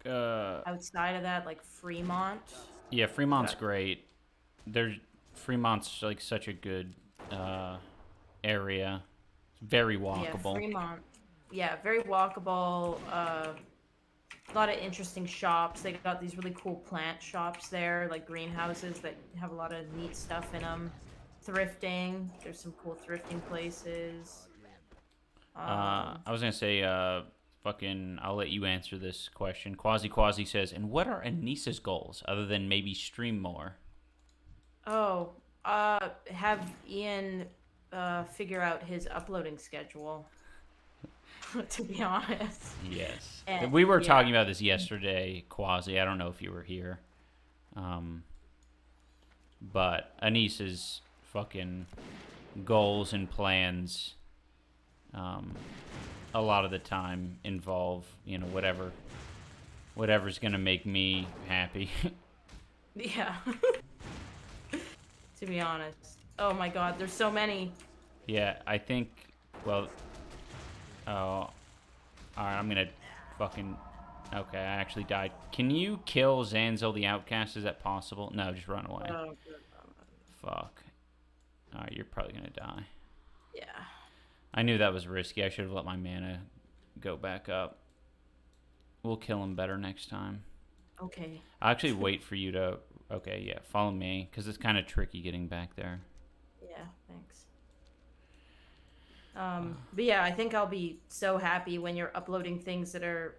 outside of that, like Fremont. Yeah, Fremont's great. Fremont's like such a good area. It's very walkable. Yeah, Fremont. Yeah, very walkable. A lot of interesting shops. They got these really cool plant shops there, like greenhouses that have a lot of neat stuff in them. Thrifting. There's some cool thrifting places. I was gonna say, I'll let you answer this question. Quasi says, and what are Anissa's goals other than maybe stream more? Oh, have Ian figure out his uploading schedule. To be honest. Yes. And, we were yeah. talking about this yesterday, Quasi. I don't know if you were here. But Anissa's fucking goals and plans a lot of the time involve, whatever's gonna make me happy. Yeah. To be honest. Oh my god, there's so many. Yeah, I think, alright, I'm gonna fucking, okay, I actually died. Can you kill Zanzel the Outcast? Is that possible? No, just run away. Oh, Fuck. Alright, you're probably gonna die. yeah. I knew that was risky. I should have let my mana go back up. We'll kill him better next time. Okay. I'll actually wait for you to... Okay, yeah, follow me, because it's kind of tricky getting back there. Yeah, thanks. But yeah, I think I'll be so happy when you're uploading things that are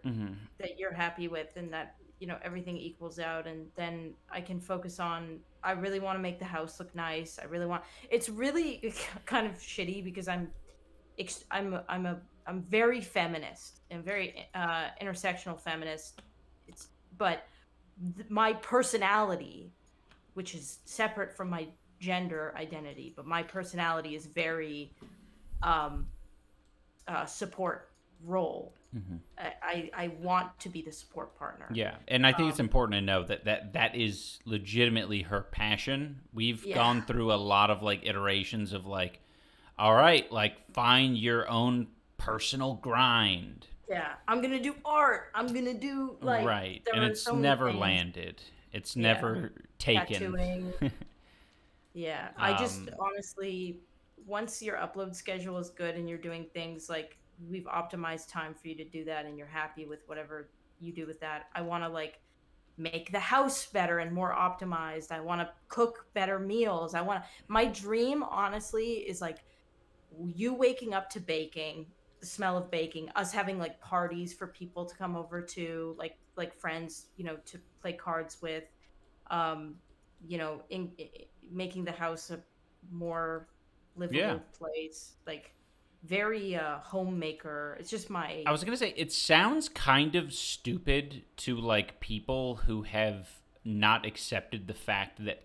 that you're happy with, and that everything equals out, and then I can focus on. I really want to make the house look nice. I really want. It's really kind of shitty because I'm very feminist and very intersectional feminist. But my personality, which is separate from my gender identity, but my personality is very support role. I want to be the support partner. Yeah, and I think it's important to know that is legitimately her passion. We've gone through a lot of iterations of all right, find your own personal grind. Yeah, I'm gonna do art. I'm gonna do right, and it's never landed. It's never taken. Tattooing. Yeah, I just honestly, once your upload schedule is good and you're doing things we've optimized time for you to do that, and you're happy with whatever you do with that, I want to make the house better and more optimized. I want to cook better meals. My dream, honestly, is you waking up to baking, the smell of baking, us having parties for people to come over to, like friends, to play cards with, in making the house a more livable place, very homemaker. It's just my. I was gonna say, it sounds kind of stupid to people who have not accepted the fact that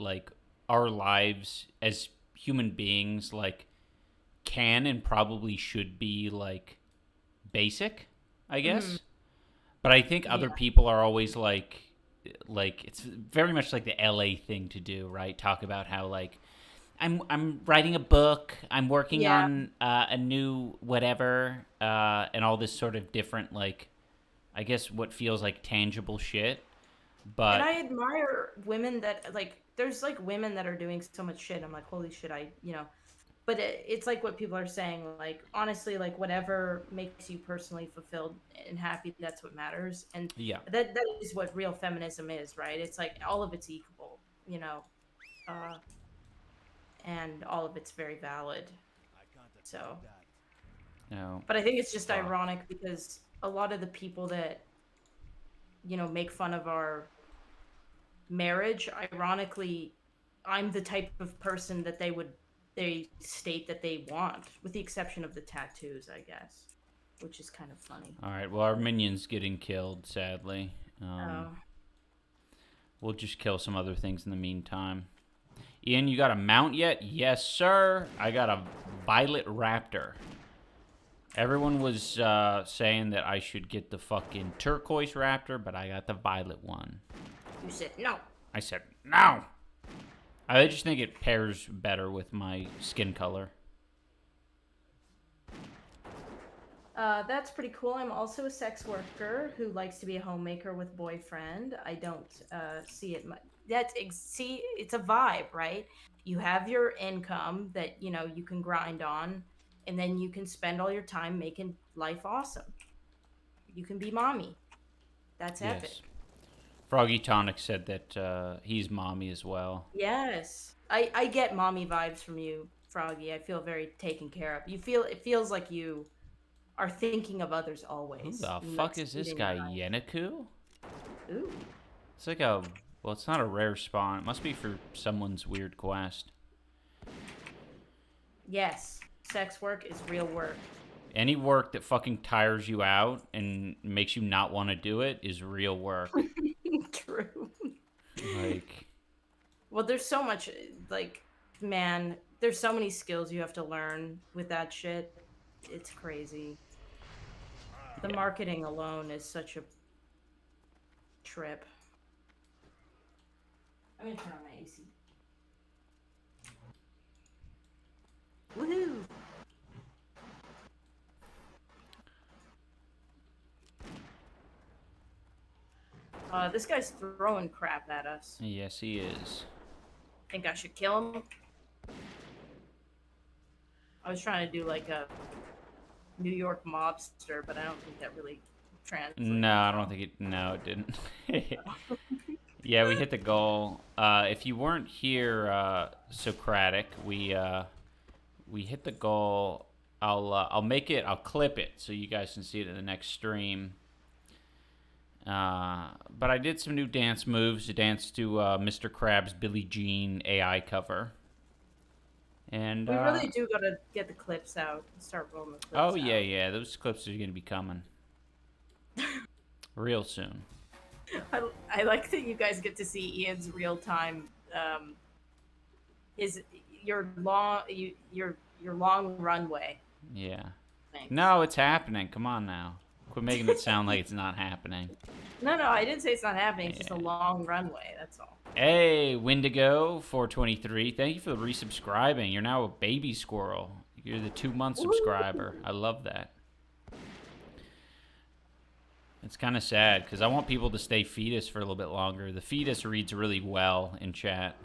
our lives as human beings can and probably should be basic, I guess. But I think other people are always it's very much the LA thing to do, right? Talk about how I'm writing a book, I'm working on a new whatever, and all this sort of different I guess what feels like tangible shit. But and I admire women that there's women that are doing so much shit. I'm holy shit, but it's what people are saying, honestly, whatever makes you personally fulfilled and happy, that's what matters. And that is what real feminism is, right? It's all of it's equal, and all of it's very valid. So no. But I think it's just ironic because a lot of the people that make fun of our marriage, ironically, I'm the type of person that they would they state that they want, with the exception of the tattoos, I guess, which is kind of funny. All right. Well, our minion's getting killed, sadly. Oh. We'll just kill some other things in the meantime. Ian, you got a mount yet? Yes, sir. I got a violet raptor. Everyone was saying that I should get the fucking turquoise raptor, but I got the violet one. You said no. I said no. I just think it pairs better with my skin color. That's pretty cool. I'm also a sex worker who likes to be a homemaker with boyfriend. I don't see it much. See, it's a vibe, right? You have your income that, you know, you can grind on, and then you can spend all your time making life awesome. You can be mommy. That's epic. Yes. Froggy Tonic said that he's mommy as well. Yes. I get mommy vibes from you, Froggy. I feel very taken care of. It feels like you are thinking of others always. Who the fuck is this guy, Yenaku? Ooh. It's like a... Well, it's not a rare spawn. It must be for someone's weird quest. Yes. Sex work is real work. Any work that fucking tires you out and makes you not want to do it is real work. True. Like... Well, there's so much, like, man, there's so many skills you have to learn with that shit. It's crazy. The marketing alone is such a trip. I'm gonna turn on my AC. Woohoo! This guy's throwing crap at us. Yes, he is. Think I should kill him? I was trying to do like a New York mobster, but I don't think that really translates. No, I don't think it... No, it didn't. Yeah, we hit the goal. If you weren't here, Socratic, we hit the goal. I'll make it. I'll clip it so you guys can see it in the next stream. But I did some new dance moves to dance to Mr. Krabs' Billie Jean AI cover. And we really do gotta get the clips out and start rolling the clips oh, out. yeah. Those clips are going to be coming real soon. I like that you guys get to see Ian's real time. Your long runway. Yeah. Thanks. No, it's happening. Come on now. Quit making it sound like it's not happening. No, I didn't say it's not happening. It's just a long runway. That's all. Hey, Windigo423, thank you for the resubscribing. You're now a baby squirrel. You're the 2-month subscriber. I love that. It's kind of sad because I want people to stay fetus for a little bit longer. The fetus reads really well in chat.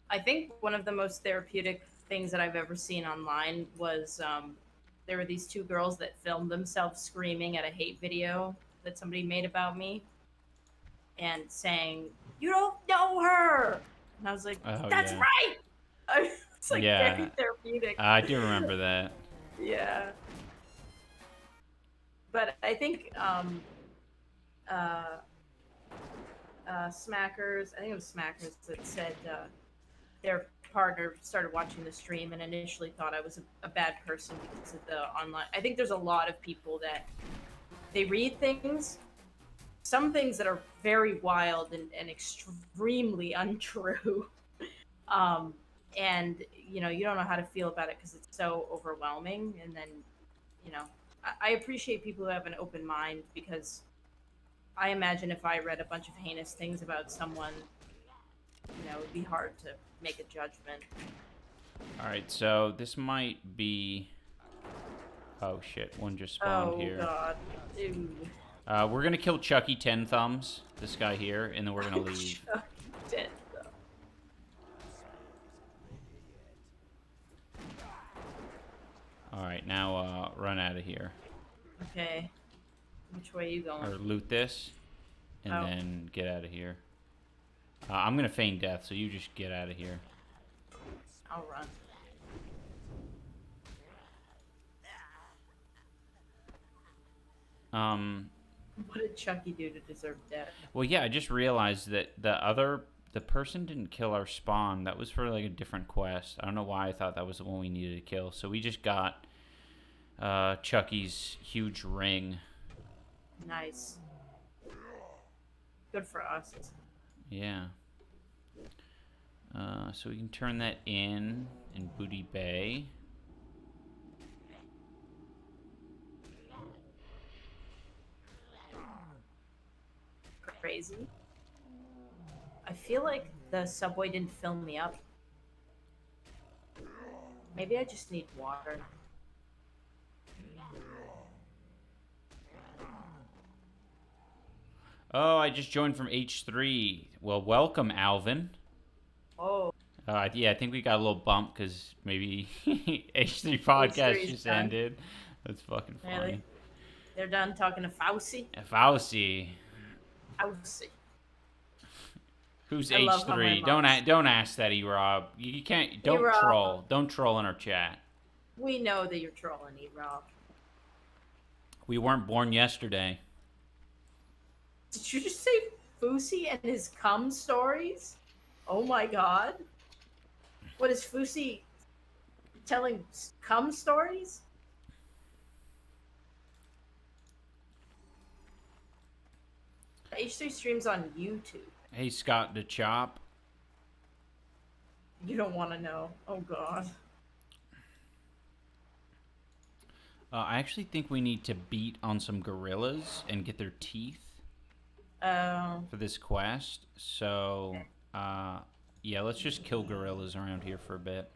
I think one of the most therapeutic things that I've ever seen online was there were these 2 girls that filmed themselves screaming at a hate video that somebody made about me and saying, "You don't know her!" And I was like, "That's right!" It's like very therapeutic. I do remember that. Yeah. But I think Smackers, I think it was Smackers that said their partner started watching the stream and initially thought I was a bad person because of the online. I think there's a lot of people that they read things, some things that are very wild and extremely untrue. And, you know, you don't know how to feel about it because it's so overwhelming. And then, you know, I appreciate people who have an open mind because I imagine if I read a bunch of heinous things about someone, you know, it'd be hard to make a judgment. All right, so this might be... Oh, shit. One just spawned here. Oh, God. Ew. We're going to kill Chucky 10 Thumbs, this guy here, and then we're going to leave. Chucky 10 Thumbs. All right, now run out of here. Okay. Which way are you going? Or loot this, and then get out of here. I'm going to feign death, so you just get out of here. I'll run. What did Chucky do to deserve death? Well, yeah, I just realized that the person didn't kill our spawn. That was for like a different quest. I don't know why I thought that was the one we needed to kill. So we just got Chucky's huge ring. Nice. Good for us. Yeah. So we can turn that in Booty Bay. Crazy. I feel like the subway didn't fill me up. Maybe I just need water. Oh, I just joined from H3. Well, welcome, Alvin. Oh, Yeah, I think we got a little bump because maybe H3 podcast H3 's just done. ended. That's fucking funny. really? They're done talking to Fauci? Fauci. Fauci. Who's I love how H3? my Don't ask that, E-Rob. You can't. Don't E-Rob. troll. Don't troll in our chat. We know that you're trolling, E-Rob. We weren't born yesterday. Did you just say Fusi and his cum stories? Oh my god. What is Fusi telling cum stories? H3 streams on YouTube. Hey, Scott the Chop. You don't want to know. Oh god. I actually think we need to beat on some gorillas and get their teeth for this quest. So, yeah, let's just kill gorillas around here for a bit.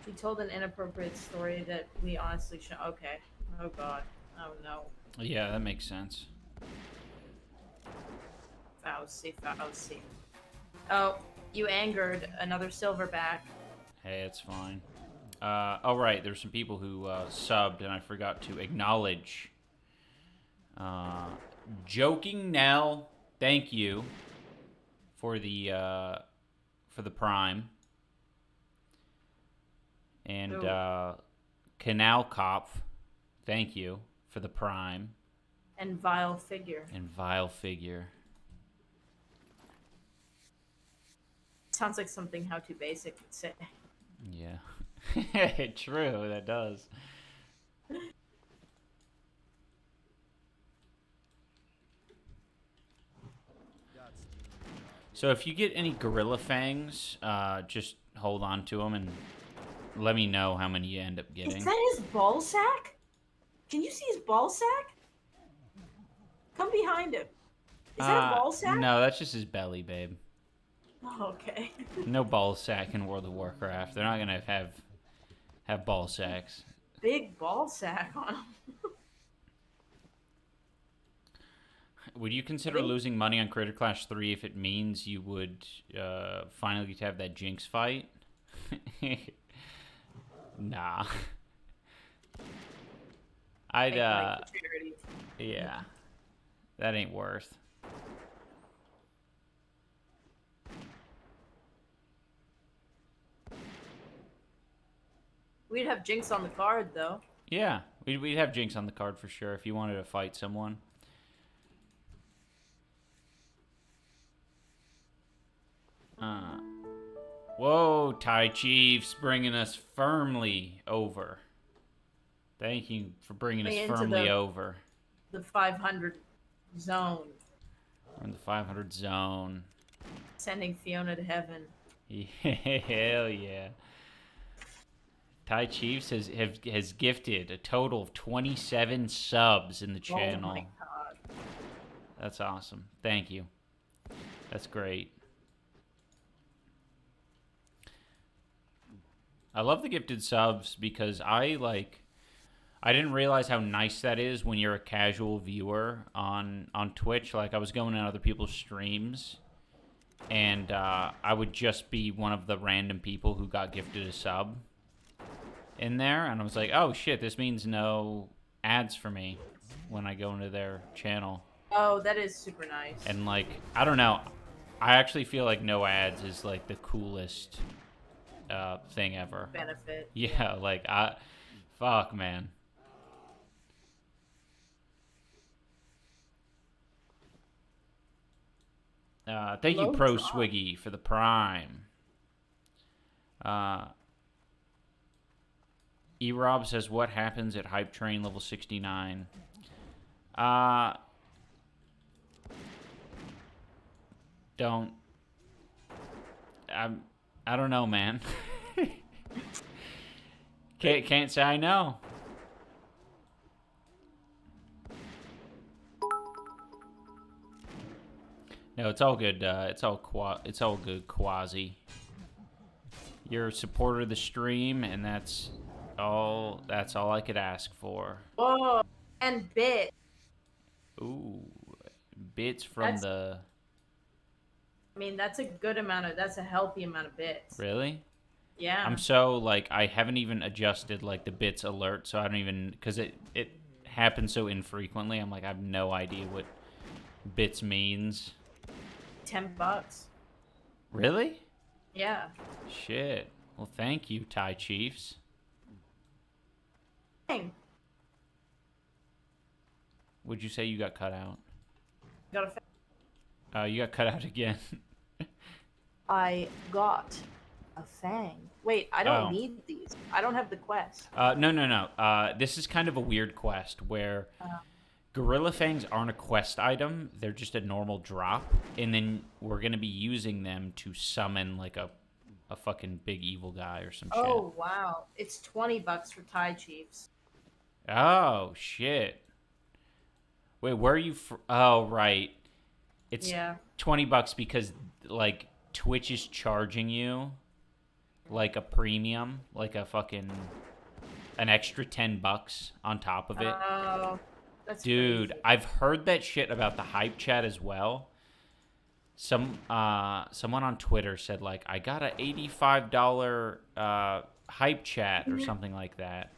We told an inappropriate story that we honestly should. Okay. Oh god. Oh no. Yeah, that makes sense. Fauci. Oh, you angered another silverback. Hey, it's fine. Oh, right, there's some people who subbed, and I forgot to acknowledge. Joking Nell, thank you for the Prime. And Canal Cop, thank you for the Prime. And vile figure. Sounds like something How To Basic would say. Yeah. True, that does. So if you get any gorilla fangs, just hold on to them and let me know how many you end up getting. Is that his ball sack? Can you see his ball sack? Come behind him. Is that a ball sack? No, that's just his belly, babe. Oh, okay. No ball sack in World of Warcraft. They're not gonna have ball sacks. Big ball sack on him. Would you consider losing money on Critter Clash 3 if it means you would finally get to have that Jinx fight? Nah. I'd yeah. That ain't worth. We'd have Jinx on the card, though. Yeah, we'd have Jinx on the card for sure if you wanted to fight someone. Whoa, Thai Chiefs bringing us firmly over. Thank you for bringing us firmly over. The 500 zone. We're in the 500 zone. Sending Fiona to heaven. Hell yeah. Thai Chiefs has gifted a total of 27 subs in the channel. Oh my god. That's awesome. Thank you. That's great. I love the gifted subs because I didn't realize how nice that is when you're a casual viewer on Twitch. Like, I was going on other people's streams, and I would just be one of the random people who got gifted a sub in there, and I was like, oh shit, this means no ads for me when I go into their channel. Oh, that is super nice. And like, I don't know, I actually feel like no ads is like the coolest thing ever. Benefit. Yeah, like fuck, man. Thank you, Low Pro drop. Swiggy, for the Prime. E-Rob says, what happens at Hype Train level 69? Don't. I don't know, man. Can't say I know. No, it's all good. It's all good, Quasi. You're a supporter of the stream, and that's all I could ask for. Whoa, and bit. Ooh, bits from That's- I mean, that's a healthy amount of bits. Really? Yeah. I'm so, like, I haven't even adjusted, like, the bits alert, so I don't even, because it happens so infrequently. I'm like, I have no idea what bits means. $10. Really? Yeah. Shit. Well, thank you, Thai Chiefs. Dang. Would you say you got cut out? Got a You got cut out again. I got a fang. Wait, I don't Oh. need these. I don't have the quest. No. This is kind of a weird quest where Gorilla Fangs aren't a quest item. They're just a normal drop. And then we're going to be using them to summon, like, a fucking big evil guy or some shit. Oh, wow. It's $20 for Thai Chiefs. Oh, shit. Wait, where are you Oh, right. It's Yeah. $20 because, like, Twitch is charging you, like, a premium, like an extra $10 on top of it. Oh, that's Dude, crazy. I've heard that shit about the hype chat as well. Someone on Twitter said, like, I got a $85 hype chat or something like that.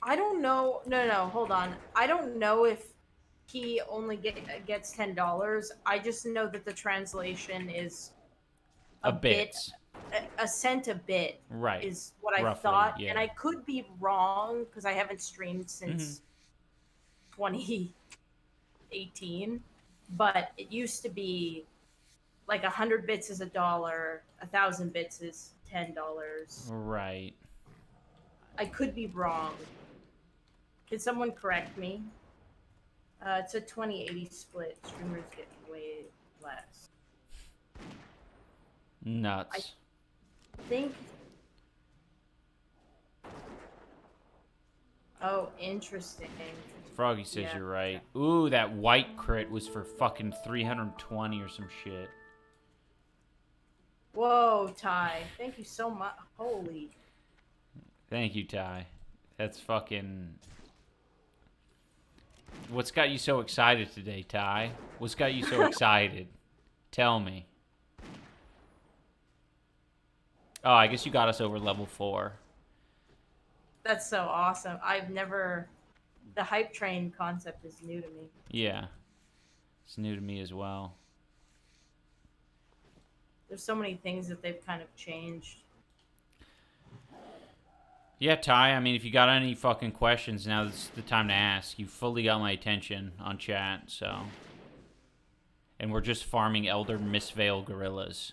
I don't know. No, hold on. I don't know if he only gets $10. I just know that the translation is A bit. a cent a bit. Right. Is what I Roughly, thought, yeah. and I could be wrong because I haven't streamed since 2018. But it used to be like 100 bits is $1, 1,000 bits is $10. Right. I could be wrong. Can someone correct me? It's a 20-80 split. Streamers get way less. Nuts. I think. Oh, interesting. Froggy says Yeah. you're right. Ooh, that white crit was for fucking 320 or some shit. Whoa, Ty. Thank you so much. Holy. Thank you, Ty. That's fucking... What's got you so excited today, Ty? What's got you so excited? Tell me. Oh, I guess you got us over level 4. That's so awesome. I've never. The hype train concept is new to me. Yeah. It's new to me as well. There's so many things that they've kind of changed. Yeah, Ty, I mean, if you got any fucking questions, now's the time to ask. You fully got my attention on chat, so... And we're just farming Elder Mistveil gorillas.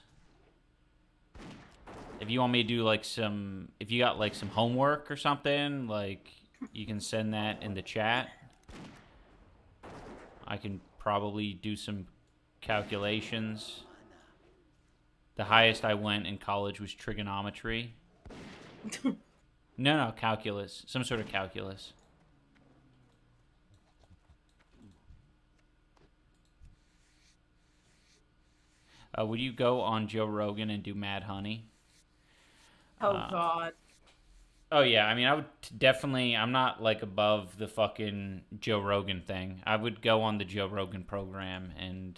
If you want me to do, like, some... If you got, like, some homework or something, like, you can send that in the chat. I can probably do some calculations. The highest I went in college was trigonometry. No, calculus. Some sort of calculus. Would you go on Joe Rogan and do Mad Honey? Oh, God. Oh, yeah. I mean, I would definitely... I'm not, like, above the fucking Joe Rogan thing. I would go on the Joe Rogan program, and...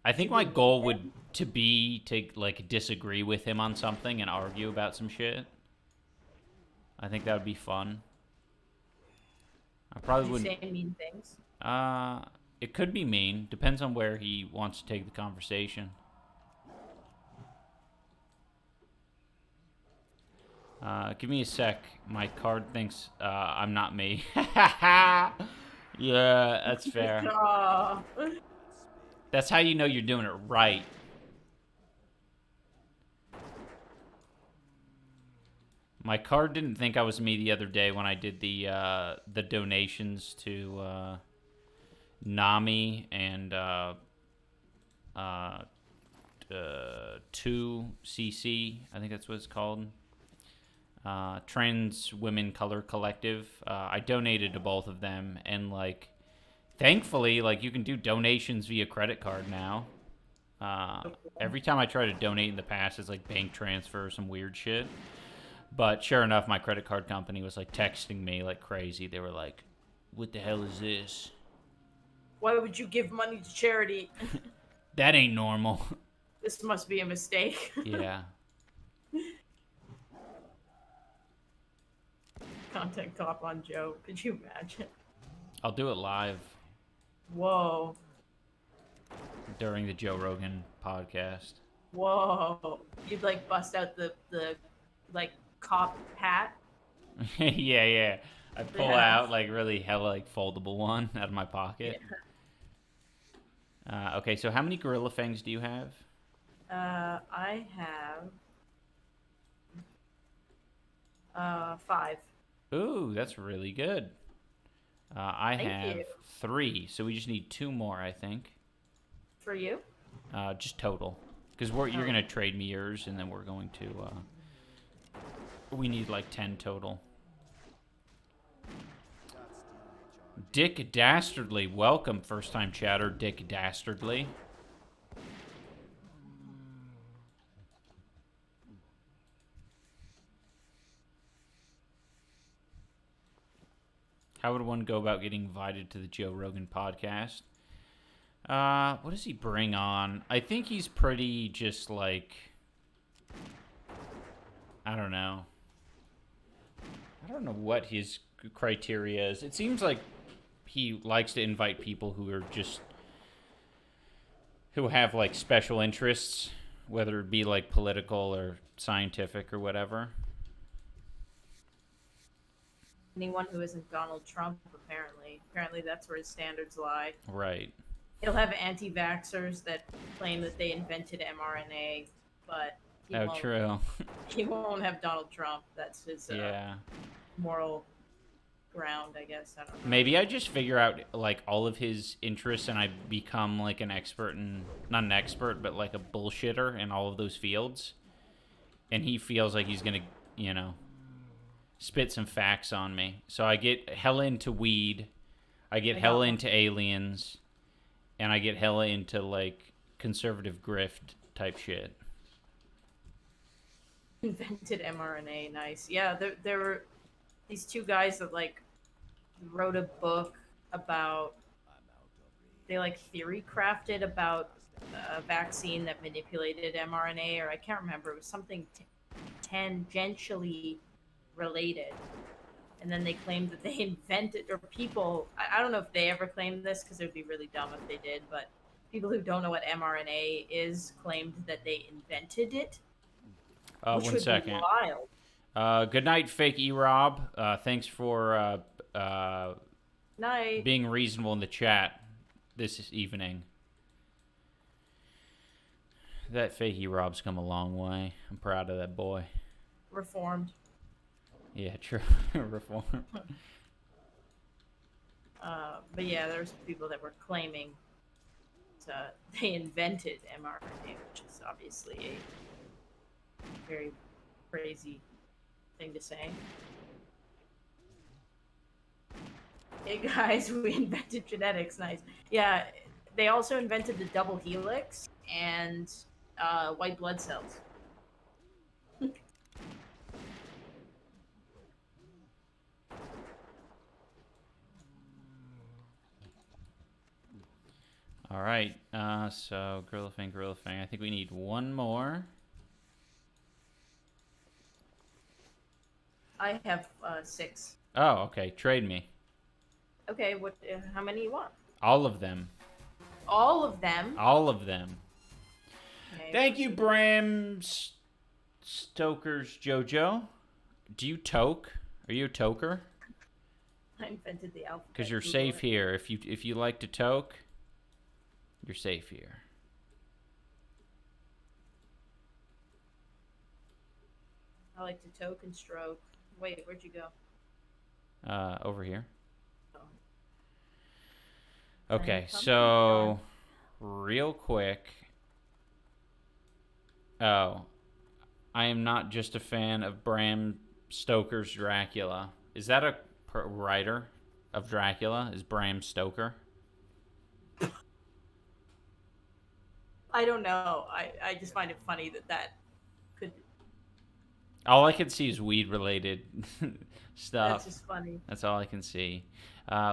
I think my goal would be to, like, disagree with him on something and argue about some shit. I think that would be fun. I probably Does he wouldn't... say mean things? It could be mean. Depends on where he wants to take the conversation. Give me a sec. My card thinks I'm not me. Yeah, that's fair. Oh. That's how you know you're doing it right. My card didn't think I was me the other day when I did the donations to Nami and 2CC, I think that's what it's called. Trans Women Color Collective. I donated to both of them, and like, thankfully, like you can do donations via credit card now. Every time I try to donate in the past, it's like bank transfer or some weird shit. But sure enough, my credit card company was like texting me like crazy. They were like, "What the hell is this? Why would you give money to charity? That ain't normal." This must be a mistake. Yeah. Content cop on Joe. Could you imagine? I'll do it live Whoa. during the Joe Rogan podcast. Whoa. You'd like bust out the like cop hat. Yeah. I pull Yeah. out like really hella like foldable one out of my pocket. Yeah. Okay, so how many gorilla fangs do you have? I have 5. Ooh, that's really good. I Thank have you. 3, so we just need 2 more, I think. For you? Just total, because you're gonna trade me yours, and then we're going to. We need like 10 total. Dick Dastardly, welcome, first time chatter, Dick Dastardly. How would one go about getting invited to the Joe Rogan podcast? What does he bring on? I think he's pretty just like, I don't know what his criteria is. It seems like he likes to invite people who have like special interests, whether it be like political or scientific or whatever. Anyone who isn't Donald Trump, apparently. Apparently that's where his standards lie. Right. He'll have anti-vaxxers that claim that they invented mRNA, but True. he won't have Donald Trump. That's his Yeah. moral ground, I guess. I don't know. Maybe I just figure out like all of his interests and I become like an expert not an expert, but like a bullshitter in all of those fields. And he feels like he's gonna, spit some facts on me. So I get hella into weed, I get hella into aliens, and I get hella into like conservative grift type shit. Invented mRNA, nice. Yeah, there were these 2 guys that like wrote a book about, they like theory crafted about a vaccine that manipulated mRNA, or I can't remember, it was something tangentially related. And then they claimed that they invented, or people, I don't know if they ever claimed this because it would be really dumb if they did, but people who don't know what mRNA is claimed that they invented it. Which 1 second. Be wild. Good night, fake E-Rob. Thanks for Night. being reasonable in the chat this evening. That fake E-Rob's come a long way. I'm proud of that boy. Reformed. Yeah, true. Reform. But yeah, there's people that were claiming that they invented mRNA, which is obviously a very crazy thing to say. Hey guys, we invented genetics. Nice. Yeah, they also invented the double helix and white blood cells. All right. So Gorilla Fang. I think we need 1 more. I have 6. Oh, okay. Trade me. Okay, what? How many you want? All of them. All of them. All of them. Okay. Thank you, Bram Stokers Jojo. Do you toke? Are you a toker? I invented the alphabet. Because you're Google safe it. here. If you like to toke, You're safe here. I like to token stroke. Wait, where'd you go? Over here. Oh. Okay, Come so real quick. Oh, I am not just a fan of Bram Stoker's Dracula. Is that a writer of Dracula? Is Bram Stoker? I don't know. I just find it funny that could. All I can see is weed-related stuff. That's just funny. That's all I can see.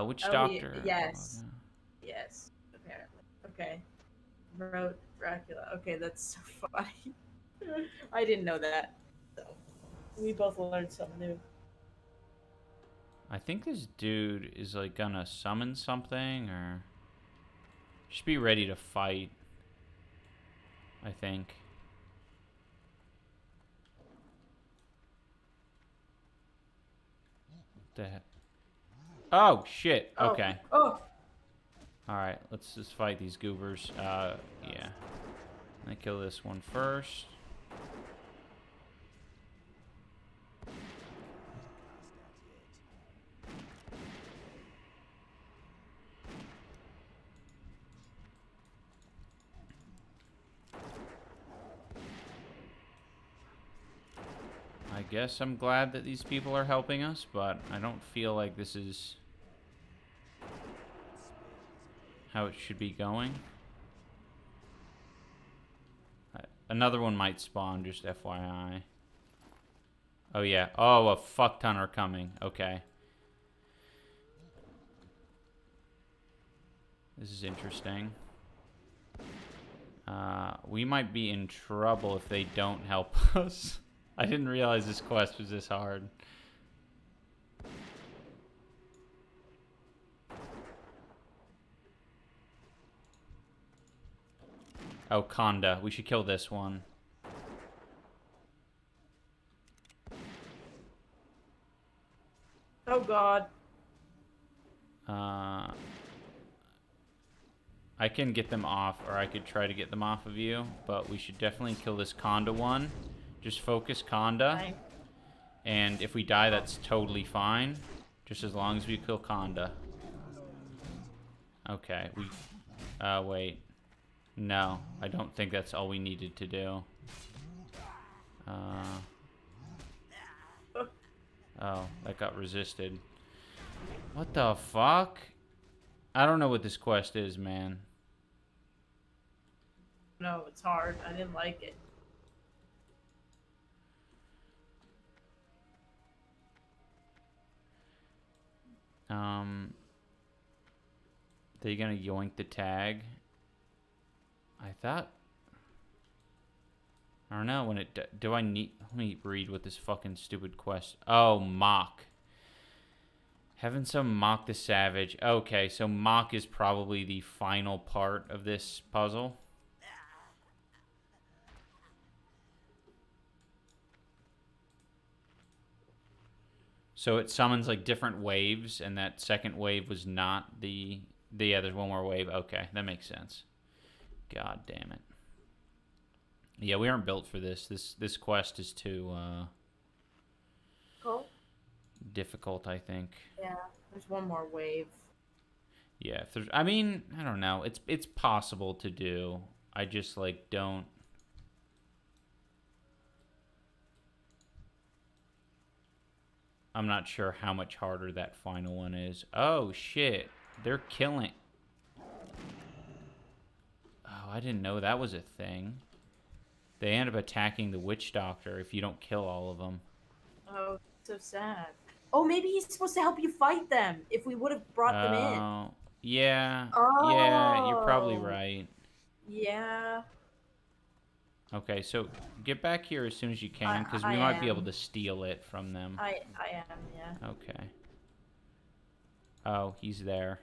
Which Oh, doctor? yes. Yes. Apparently. Okay. Wrote Dracula. Okay, that's so funny. I didn't know that. So we both learned something new. I think this dude is like gonna summon something, or just be ready to fight. I think. What the heck? Oh shit. Oh. Okay. Oh. All right. Let's just fight these goobers. Yeah. I kill this one first. I guess I'm glad that these people are helping us, but I don't feel like this is how it should be going. Another one might spawn, just FYI. Oh yeah. Oh, a fuck ton are coming. Okay. This is interesting. We might be in trouble if they don't help us. I didn't realize this quest was this hard. Oh, Conda. We should kill this one. Oh God. I can get them off, or I could try to get them off of you, but we should definitely kill this Conda one. Just focus Conda. Fine. And if we die, that's totally fine. Just as long as we kill Conda. Okay, we... wait. No, I don't think that's all we needed to do. Oh, that got resisted. What the fuck? I don't know what this quest is, man. No, it's hard. I didn't like it. They're gonna yoink the tag. I thought... I don't know, when it... Do I need... Let me read what this fucking stupid quest... Oh, mock. Having some mock the savage. Okay, so mock is probably the final part of this puzzle. So it summons like different waves, and that second wave was not the... Yeah, there's one more wave. Okay, that makes sense. God damn it. Yeah, we aren't built for this. This quest is too Cool. difficult, I think. Yeah, there's one more wave. Yeah, if there's... I mean, I don't know. It's possible to do. I just, like, don't... I'm not sure how much harder that final one is. Oh, shit. They're killing... Oh, I didn't know that was a thing. They end up attacking the witch doctor if you don't kill all of them. Oh, so sad. Oh, maybe he's supposed to help you fight them if we would have brought them in. Yeah. Oh. Yeah, you're probably right. Yeah. Okay, so get back here as soon as you can, because we I might be am. able to steal it from them. I am, yeah. Okay. Oh, he's there.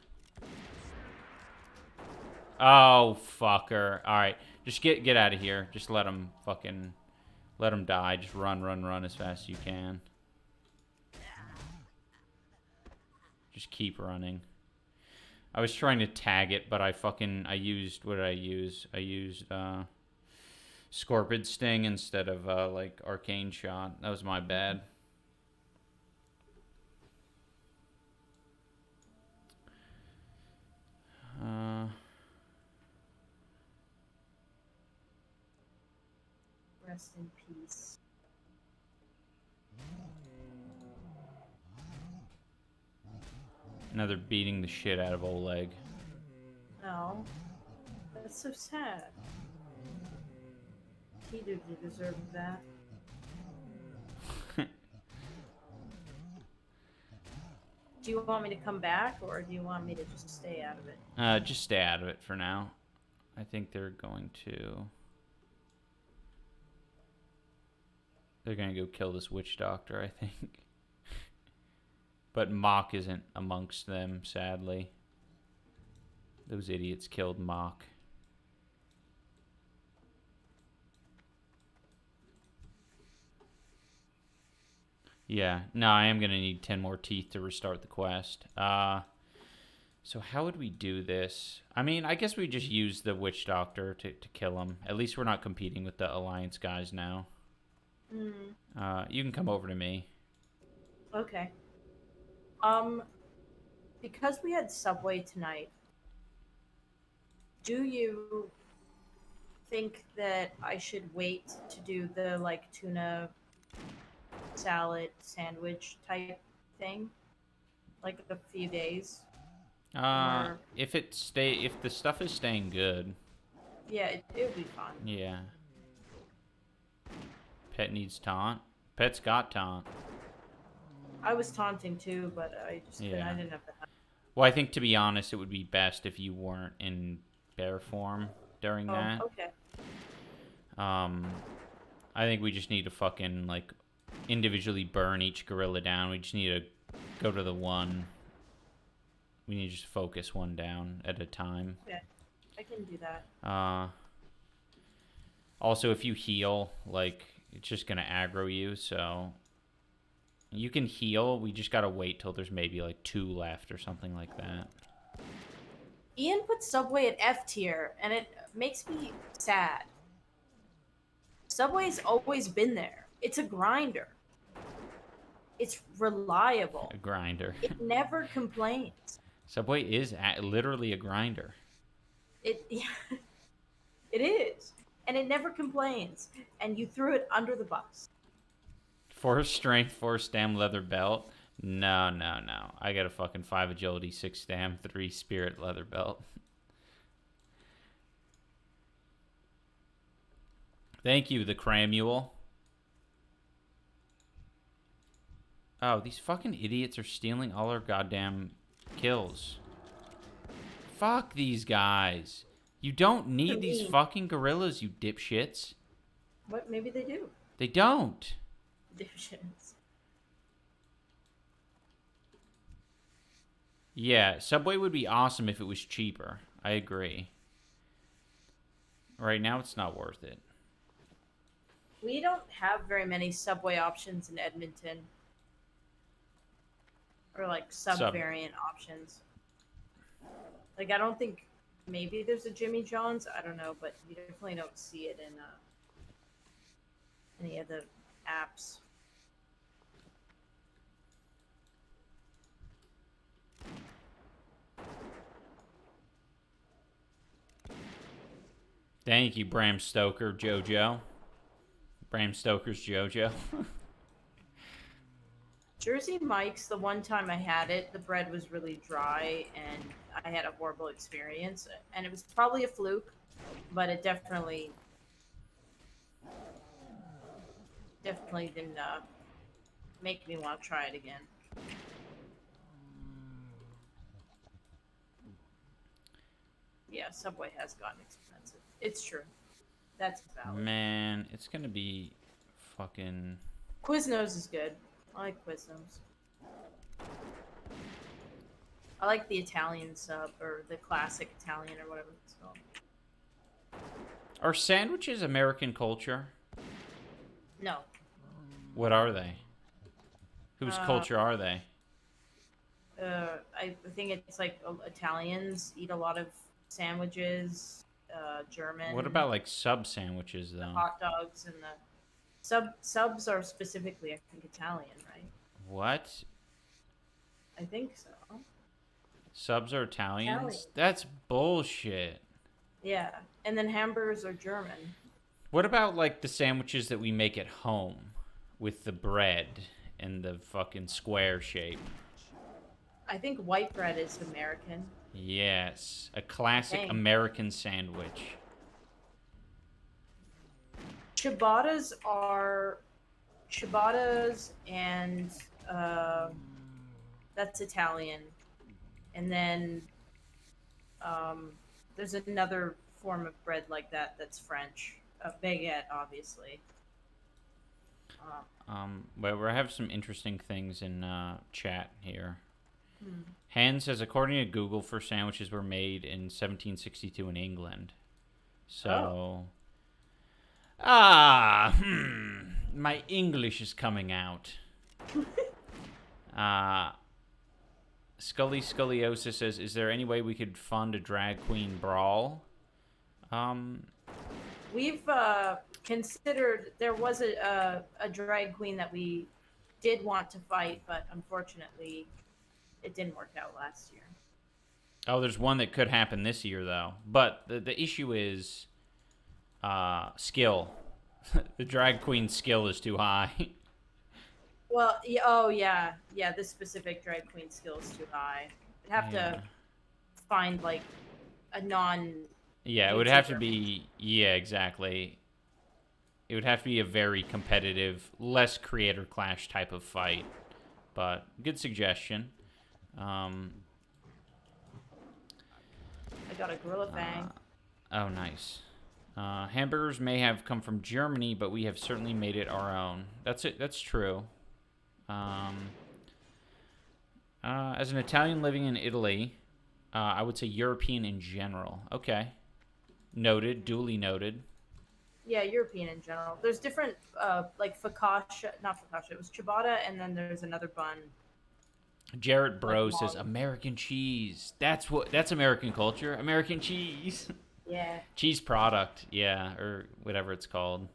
Oh, fucker. Alright, just get out of here. Just let him fucking... Let him die. Just run as fast as you can. Just keep running. I was trying to tag it, but I used, what did I use? I used, Scorpid Sting instead of, like, Arcane Shot. That was my bad. Rest in peace. Another beating the shit out of Oleg. No. That's so sad. He didn't deserve that. Do you want me to come back, or do you want me to just stay out of it? Just stay out of it for now. I think they're going to... They're going to go kill this witch doctor, I think. But Mock isn't amongst them, sadly. Those idiots killed Mock. Yeah, no, I am going to need 10 more teeth to restart the quest. So how would we do this? I mean, I guess we just use the witch doctor to kill him. At least we're not competing with the Alliance guys now. You can come over to me. Okay. Because we had Subway tonight, do you think that I should wait to do the, like, tuna salad sandwich type thing? Like, a few days? If the stuff is staying good. Yeah, it'll be fun. Yeah. Pet needs taunt. Pet's got taunt. I was taunting too, but I just couldn't, I didn't have the. Well, I think, to be honest, it would be best if you weren't in bear form during that. Okay. I think we just need to fucking, like, individually burn each gorilla down. We just need to go to the one. We need to just focus one down at a time. Okay, I can do that. Also, if you heal, like, it's just gonna aggro you, so you can heal. We just gotta wait till there's maybe like 2 left or something like that. Ian put Subway at F tier, and it makes me sad. Subway's always been there. It's a grinder. It's reliable. A grinder. It never complains. Subway is literally a grinder. It is. And it never complains. And you threw it under the bus. 4 strength, 4 stam, leather belt. No. I got a fucking 5 agility, 6 stam, 3 spirit, leather belt. Thank you, the Cramule. Oh, these fucking idiots are stealing all our goddamn kills. Fuck these guys. You don't need these fucking gorillas, you dipshits. What? Maybe they do. They don't. Dipshits. Yeah, Subway would be awesome if it was cheaper. I agree. Right now, it's not worth it. We don't have very many Subway options in Edmonton. Or, like, sub-variant options. Like, I don't think... Maybe there's a Jimmy John's. I don't know, but you definitely don't see it in any of the apps. Thank you, Bram Stoker, JoJo. Bram Stoker's JoJo. Jersey Mike's, the one time I had it, the bread was really dry, and I had a horrible experience. And it was probably a fluke, but it definitely didn't make me want to try it again. Yeah, Subway has gotten expensive. It's true. That's valid. Man, it's gonna be fucking... Quiznos is good. I like Quiznos. I like the Italian sub, or the classic Italian, or whatever it's called. Are sandwiches American culture? No. What are they? Whose culture are they? I think it's like Italians eat a lot of sandwiches. German. What about like sub sandwiches the though? hot dogs and the subs are specifically, I think, Italian, right? What? I think so. Subs are Italians? Italian. That's bullshit. Yeah, and then hamburgers are German. What about like the sandwiches that we make at home with the bread and the fucking square shape? I think white bread is American. Yes, a classic Dang. American sandwich. Ciabattas and that's Italian. And then there's another form of bread like that that's French. A baguette, obviously. Well, we have some interesting things in chat here. Hans says, according to Google, first sandwiches were made in 1762 in England. So, my English is coming out. Sculiosis says, is there any way we could fund a drag queen brawl? We've considered, there was a drag queen that we did want to fight, but unfortunately it didn't work out last year. Oh, there's one that could happen this year, though. But the issue is skill. The drag queen skill is too high. Well, yeah, this specific drag queen skill is too high. I'd have to find like a non. Yeah, it would have to be. Yeah, exactly. It would have to be a very competitive, less creator clash type of fight. But good suggestion. I got a gorilla fang. Oh, nice. Hamburgers may have come from Germany, but we have certainly made it our own. That's it. That's true. As an Italian living in Italy, I would say European in general. Okay. Noted. Duly noted. Yeah, European in general. There's different, like focaccia, not focaccia. It was ciabatta, and then there's another bun. Jarrett Bro says American cheese. That's American culture. American cheese. Yeah. Cheese product. Yeah, or whatever it's called.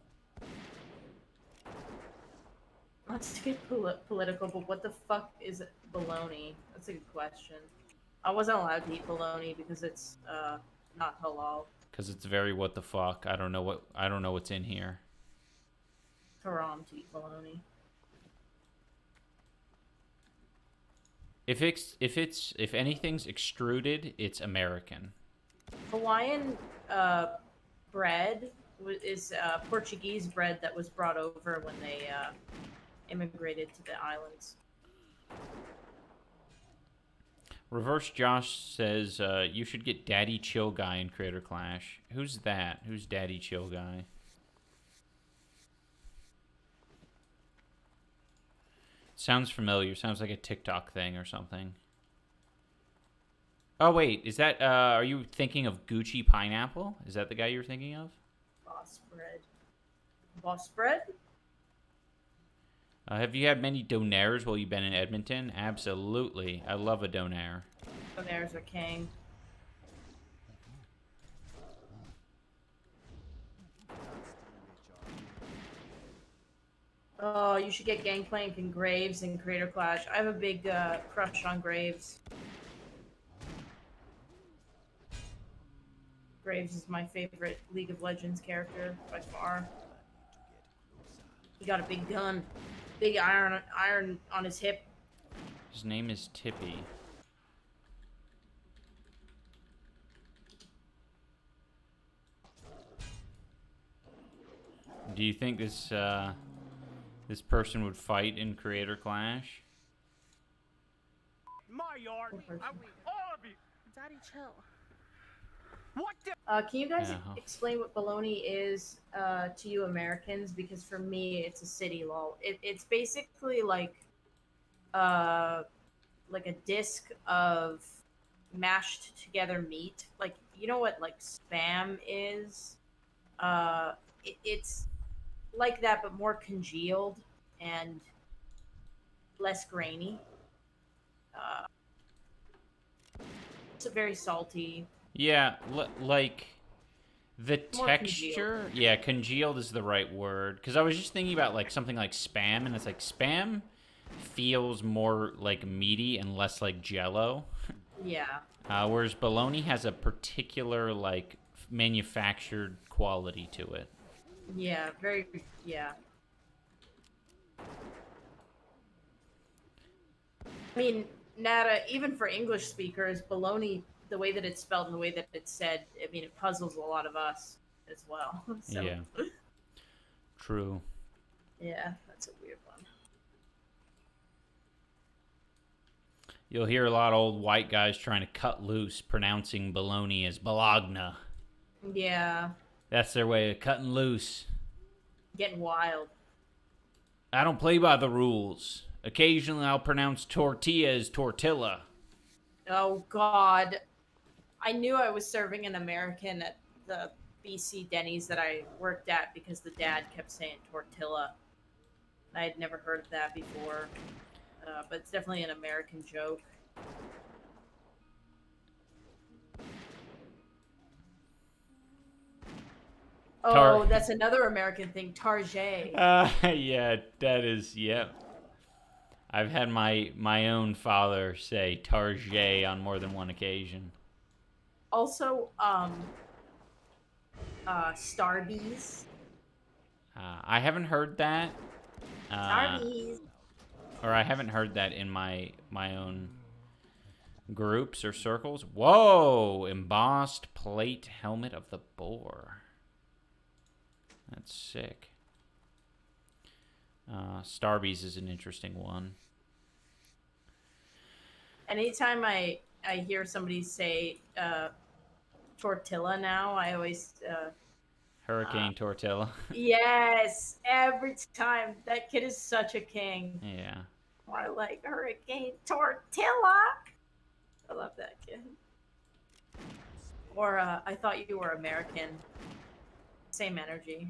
Not to get political, but what the fuck is bologna? That's a good question. I wasn't allowed to eat bologna because it's not halal. Because it's very what the fuck. I don't know what's in here. Haram to eat bologna. If anything's extruded, it's American. Hawaiian bread is Portuguese bread that was brought over when they immigrated to the islands. Reverse Josh says you should get Daddy Chill Guy in Creator Clash. Who's that? Who's Daddy Chill Guy? Sounds familiar. Sounds like a TikTok thing or something. Oh wait, is that? Are you thinking of Gucci Pineapple? Is that the guy you're thinking of? Boss bread. Boss bread? Have you had many donaires while you've been in Edmonton? Absolutely. I love a donaire. Donaires are king. Oh, you should get Gangplank and Graves in Creator Clash. I have a big crush on Graves. Graves is my favorite League of Legends character by far. He got a big gun. Big iron on his hip. His name is Tippy. Do you think this this person would fight in Creator Clash? My yard. All of you. Daddy, chill. What the? Can you guys Yeah. explain what bologna is to you Americans? Because for me, it's a city lol. It's basically like a disc of mashed together meat. Like, you know what like Spam is? It's like that, but more congealed and less grainy. It's very salty. Yeah, like the More texture. Yeah, congealed is the right word. Because I was just thinking about like something like Spam, and it's like Spam feels more like meaty and less like Jello. Yeah. Whereas bologna has a particular like manufactured quality to it. Yeah. Very. Yeah. I mean, Nata, even for English speakers, bologna, the way that it's spelled and the way that it's said, I mean, it puzzles a lot of us as well. So, Yeah. True. yeah, that's a weird one. You'll hear a lot of old white guys trying to cut loose, pronouncing bologna as bologna. Yeah, That's their way of cutting loose. getting wild. I don't play by the rules. Occasionally I'll pronounce tortilla as tortilla. Oh, God. I knew I was serving an American at the BC Denny's that I worked at because the dad kept saying tortilla. I had never heard of that before, but it's definitely an American joke. Oh, that's another American thing, target. Yeah, that is, yep. I've had my own father say target on more than one occasion. Also, Starbies. I haven't heard that. Starbies. Or I haven't heard that in my own groups or circles. Whoa! Embossed plate helmet of the boar. That's sick. Starbies is an interesting one. Anytime I hear somebody say tortilla now, I always Hurricane Tortilla. yes, every time. That kid is such a king. Yeah. More like Hurricane Tortilla. I love that kid. Or I thought you were American. Same energy.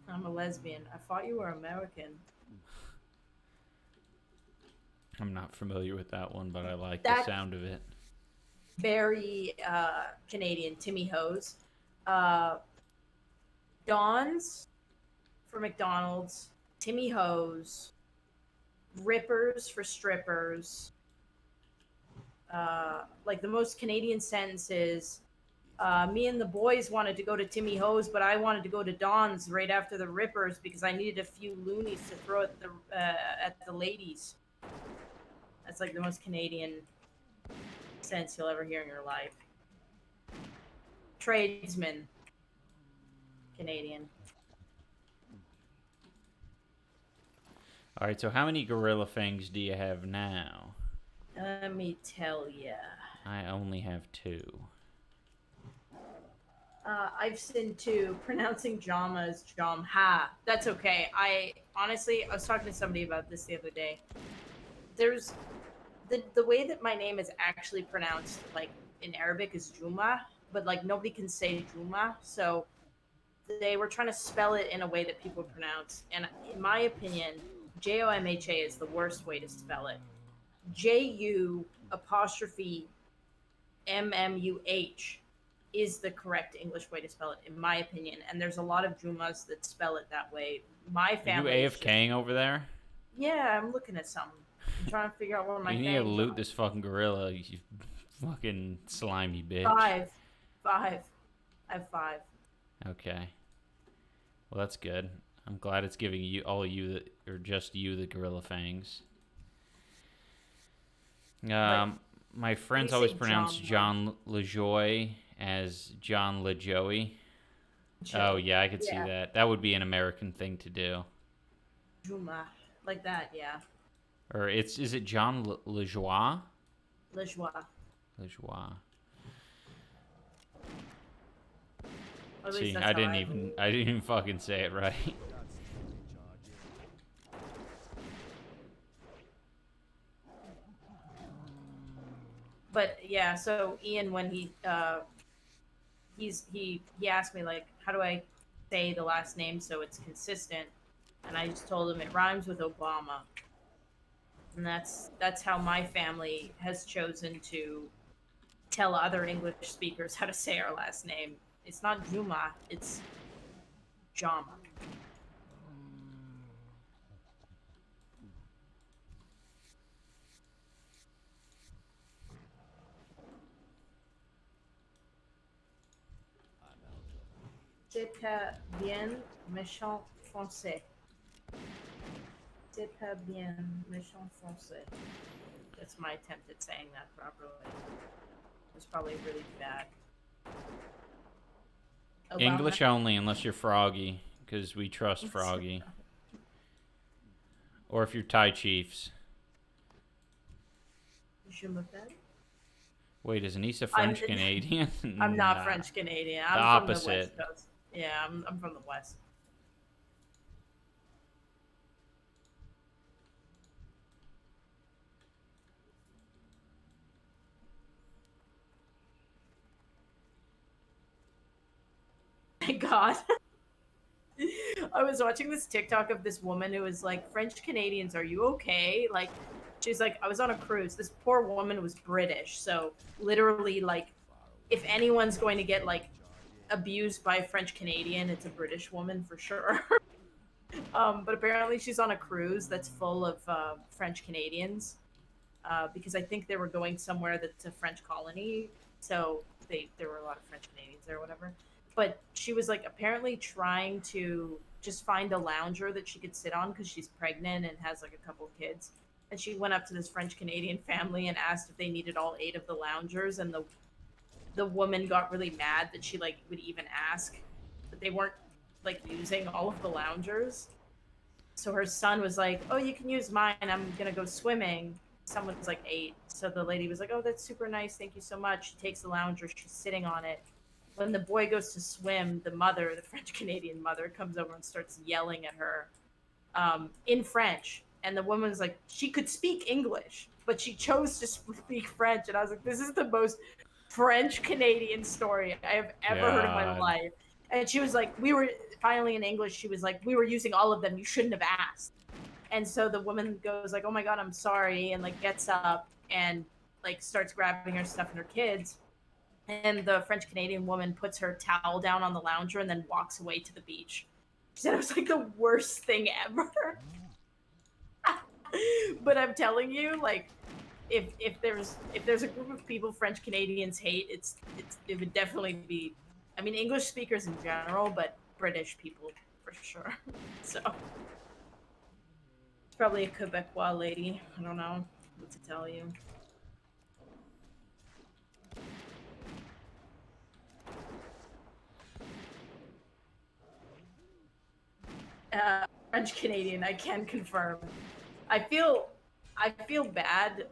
I'm a lesbian. I thought you were American. I'm not familiar with that one, but I like That- the sound of it. Very Canadian. Timmy Hose. Don's for McDonald's. Timmy Hose. Rippers for strippers. Like the most Canadian sentences. Me and the boys wanted to go to Timmy Hose, but I wanted to go to Don's right after the Rippers because I needed a few loonies to throw at the ladies. That's like the most Canadian sentence you'll ever hear in your life. Tradesman. Canadian. All right, so how many gorilla fangs do you have now? Let me tell ya. I only have 2. I've seen 2. Pronouncing Jama as Jamha. That's okay. I was talking to somebody about this the other day. There's the way that my name is actually pronounced, like in Arabic, is Juma, but like nobody can say Juma, so they were trying to spell it in a way that people pronounce. And in my opinion, Jomha is the worst way to spell it. JU apostrophe MMUH is the correct English way to spell it, in my opinion. And there's a lot of Jumas that spell it that way. My family. Are you AFKing over there? Yeah, I'm looking at something. I'm trying to figure out where my You need to fangs loot are. this fucking gorilla, you fucking slimy bitch. 5. I have 5. Okay. Well, that's good. I'm glad it's giving you or just you the gorilla fangs. My friends say always pronounce John, John LaJoy as John LaJoey. Oh yeah, I could see that. That would be an American thing to do. Juma. Like that, yeah. Or is it John LaJoie? LaJoie. LaJoie. Or at least See, that's I how didn't even fucking say it right. But yeah, so Ian, when he asked me like, how do I say the last name so it's consistent, and I just told him it rhymes with Obama. And that's how my family has chosen to tell other English speakers how to say our last name. It's not Juma, it's Jama. C'est pas bien méchant français. C'est pas bien méchant français. That's my attempt at saying that properly. It was probably really bad. Obama. English only, unless you're Froggy, because we trust Froggy. Or if you're Thai Chiefs. Je m'appelle? Wait, is Anissa French Canadian? I'm not Nah. French Canadian. The I'm from the opposite. West Coast. Yeah, I'm from the West. Thank God. I was watching this TikTok of this woman who was like, French Canadians, are you okay? Like, she's like, I was on a cruise. This poor woman was British. So, literally, like, if anyone's going to get, like, abused by a French Canadian, it's a British woman for sure. But apparently, she's on a cruise that's full of French Canadians because I think they were going somewhere that's a French colony. So, there were a lot of French Canadians there or whatever. But she was like apparently trying to just find a lounger that she could sit on because she's pregnant and has like a couple of kids. And she went up to this French Canadian family and asked if they needed all 8 of the loungers. And the woman got really mad that she like would even ask, but they weren't like using all of the loungers. So her son was like, "Oh, you can use mine. I'm gonna go swimming." Someone was like 8, so the lady was like, "Oh, that's super nice. Thank you so much." She takes the lounger. She's sitting on it. When the boy goes to swim, the mother, the French Canadian mother, comes over and starts yelling at her in French. And the woman's like, she could speak English, but she chose to speak French. And I was like, this is the most French Canadian story I have ever heard in my God. life. And she was like, we were finally in English. She was like, we were using all of them. You shouldn't have asked. And so the woman goes like, oh my God, I'm sorry. And like gets up and like starts grabbing her stuff and her kids. And the French Canadian woman puts her towel down on the lounger and then walks away to the beach. She said it was like the worst thing ever. But I'm telling you, like, if there's a group of people French Canadians hate, it would definitely be, I mean, English speakers in general, but British people for sure. So it's probably a Quebecois lady. I don't know what to tell you. French Canadian, I can confirm. I feel bad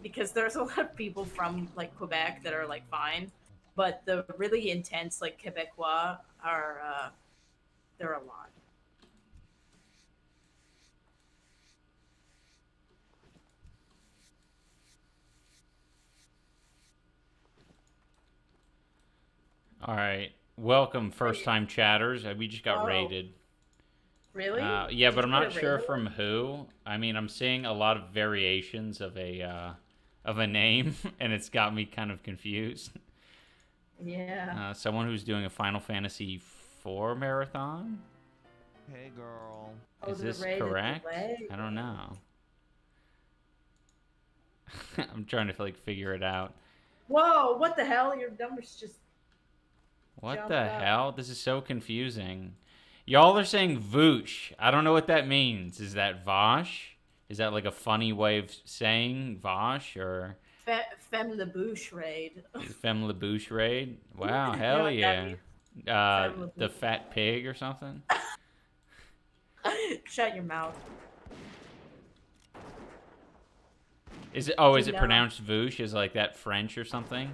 because there's a lot of people from like Quebec that are like fine, but the really intense like Quebecois are they're a lot. All right. Welcome, first-time chatters. We just got Oh. raided. Really? Yeah, Did but I'm you not get sure raided? from who. I mean, I'm seeing a lot of variations of a name, and it's got me kind of confused. Yeah. Someone who's doing a Final Fantasy IV marathon? Hey, girl. Oh, Is the this raid is correct? away? I don't know. I'm trying to like figure it out. Whoa! What the hell? Your numbers just. What Jumped the up. hell? This is so confusing. Y'all are saying Voosh. I don't know what that means. Is that Vosh? Is that like a funny way of saying Vosh or Femme the Bouche raid. Femme Le Bouche raid? Wow, You know hell what that yeah. means? Femme Le The Bouche. fat pig or something? Shut your mouth. Is it? Oh, is You it know. pronounced Voosh? Is like that French or something?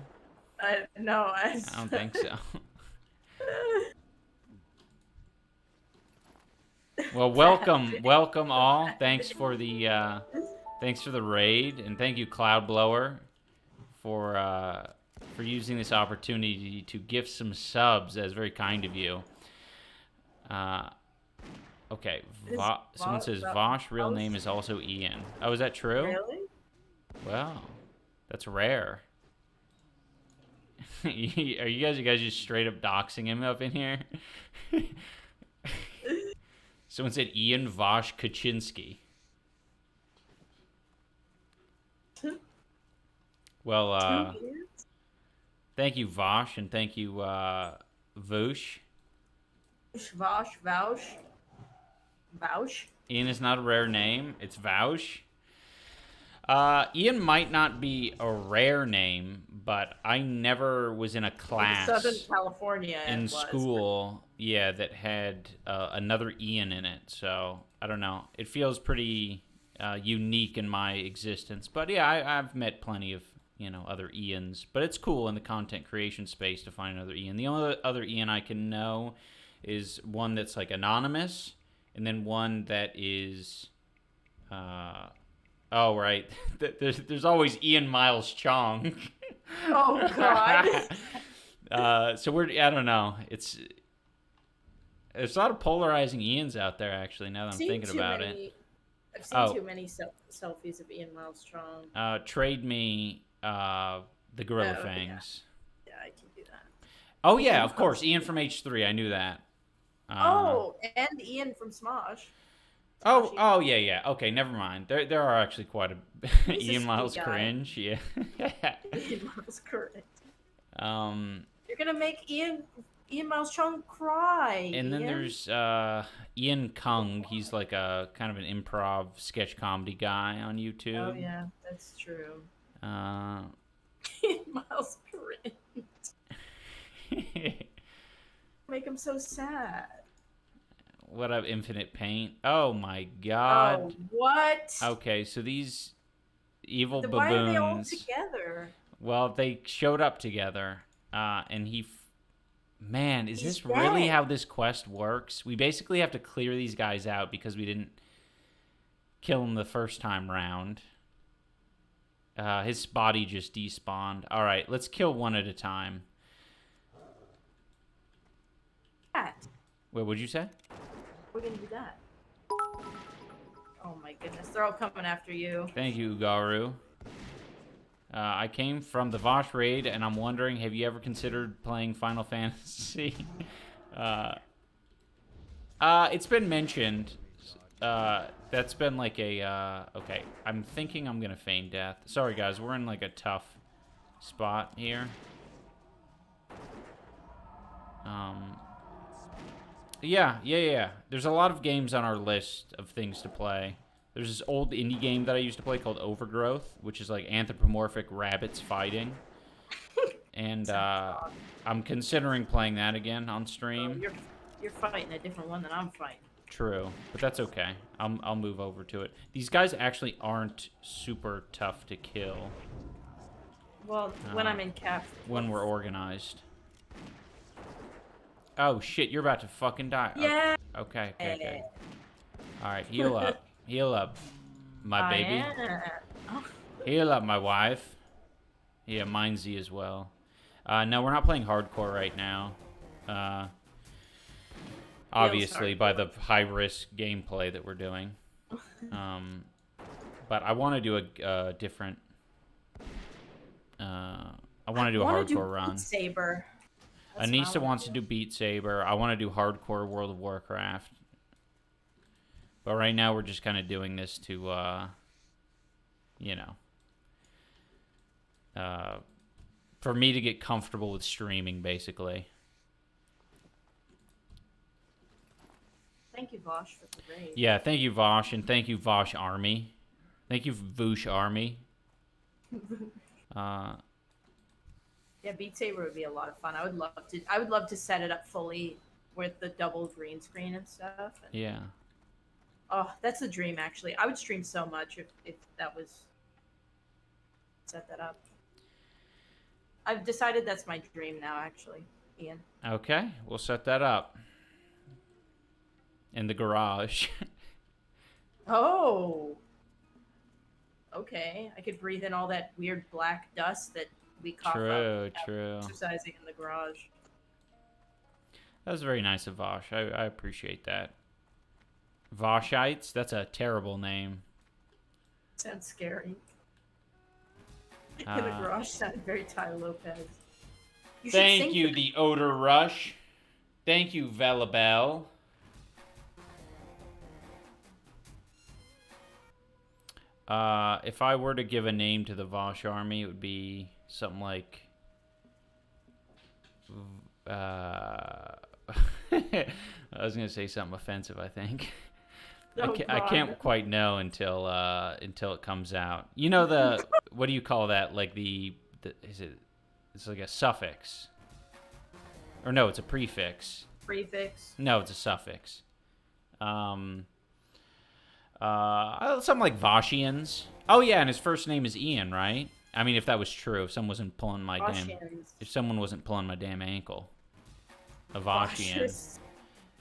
No, I don't think so. Well, welcome all. Thanks for the raid, and thank you, Cloudblower, for using this opportunity to gift some subs. That's very kind of you. Okay, Is someone says Vosh real name is also Ian. Oh, is that true? Really? Wow, that's rare. Are you guys just straight up doxing him up in here? Someone said Ian Vosh Kaczynski. Well, thank you, Vosh, and thank you, Voosh. Vosh, Vouch. Ian is not a rare name. It's Vouch. Ian might not be a rare name, but I never was in a class Southern California in school, yeah, that had another Ian in it. So I don't know. It feels pretty unique in my existence. But yeah, I've met plenty of other Ians. But it's cool in the content creation space to find another Ian. The only other Ian I can know is one that's like anonymous, and then one that is. Oh, right. There's always Ian Miles Chong. Oh, God. So I don't know. It's a lot of polarizing Ians out there, actually, now that I'm thinking about it. I've seen too many selfies of Ian Miles Strong. Trade me the Gorilla Fangs. Yeah, I can do that. Oh, yeah, of course. Ian from H3. I knew that. And Ian from Smosh. Oh, yeah. Okay, never mind. There are actually quite a Ian Miles cringe. Yeah. Ian Miles cringe. You're gonna make Ian Miles Chung cry. And then there's Ian Kung. He's like a kind of an improv sketch comedy guy on YouTube. Oh yeah, that's true. Ian Miles cringe. Make him so sad. What up, Infinite Paint? Oh my God. Oh, what? Okay, so these evil baboons. Why are they all together? Well, they showed up together, and man, is this dead. Really how this quest works? We basically have to clear these guys out because we didn't kill him the first time round. His body just despawned. All right, let's kill one at a time. Wait, what'd you say? We're gonna do that. Oh my goodness, they're all coming after you. Thank you, Ugaru. I came from the Vosh raid, and I'm wondering, have you ever considered playing Final Fantasy? It's been mentioned. That's been like a, okay, I'm thinking I'm gonna feign death. Sorry, guys, we're in like a tough spot here. Yeah. There's a lot of games on our list of things to play. There's this old indie game that I used to play called Overgrowth, which is like anthropomorphic rabbits fighting. And I'm considering playing that again on stream. Oh, you're fighting a different one than I'm fighting. True, but that's okay. I'll move over to it. These guys actually aren't super tough to kill. Well, when I'm in cap. When we're organized. Oh shit, you're about to fucking die. Yeah. Okay. Alright, heal up. Heal up, my baby. Heal up, my wife. Yeah, mine's Z as well. No, we're not playing hardcore right now. Obviously, by the high-risk gameplay that we're doing. But I want to do a different... I want to do a hardcore run. Beat Saber. Anissa wants to do Beat Saber. I want to do hardcore World of Warcraft. But right now we're just kind of doing this to, for me to get comfortable with streaming, basically. Thank you, Vosh, for the raid. Yeah, thank you, Vosh, and thank you, Vosh Army. Thank you, Voosh Army. Yeah, Beat Saber would be a lot of fun. I would love to set it up fully with the double green screen and stuff. And, yeah. Oh, that's a dream, actually. I would stream so much if that was set that up. I've decided that's my dream now, actually, Ian. Okay, we'll set that up. In the garage. Oh. Okay. I could breathe in all that weird black dust that we cough up exercising in the garage. That was very nice of Vosh. I appreciate that. Voshites? That's a terrible name. Sounds scary. In the garage sounded very Ty Lopez. You should Thank sing you, for- the Odor Rush. Thank you, Velabel. If I were to give a name to the Vosh army, it would be something like... I was going to say something offensive, I think. Oh, I can't God. quite know until it comes out. You know the... what do you call that? Like it's like a suffix. Or no, it's a prefix. Prefix. No, it's a suffix. Something like Voshians. Oh yeah, and his first name is Ian, right? I mean, if that was true, if someone wasn't pulling my damn ankle. A Voshian. Voshians.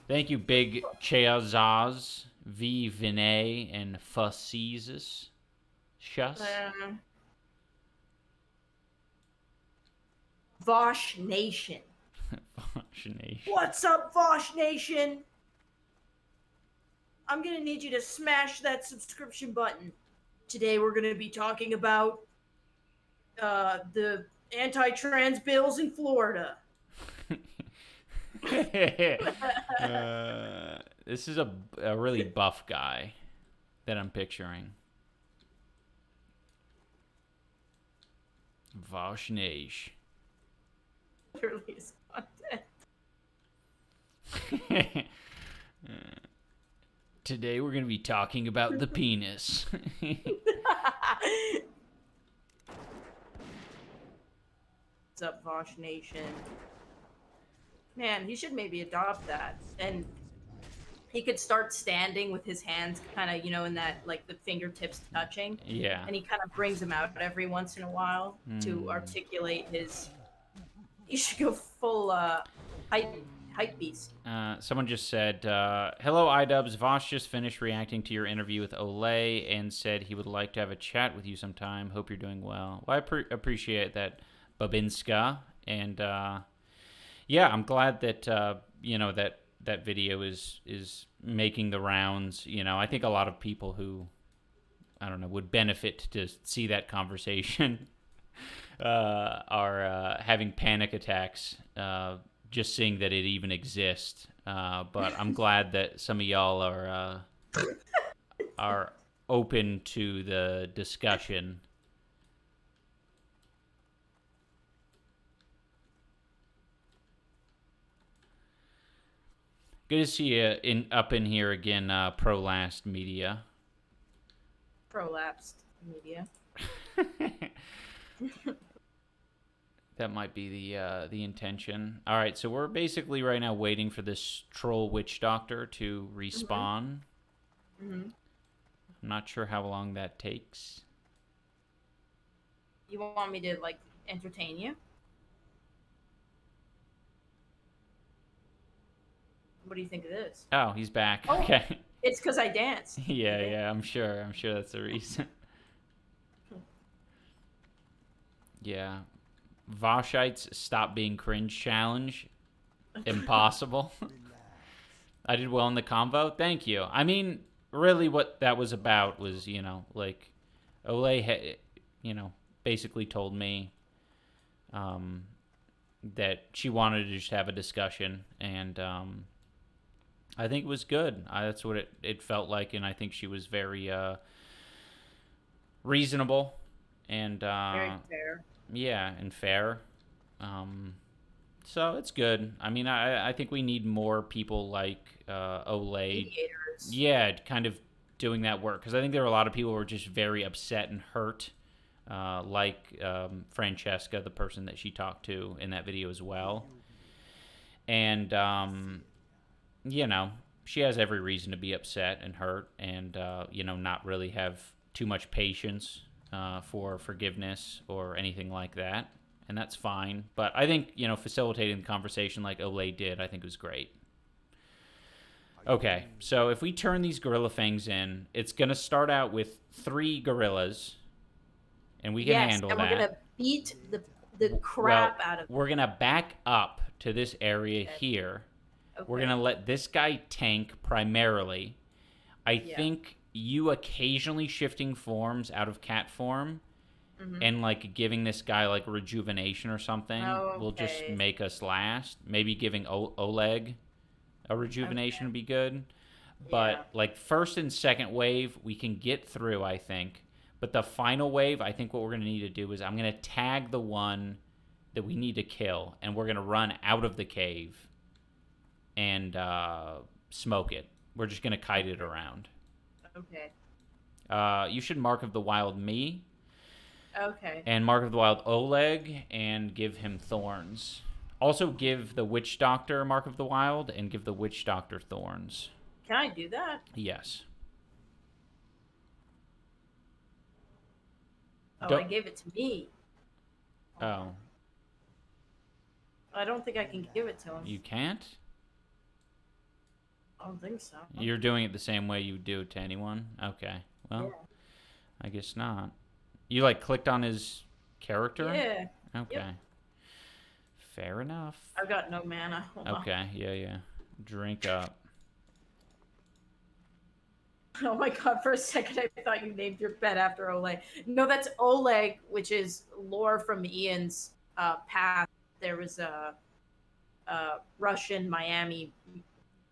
Thank you, Big Cheazaz, V Vinay, and Fussizus. Shus. Vosh Nation. Vosh Nation. What's up, Vosh Nation? I'm gonna need you to smash that subscription button. Today we're gonna be talking about the anti-trans bills in Florida. This is a really buff guy that I'm picturing. Voshnesh. Literally his content. Today we're going to be talking about the penis. What's up, Vosh Nation? Man, he should maybe adopt that. And he could start standing with his hands kind of, in that, like, the fingertips touching. Yeah. And he kind of brings them out every once in a while to articulate his... You should go full hype beast. Someone just said, hello, iDubbbz. Vosh just finished reacting to your interview with Olay and said he would like to have a chat with you sometime. Hope you're doing well. Well, I appreciate that, Babinska. And, yeah, I'm glad that, that video is making the rounds. I think a lot of people who, I don't know, would benefit to see that conversation are having panic attacks just seeing that it even exists. But I'm glad that some of y'all are open to the discussion. Good to see you up in here again, Prolast Media. Prolapsed media. That might be the intention. All right, so we're basically right now waiting for this troll witch doctor to respawn. Mm-hmm. I'm not sure how long that takes. You want me to, like, entertain you? What do you think of this? Oh, he's back. Oh, okay. It's because I danced. Yeah, I'm sure that's the reason. Yeah. Voshites Stop Being Cringe Challenge. Impossible. I did well in the convo. Thank you. I mean, really what that was about was, like, Olay, basically told me that she wanted to just have a discussion, and I think it was good. That's what it felt like, and I think she was very reasonable and Very fair. Yeah, and fair. So it's good. I mean, I think we need more people like Olay. Mediators. Yeah, kind of doing that work, because I think there are a lot of people who are just very upset and hurt, like Francesca, the person that she talked to in that video as well. And she has every reason to be upset and hurt, and not really have too much patience for forgiveness or anything like that, and that's fine. But I think, facilitating the conversation like Olay did, I think was great. Okay, so if we turn these gorilla fangs in, it's going to start out with 3 gorillas, and we can handle that. Yes, and we're going to beat the crap out of them. We're going to back up to this area here. Okay. We're going to let this guy tank primarily. I think you occasionally shifting forms out of cat form and like giving this guy like rejuvenation or something will just make us last. Maybe giving Oleg a rejuvenation would be good. But like first and second wave, we can get through, I think. But the final wave, I think what we're going to need to do is I'm going to tag the one that we need to kill, and we're going to run out of the cave and smoke it. We're just going to kite it around. Okay. You should Mark of the Wild me. Okay. And Mark of the Wild Oleg, and give him thorns. Also give the Witch Doctor Mark of the Wild, and give the Witch Doctor thorns. Can I do that? Yes. Oh, I gave it to me. Oh. I don't think I can give it to him. You can't? I don't think so. You're doing it the same way you do it to anyone? Okay. Well, I guess not. You, like, clicked on his character? Yeah. Okay. Yep. Fair enough. I've got no mana. Hold on. Okay, yeah. Drink up. Oh my god, for a second I thought you named your pet after Oleg. No, that's Oleg, which is lore from Ian's past. There was a Russian Miami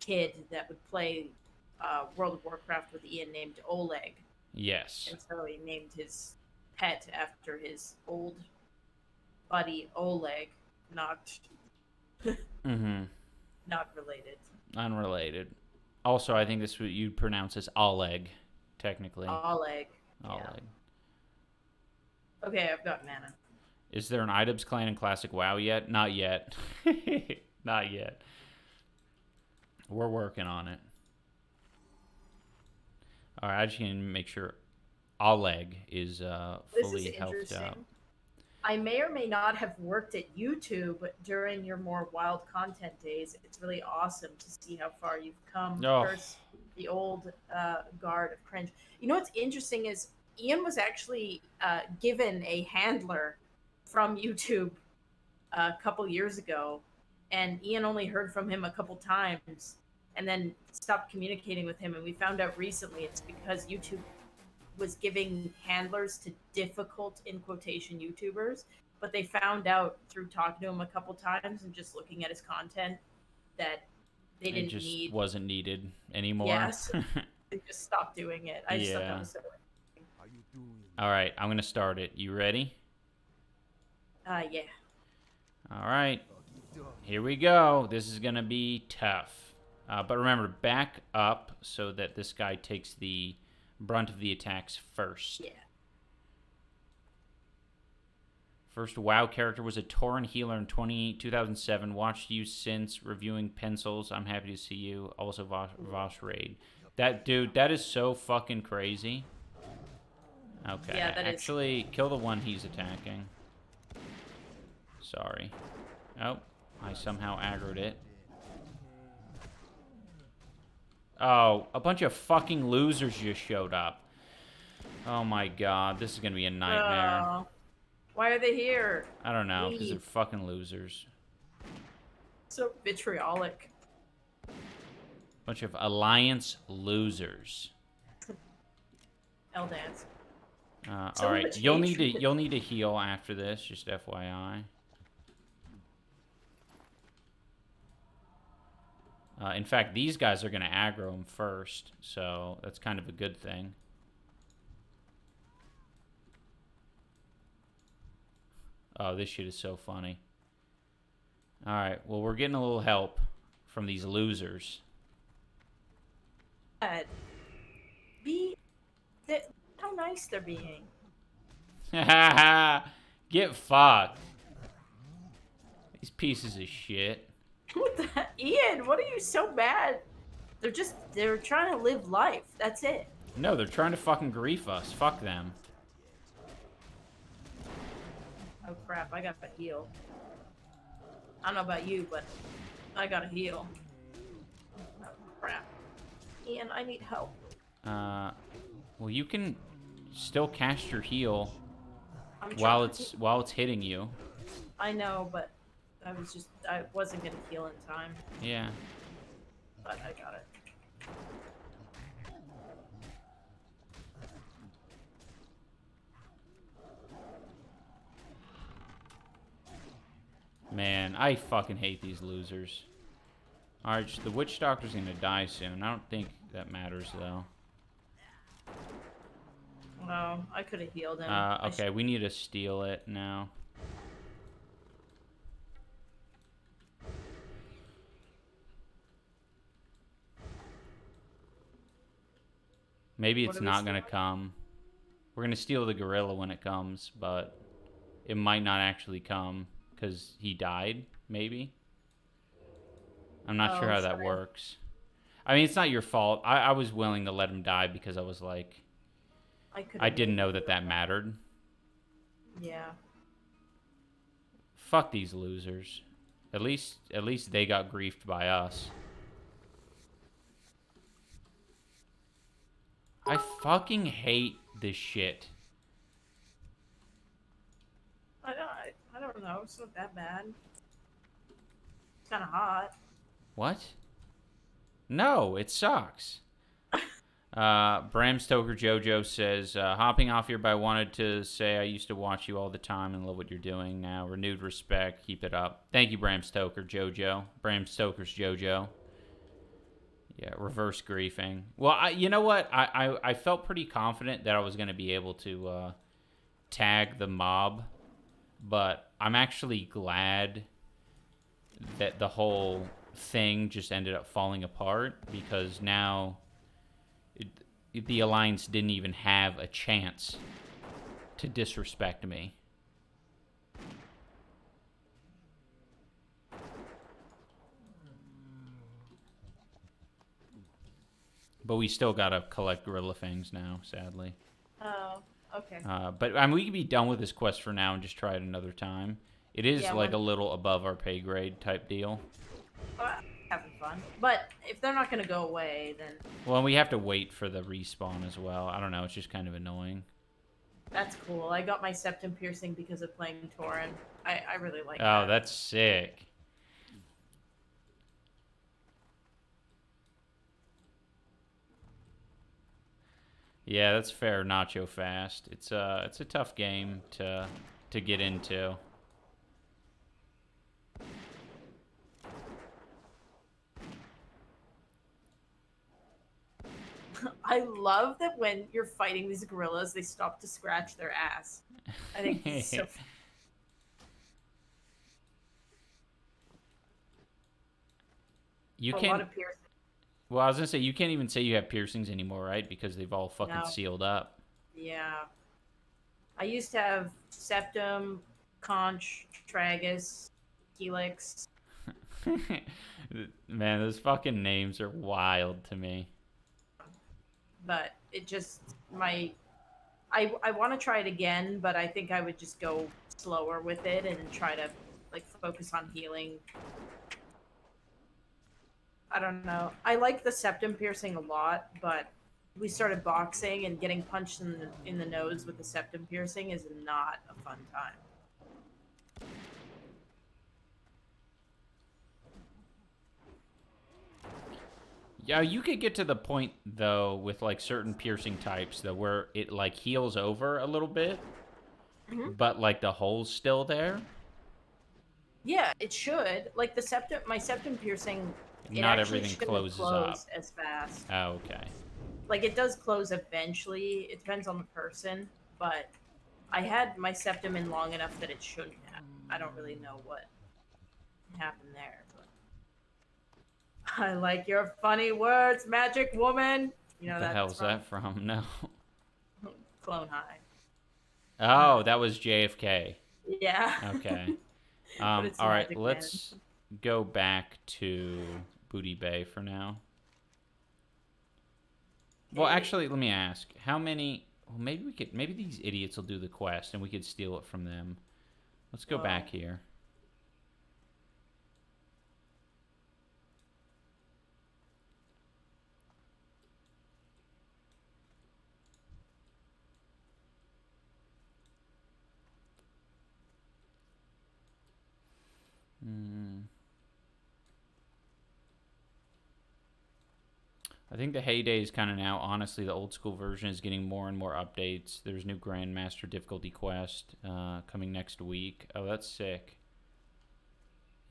kid that would play World of Warcraft with Ian named Oleg. Yes. And so he named his pet after his old buddy Oleg, not not related. Unrelated. Also, I think this what you'd pronounce as Oleg, technically. Oleg. Oleg. Yeah. Okay, I've got mana. Is there an Items clan in Classic WoW yet? Not yet. Not yet. We're working on it. All right, I just need to make sure Oleg is fully healthed up. I may or may not have worked at YouTube during your more wild content days. It's really awesome to see how far you've come. First, the old guard of cringe. You know what's interesting is Ian was actually given a handler from YouTube a couple years ago, and Ian only heard from him a couple times and then stopped communicating with him. And we found out recently it's because YouTube was giving handlers to difficult, in quotation, YouTubers, but they found out through talking to him a couple times and just looking at his content that they didn't just need. Wasn't needed anymore. Yes, they just stopped doing it. I just thought that was so. All right, I'm gonna start it. You ready? Yeah. All right, here we go. This is gonna be tough, but remember, back up so that this guy takes the brunt of the attacks first. Yeah. First WoW character was a Tauren healer in 2007. Watched you since, reviewing pencils. I'm happy to see you. Also Voss Raid. That dude, that is so fucking crazy. Okay, yeah, that actually kill the one he's attacking. Sorry. Oh, I somehow aggroed it. Oh, a bunch of fucking losers just showed up. Oh my god, this is gonna be a nightmare. Why are they here? I don't know, because they're fucking losers. So vitriolic. Bunch of Alliance losers. L-Dance. All right, you'll need to heal after this, just FYI. In fact, these guys are going to aggro him first, so that's kind of a good thing. Oh, this shit is so funny. All right, well, we're getting a little help from these losers. How nice they're being. Get fucked. These pieces of shit. What the Ian, what are you so bad? They're trying to live life. That's it. No, they're trying to fucking grief us. Fuck them. Oh crap, I got to heal. I don't know about you, but I gotta heal. Oh crap. Ian, I need help. Well, you can still cast your heal while it's hitting you. I know, but I wasn't gonna heal in time. Yeah. But I got it. Man, I fucking hate these losers. Alright, the witch doctor's gonna die soon. I don't think that matters, though. No, I could have healed him. Okay, we need to steal it now. Maybe it's not gonna come. We're gonna steal the gorilla when it comes, but it might not actually come because he died, maybe. I'm not sure how that works. I mean, it's not your fault. I was willing to let him die because I was like, I didn't know that that mattered. Yeah. Fuck these losers. At least they got griefed by us. I fucking hate this shit. I don't know. It's not that bad. It's kind of hot. What? No, it sucks. Bram Stoker Jojo says, hopping off here, but I wanted to say I used to watch you all the time and love what you're doing now. Renewed respect. Keep it up. Thank you, Bram Stoker Jojo. Bram Stoker's Jojo. Yeah, reverse griefing. Well, you know what? I felt pretty confident that I was going to be able to tag the mob, but I'm actually glad that the whole thing just ended up falling apart because now the Alliance didn't even have a chance to disrespect me. But we still gotta collect gorilla fangs now, sadly. Oh, okay. But I mean, we can be done with this quest for now and just try it another time. It is like a little above our pay grade type deal. Having fun. But if they're not going to go away, then... Well, we have to wait for the respawn as well. I don't know. It's just kind of annoying. That's cool. I got my septum piercing because of playing Tauren. I really like that. Oh, that's sick. Yeah, that's fair, Nacho Fast. It's a tough game to get into. I love that when you're fighting these gorillas, they stop to scratch their ass. I think it's so You a can. lot of piercing. Well, I was gonna say you can't even say you have piercings anymore, right? Because they've all fucking No. sealed up. Yeah. I used to have septum, conch, tragus, helix. Man, those fucking names are wild to me. But it just I want to try it again, but I think I would just go slower with it and try to like focus on healing. I don't know. I like the septum piercing a lot, but we started boxing and getting punched in the nose with the septum piercing is not a fun time. Yeah, you could get to the point though with like certain piercing types though where it like heals over a little bit, but like the hole's still there. Yeah, it should. Like my septum piercing. Not everything closes up as fast. Oh, okay. Like it does close eventually. It depends on the person, but I had my septum in long enough that it shouldn't have. I don't really know what happened there. But I like your funny words, magic woman. You know What the hell's that from? No. Clone High. Oh, that was JFK. Yeah. Okay. But it's all right, Magic let's go back to Booty Bay for now. Well, actually, let me ask. How many... Well, maybe these idiots will do the quest and we could steal it from them. Let's go back here. I think the heyday is kind of now. Honestly, the old school version is getting more and more updates. There's new Grandmaster difficulty quest coming next week. Oh, that's sick.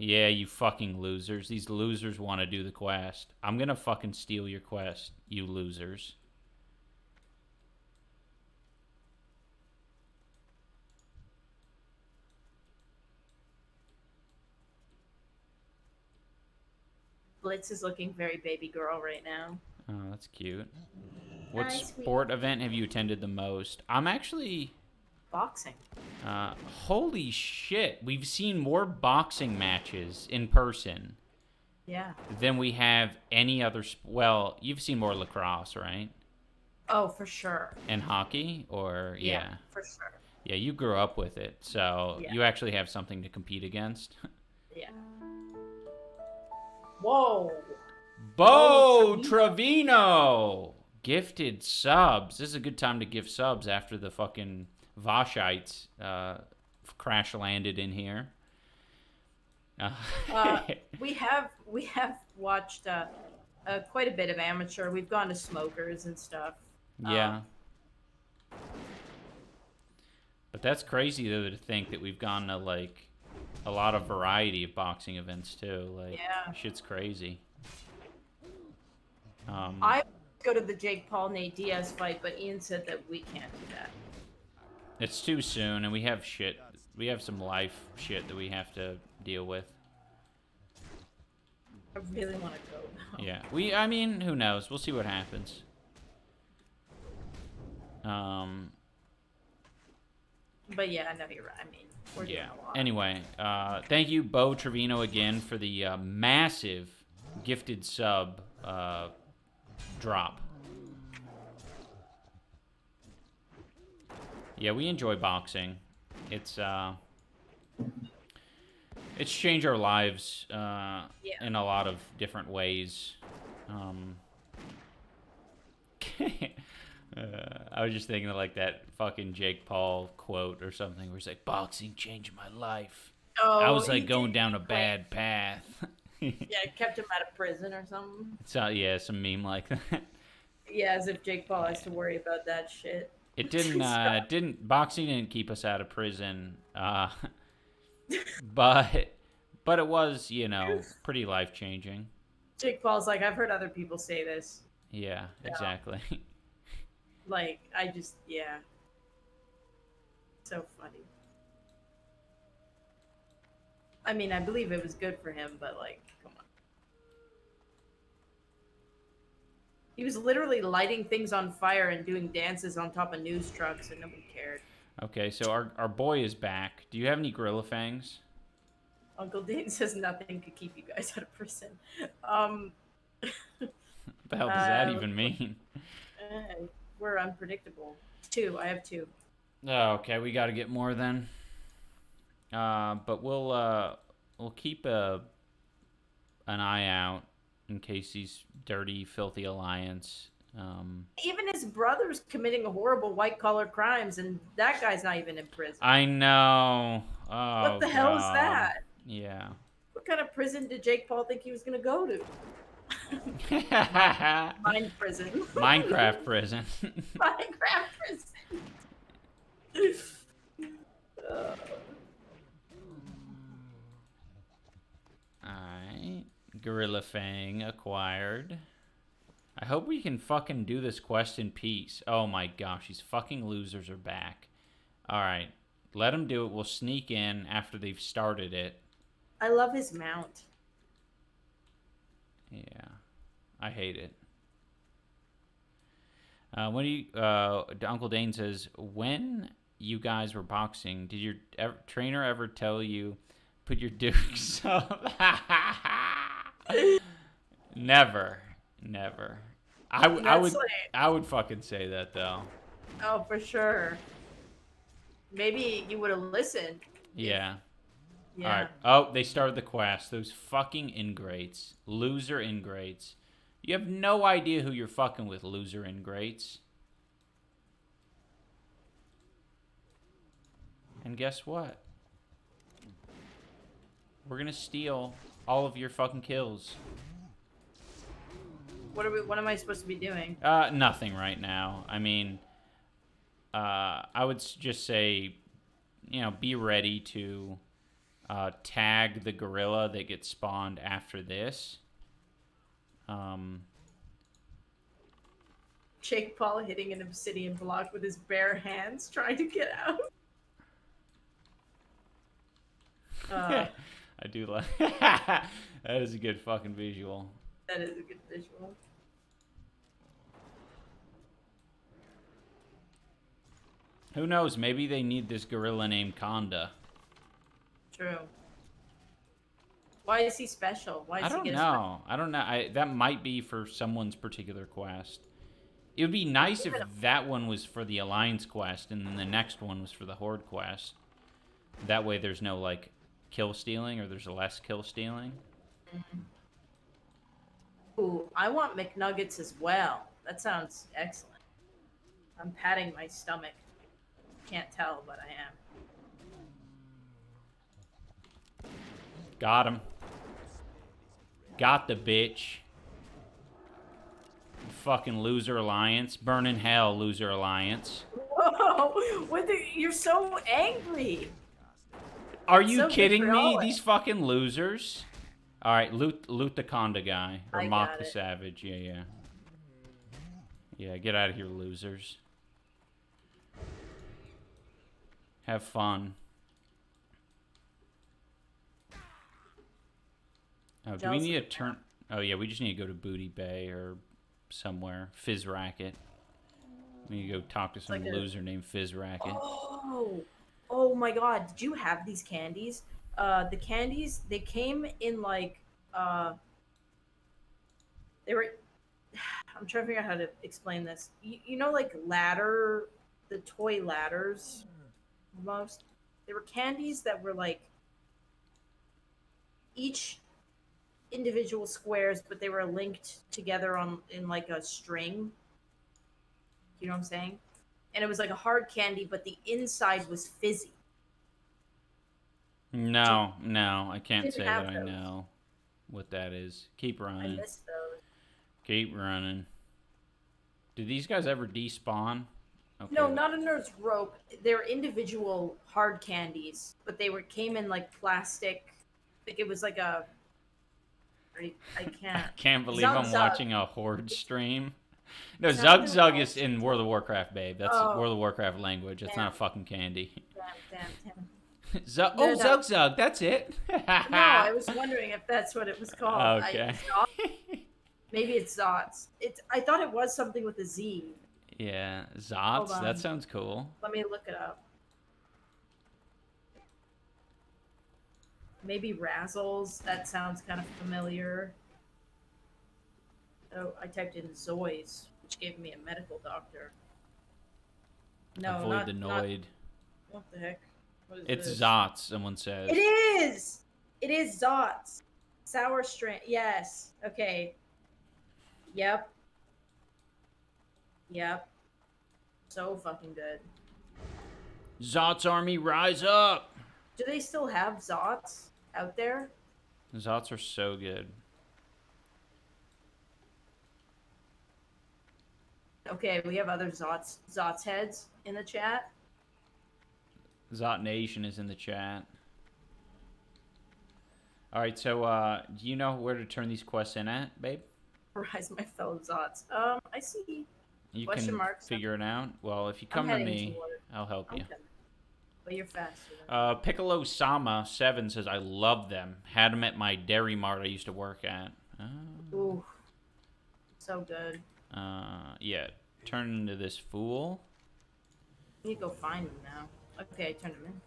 Yeah, you fucking losers. These losers want to do the quest. I'm gonna fucking steal your quest, you losers. Blitz is looking very baby girl right now. Oh, that's cute. What Hi, sweet. sport event have you attended the most? I'm actually... Boxing. Holy shit. We've seen more boxing matches in person Yeah. than we have any other... Well, you've seen more lacrosse, right? Oh, for sure. And hockey? Or, yeah. For sure. Yeah, you grew up with it, so Yeah. you actually have something to compete against. Yeah. Whoa. Bo Trevino! Gifted subs. This is a good time to gift subs after the fucking Voshites crash landed in here. We have watched quite a bit of amateur. We've gone to smokers and stuff. Yeah. But that's crazy, though, to think that we've gone to, like, a lot of variety of boxing events, too. Like, Yeah. shit's crazy. I go to the Jake Paul Nate Diaz fight, but Ian said that we can't do that. It's too soon, and we have shit. We have some life shit that we have to deal with. I really want to go now. Yeah. I mean, who knows? We'll see what happens. But yeah, no, you're right. I mean, we're doing Yeah. a lot. Anyway, thank you, Bo Trevino, again for the massive gifted sub drop. Yeah, we enjoy boxing. It's changed our lives in a lot of different ways. I was just thinking of like that fucking Jake Paul quote or something where he's like, boxing changed my life. Oh, I was he like going did. down a bad path. Yeah, it kept him out of prison or something. So yeah, some meme like that. Yeah, as if Jake Paul has to worry about that shit. It didn't boxing didn't keep us out of prison. But it was, you know, pretty life changing. Jake Paul's like, I've heard other people say this. Yeah, exactly. Like, I just, yeah. So funny. I mean, I believe it was good for him, but like, come on. He was literally lighting things on fire and doing dances on top of news trucks, and nobody cared. Okay, so our boy is back. Do you have any gorilla fangs? Uncle Dane says nothing could keep you guys out of prison. What the hell does that even mean? We're unpredictable. 2. I have 2. Oh, okay, we got to get more then. But we'll keep an eye out in case these dirty, filthy alliance. Even his brother's committing horrible white-collar crimes, and that guy's not even in prison. I know. Oh, What the hell is God. that? Yeah. What kind of prison did Jake Paul think he was going to go to? Mind prison. Minecraft prison. Minecraft prison. Alright. Gorilla Fang acquired. I hope we can fucking do this quest in peace. Oh my gosh, these fucking losers are back. Alright. Let them do it. We'll sneak in after they've started it. I love his mount. Yeah. I hate it. When you, Uncle Dane says, when you guys were boxing, did your trainer ever tell you put your dukes up? Never. I would fucking say that though. Oh, for sure. Maybe you would have listened. Yeah. Yeah. All right. Oh, they started the quest. Those fucking ingrates. Loser ingrates. You have no idea who you're fucking with, loser ingrates. And guess what? We're gonna steal all of your fucking kills. What am I supposed to be doing? Nothing right now. I mean, I would just say, you know, be ready to tag the gorilla that gets spawned after this. Jake Paul hitting an obsidian block with his bare hands, trying to get out. I do like that. Is a good fucking visual. That is a good visual. Who knows? Maybe they need this gorilla named Conda. True. Why is he special? Why is I he don't get know. I don't know. That might be for someone's particular quest. It would be nice if that one was for the Alliance quest and then the next one was for the Horde quest. That way there's no, like, kill stealing, or there's less kill stealing. Ooh, I want McNuggets as well. That sounds excellent. I'm patting my stomach. Can't tell, but I am. Got him. Got the bitch. Fucking loser alliance. Burn in hell, loser alliance. Whoa! You're so angry. Are you so kidding me? vitriolic. These fucking losers. All right, loot the Conda guy, or I mock got the it. savage. Yeah. Yeah, get out of here, losers. Have fun. Oh, do we Jealous need to of turn? Oh yeah, we just need to go to Booty Bay or somewhere. Fizz Racket. We need to go talk to some like a- loser named Fizz Racket. Oh my God! Did you have these candies? The candies, they came in like they were. I'm trying to figure out how to explain this. You know, like ladder, the toy ladders, almost. They were candies that were like each individual squares, but they were linked together in like a string. You know what I'm saying? And it was like a hard candy, but the inside was fizzy. No, I can't Didn't say have that I those. know what that is. Keep I running. missed those. Keep running. Did these guys ever despawn? Okay. No, not a nerd's rope. They're individual hard candies, but they came in like plastic. Like it was like a. I can't. Can't believe Zug I'm Zug. watching a Horde stream. No, Sounded Zug Zug right. is in World of Warcraft, babe. That's Oh. World of Warcraft language. It's not a Damn. fucking candy. Damn. Zug, No, oh, no. Zug Zug, that's it. No, I was wondering if that's what it was called. Okay. Maybe it's Zots. I thought it was something with a Z. Yeah, Hold Zots, on. that sounds cool. Let me look it up. Maybe Razzles. That sounds kind of familiar. Oh, I typed in Zoys, which gave me a medical doctor. No, Avoid the not. Noid. What the heck? What is It's this? Zots, someone says. It is! It is Zots. Sour strand. Yes. Okay. Yep. So fucking good. Zots army, rise up! Do they still have Zots out there? Zots are so good. Okay, we have other Zots heads in the chat. Zot Nation is in the chat. Alright, so, do you know where to turn these quests in at, babe? Rise, my fellow Zots. I see. You Question can marks. figure it out. Well, if you I'm come to heading me, toward it. I'll help you. Okay. But you're faster than me. Piccolo Sama 7 says, I love them. Had them at my Dairy Mart I used to work at. Ooh. So good. Yeah. Turn into this fool. I need to go find them now. Okay, I turned them in.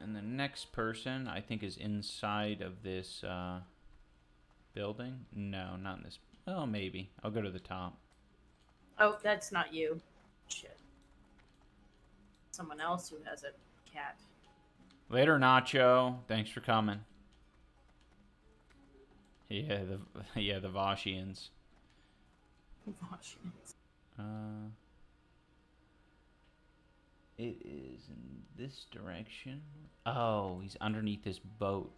And the next person, I think, is inside of this building. No, not in this. Oh, maybe. I'll go to the top. Oh, that's not you. Shit. Someone else who has a cat. Later, Nacho. Thanks for coming. Yeah, the Voshians. It is in this direction. Oh, he's underneath this boat.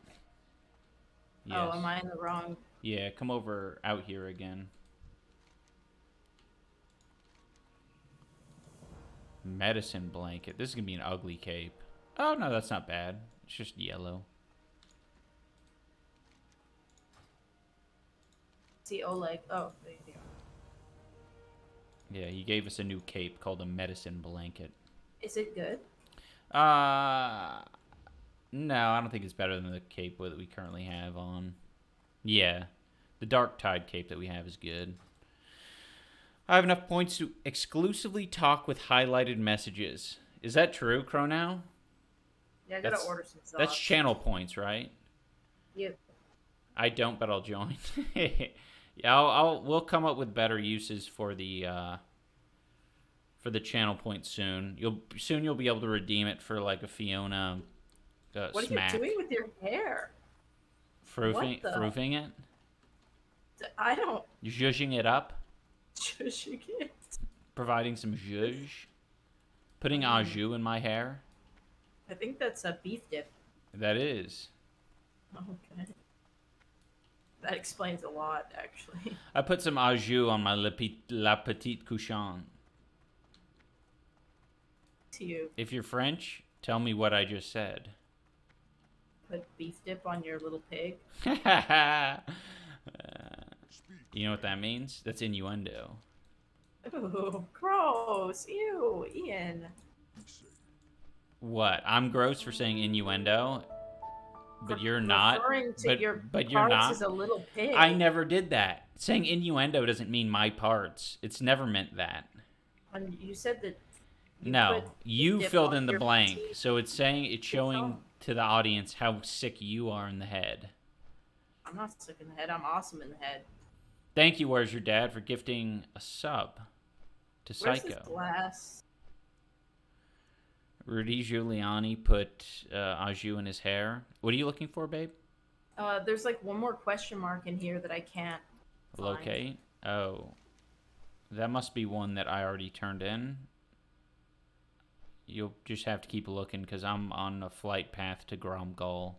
Yes. Oh, am I in the wrong? Yeah, come over out here again. Medicine blanket. This is gonna be an ugly cape. Oh no, that's not bad. It's just yellow. See Oleg. Oh, there you go. Yeah, he gave us a new cape called a medicine blanket. Is it good? No, I don't think it's better than the cape that we currently have on. Yeah, the Dark Tide cape that we have is good. I have enough points to exclusively talk with highlighted messages. Is that true, Cronow? Yeah, I gotta order some sauce. That's channel points, right? Yep. I don't, but I'll join. Yeah, we'll come up with better uses for the channel points soon. You'll be able to redeem it for like a Fiona What smack. are you doing with your hair? Froofing it? I don't. Zhuzhing it up? Shushing it. Providing some zhuzh? Putting au jus in my hair? I think that's a beef dip. That is. Okay. That explains a lot, actually. I put some au jus on my La Petite Couchon. To you. If you're French, tell me what I just said. Put beef dip on your little pig. You know what that means? That's innuendo. Ooh, gross. Ew, Ian. What? I'm gross for saying innuendo, but you're not. Referring to your but you're parts not. as a little pig. I never did that. Saying innuendo doesn't mean my parts. It's never meant that. And you said that. No, you dip filled on in the your blank. petite- So it's showing Oh. to the audience how sick you are in the head. I'm not sick in the head. I'm awesome in the head. Thank you, Where's Your Dad, for gifting a sub to Where's Psycho. this glass? Rudy Giuliani put au jus in his hair. What are you looking for, babe? There's like one more question mark in here that I can't find. Locate? Oh. That must be one that I already turned in. You'll just have to keep looking because I'm on a flight path to Gromgol.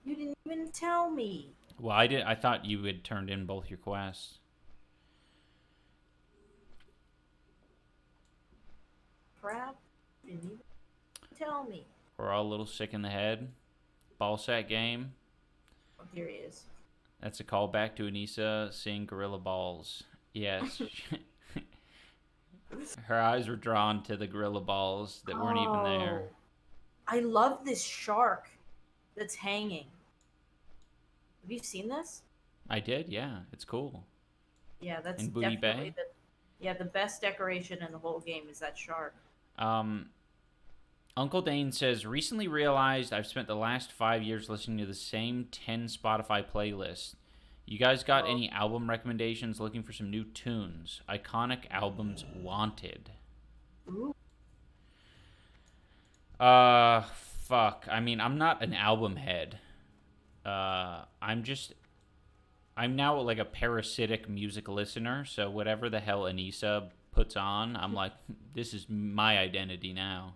You didn't even tell me. Well, I thought you had turned in both your quests. Crap. You didn't even tell me. We're all a little sick in the head. Ball sack game. Oh, here he is. That's a callback to Anissa seeing gorilla balls. Yes. Her eyes were drawn to the gorilla balls that weren't even there. Oh. I love this shark that's hanging. Have you seen this? I did, yeah. It's cool. Yeah, that's In Booty definitely Bay? the best decoration in the whole game is that shark. Uncle Dane says, recently realized I've spent the last 5 years listening to the same 10 Spotify playlists. You guys got any album recommendations? Looking for some new tunes. Iconic albums wanted. Ooh. Fuck. I mean, I'm not an album head. I'm now like a parasitic music listener, so whatever the hell Anissa puts on, I'm like, this is my identity now.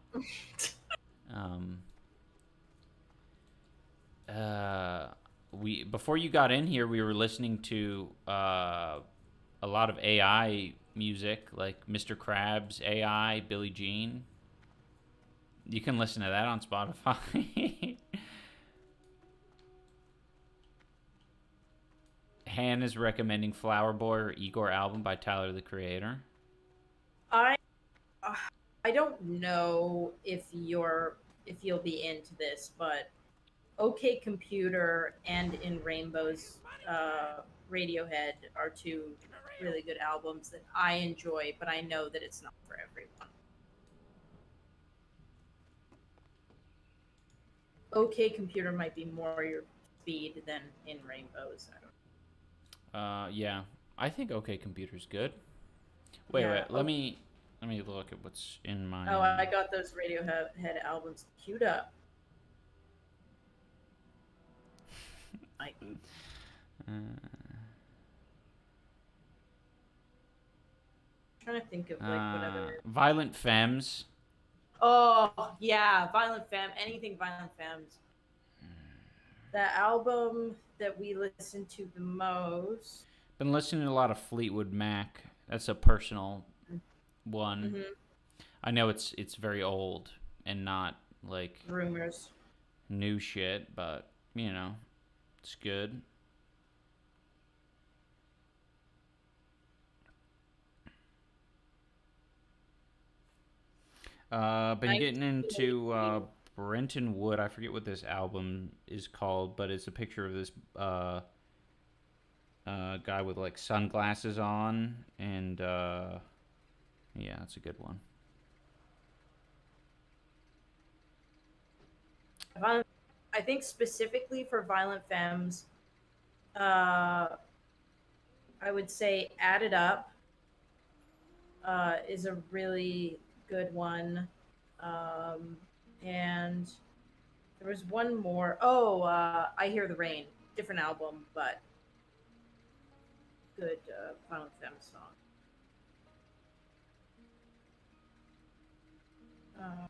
Before you got in here, we were listening to a lot of AI music, like Mr. Krabs AI, Billie Jean. You can listen to that on Spotify. Han is recommending Flower Boy or Igor album by Tyler the Creator. I don't know if you'll be into this, but OK Computer and In Rainbow's Radiohead are two really good albums that I enjoy, but I know that it's not for everyone. OK Computer might be more your speed than In Rainbows. I don't know. Yeah, I think OK Computer's good. Wait, Yeah, let me look at what's in my. Oh, I got those Radiohead albums queued up. Trying to think of like whatever. Violent Femmes. Oh yeah, Violent Femme. Anything Violent Femmes. The album that we listened to the most. Been listening to a lot of Fleetwood Mac. That's a personal one. Mm-hmm. I know it's very old and not like Rumors. new shit, but you know, it's good. Been getting into Brenton Wood. I forget what this album is called, but it's a picture of this guy with like sunglasses on, and yeah, it's a good one. I think specifically for Violent Femmes, I would say Add It Up is a really good one. And there was one more. Oh, I Hear the Rain. Different album, but good Violent Femmes song.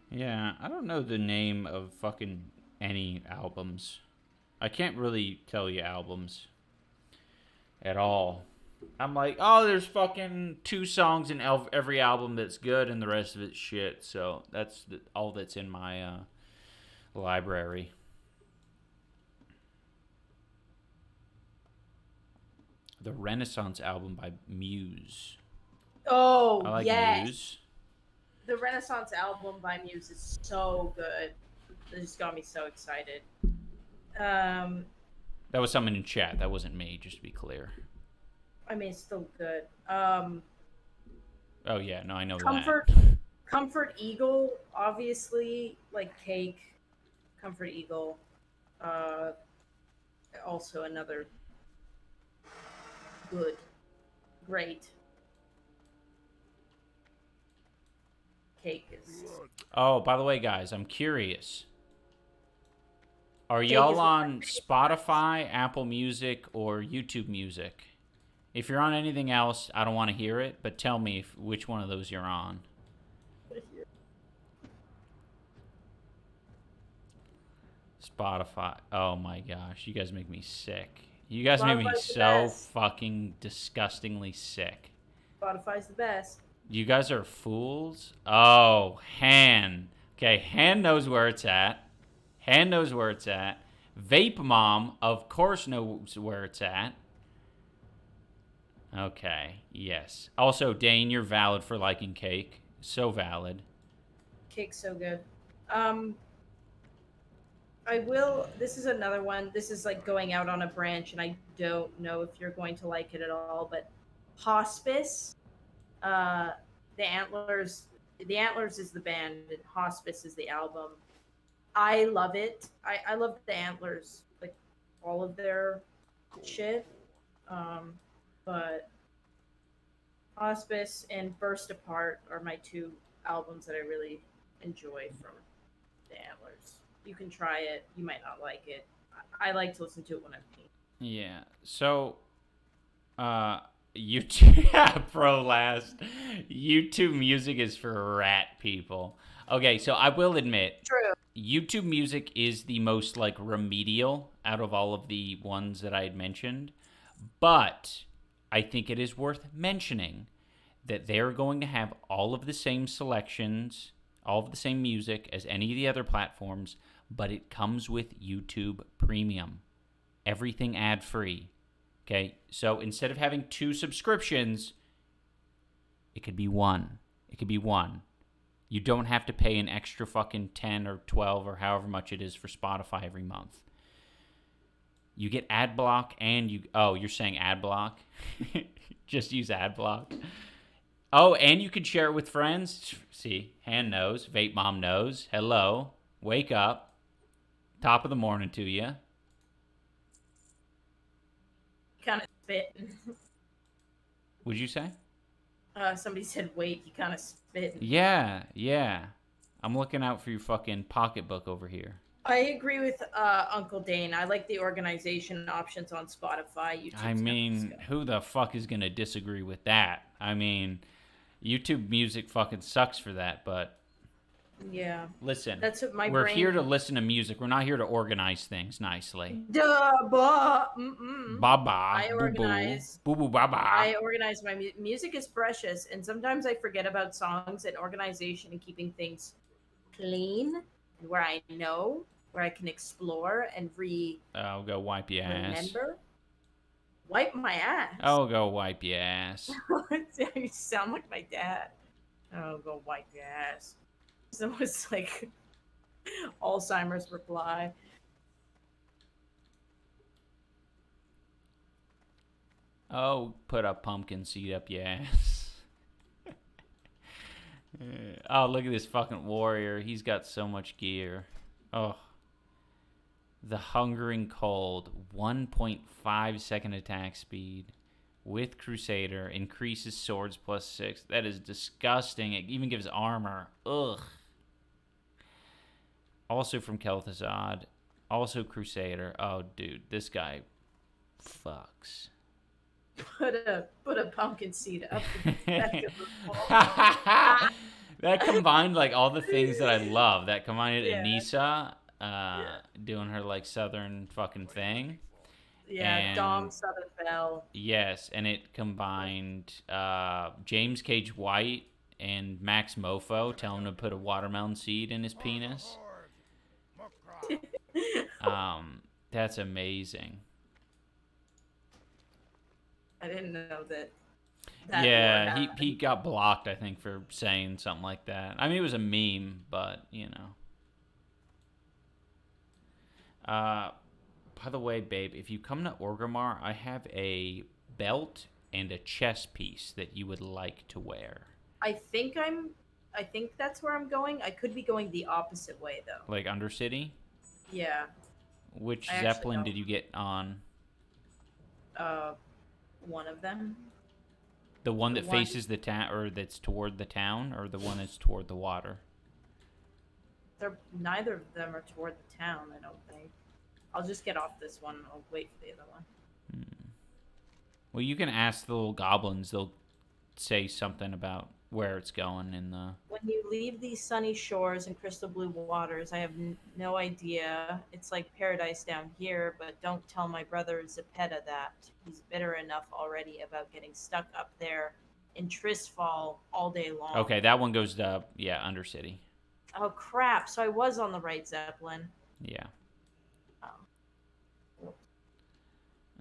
Yeah, I don't know the name of fucking any albums. I can't really tell you albums at all. I'm like, oh, there's fucking 2 songs in every album that's good, and the rest of it's shit. So that's all that's in my library. The Renaissance album by Muse. Oh, I like yes. Muse. The Renaissance album by Muse is so good. It just got me so excited. That was someone in chat. That wasn't me, just to be clear. I mean, it's still good. Oh yeah, no, I know Comfort, that. Comfort Eagle, obviously, like Cake. Comfort Eagle, also another good, great. Cake is. Oh, by the way, guys, I'm curious. Are Cake y'all is one of my on favorite Spotify, Apple Music, or YouTube Music? If you're on anything else, I don't want to hear it, but tell me which one of those you're on. Spotify. Oh my gosh, you guys make me sick. You guys make me Spotify's the so best. fucking disgustingly sick. Spotify's the best. You guys are fools? Oh, Han. Okay, Han knows where it's at. Han knows where it's at. Vape Mom, of course, knows where it's at. Okay, yes. Also, Dane, you're valid for liking Cake. So valid. Cake's so good. This is another one. This is like going out on a branch, and I don't know if you're going to like it at all, but Hospice, the Antlers is the band, and Hospice is the album. I love it. I love the Antlers, like all of their shit. But Hospice and Burst Apart are my 2 albums that I really enjoy from the Antlers. You can try it. You might not like it. I like to listen to it when I'm peeing. Yeah. So, YouTube, yeah, pro last. YouTube Music is for rat people. Okay, so I will admit, True. YouTube Music is the most like remedial out of all of the ones that I had mentioned, but I think it is worth mentioning that they're going to have all of the same selections, all of the same music as any of the other platforms, but it comes with YouTube Premium. Everything ad-free. Okay? So instead of having 2 subscriptions, it could be 1. It could be 1. You don't have to pay an extra fucking 10 or 12 or however much it is for Spotify every month. You get ad block and you... Oh, you're saying ad block? Just use ad block. Oh, and you can share it with friends. See, Han knows. Vape Mom knows. Hello. Wake up. Top of the morning to you. Kind of spit. What'd you say? Somebody said, wait, you kind of spit. Yeah. I'm looking out for your fucking pocketbook over here. I agree with Uncle Dane. I like the organization options on Spotify. YouTube's I mean, who the fuck is going to disagree with that? I mean, YouTube Music fucking sucks for that, but... Yeah. Listen, that's what my we're brain... here to listen to music. We're not here to organize things nicely. Baba. I organize. Boo-boo, baba. I organize my music is precious, and sometimes I forget about songs and organization and keeping things clean and where I know where I can explore and Oh, go wipe your ass. remember. Wipe my ass. Oh, go wipe your ass. You sound like my dad. Oh, go wipe your ass. It's almost like Alzheimer's reply. Oh, put a pumpkin seed up your ass. Oh, look at this fucking warrior. He's got so much gear. Oh. The Hungering Cold. 1.5 second attack speed. With Crusader. Increases swords +6. That is disgusting. It even gives armor. Ugh. Also from Kel'Thuzad. Also Crusader. Oh, dude. This guy fucks. Put a pumpkin seed up the back of the wall. That combined like all the things that I love. That combined Yeah. Anissa doing her like southern fucking thing. Yeah, And- Dom Southern Belle. Yes, and it combined James Cage White and Max Mofo telling him to put a watermelon seed in his penis. That's amazing. I didn't know that. Yeah, lore he happened. got blocked, I think, for saying something like that. I mean, it was a meme, but, you know. By the way, babe, if you come to Orgrimmar, I have a belt and a chest piece that you would like to wear. I think that's where I'm going. I could be going the opposite way though. Like Undercity? Yeah. Which I actually Zeppelin don't. did you get on? One of them. The one The that one- faces the town, or that's toward the town, or the one that's toward the water? Neither of them are toward the town, I don't think. I'll just get off this one. I'll wait for the other one. Well, you can ask the little goblins. They'll say something about where it's going in the... When you leave these sunny shores and crystal blue waters, I have no idea. It's like paradise down here, but don't tell my brother Zepeda that. He's bitter enough already about getting stuck up there in Tristfall all day long. Okay, that one goes to, yeah, Undercity. Oh, crap. So I was on the right Zeppelin. Yeah.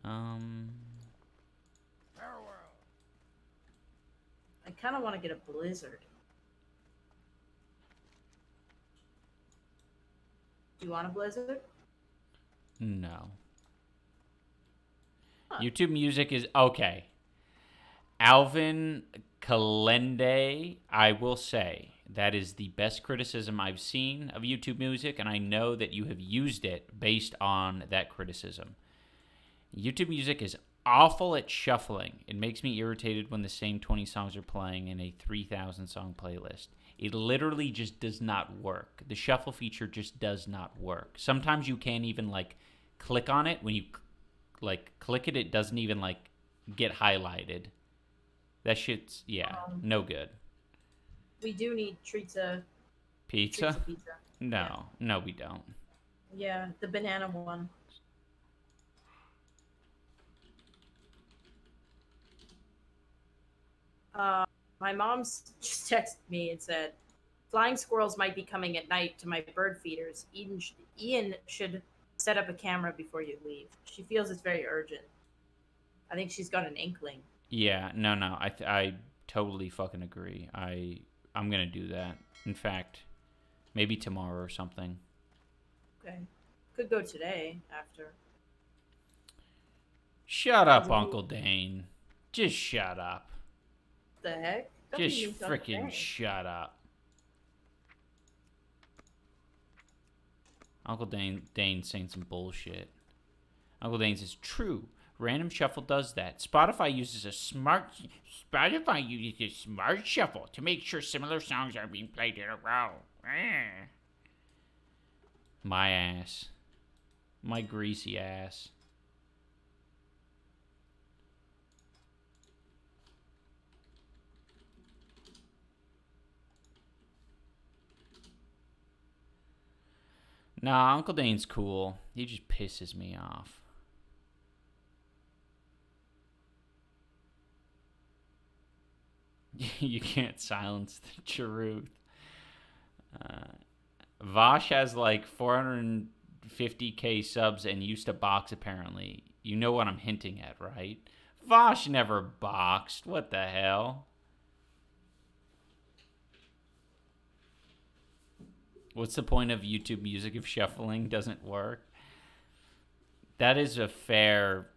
Oh. I kind of want to get a blizzard. Do you want a blizzard? No. Huh. YouTube music is okay. Alvin Kalende, I will say, that is the best criticism I've seen of YouTube music, and I know that you have used it based on that criticism. YouTube music is awful at shuffling. It makes me irritated when the same 20 songs are playing in a 3,000 song playlist. It literally just does not work. The shuffle feature just does not work. Sometimes you can't even like click on it. When you like click it, it doesn't even like get highlighted. That shit's, yeah, no good. We do need Tritza Pizza? pizza. No, no, we don't. Yeah, the banana one. My mom's just texted me and said, "Flying squirrels might be coming at night to my bird feeders. Ian should set up a camera before you leave. She feels it's very urgent." I think she's got an inkling. Yeah, no, I totally fucking agree. I'm gonna do that. In fact, maybe tomorrow or something. Okay. Could go today after. Shut up, Doesn't he- Uncle Dane. Just shut up. The heck? Don't be Just mean to freaking Uncle shut up. Uncle Dane's saying some bullshit. Uncle Dane says, true. Random Shuffle does that. Spotify uses a smart shuffle to make sure similar songs are being played in a row. My ass. My greasy ass. Nah, Uncle Dane's cool. He just pisses me off. You can't silence the truth. Vosh has like 400 50K subs and used to box, apparently. You know what I'm hinting at, right? Vosh never boxed. What the hell? What's the point of YouTube Music if shuffling doesn't work? That is a fair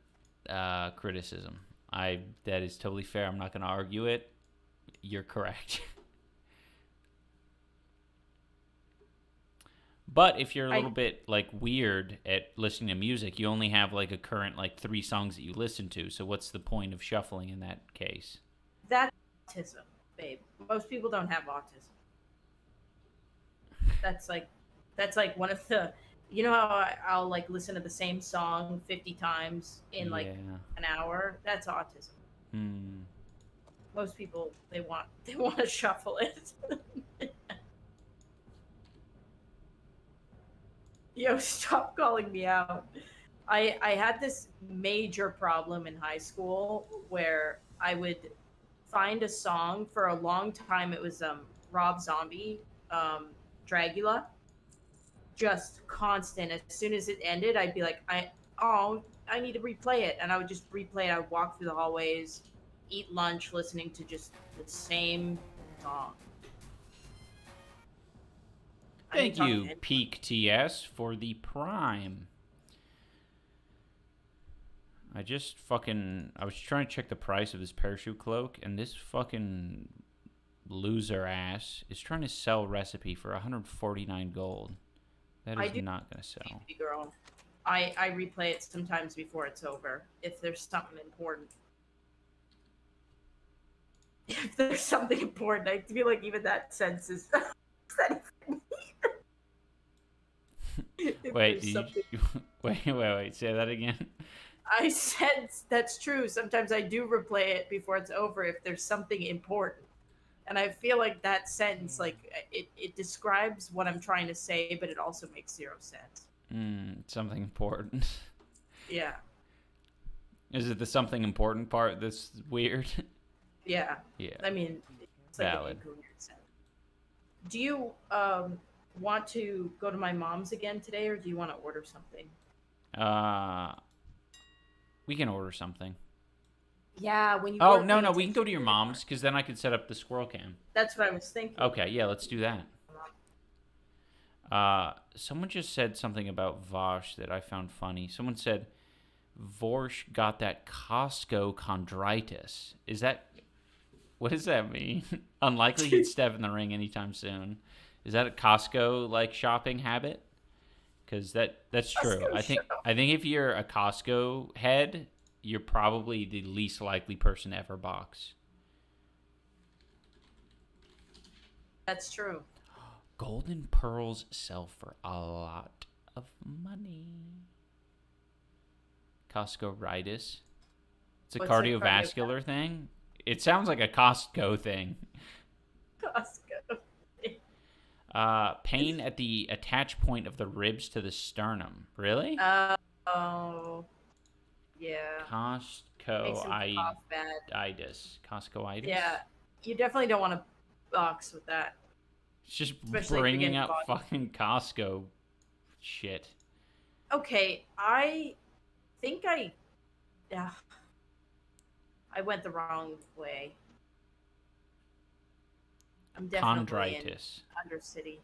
criticism. That is totally fair. I'm not going to argue it. You're correct. But if you're a little bit like weird at listening to music, you only have like a current like 3 songs that you listen to. So what's the point of shuffling in that case? That's autism, babe. Most people don't have autism. That's like one of the, you know how I'll like listen to the same song 50 times in like an hour? That's autism. Most people they want to shuffle it. Yo, stop calling me out. I had this major problem in high school where I would find a song for a long time. It was Rob Zombie, Dragula. Just constant. As soon as it ended, I'd be like, I need to replay it. And I would just replay it. I would walk through the hallways, eat lunch, listening to just the same song. Thank you, Peak TS, for the Prime. I was trying to check the price of this parachute cloak, and this fucking loser ass is trying to sell a recipe for 149 gold. That is not going to sell. Girl. I replay it sometimes before it's over, if there's something important. If there's something important, I feel like even that sense is... Wait, wait, say that again. I said that's true. Sometimes I do replay it before it's over if there's something important. And I feel like that sentence, like, it describes what I'm trying to say, but it also makes 0 sense. Something important. Yeah. Is it the something important part that's weird? Yeah. Yeah. I mean, it's like valid. an incoherent sentence. Do you want to go to my mom's again today, or do you want to order something? We can order something. Yeah, when you. Oh no, we can go to your mom's because then I could set up the squirrel cam. That's what I was thinking. Okay, yeah, let's do that. Someone just said something about Vosh that I found funny. Someone said Vorsh got that Costco chondritis. What does that mean? Unlikely he'd step in the ring anytime soon. Is that a Costco like shopping habit? Because that's true. I think if you're a Costco head, you're probably the least likely person to ever box. That's true. Golden pearls sell for a lot of money. Costco-ritis. It's a cardiovascular thing. It sounds like a Costco thing. Costco. Pain at the attach point of the ribs to the sternum. Really? Oh. Yeah. Costco-itis. Costco-itis? Yeah. You definitely don't want to box with that. It's just Especially bringing up fucking Costco shit. Okay, I think I went the wrong way. I'm definitely in Undercity.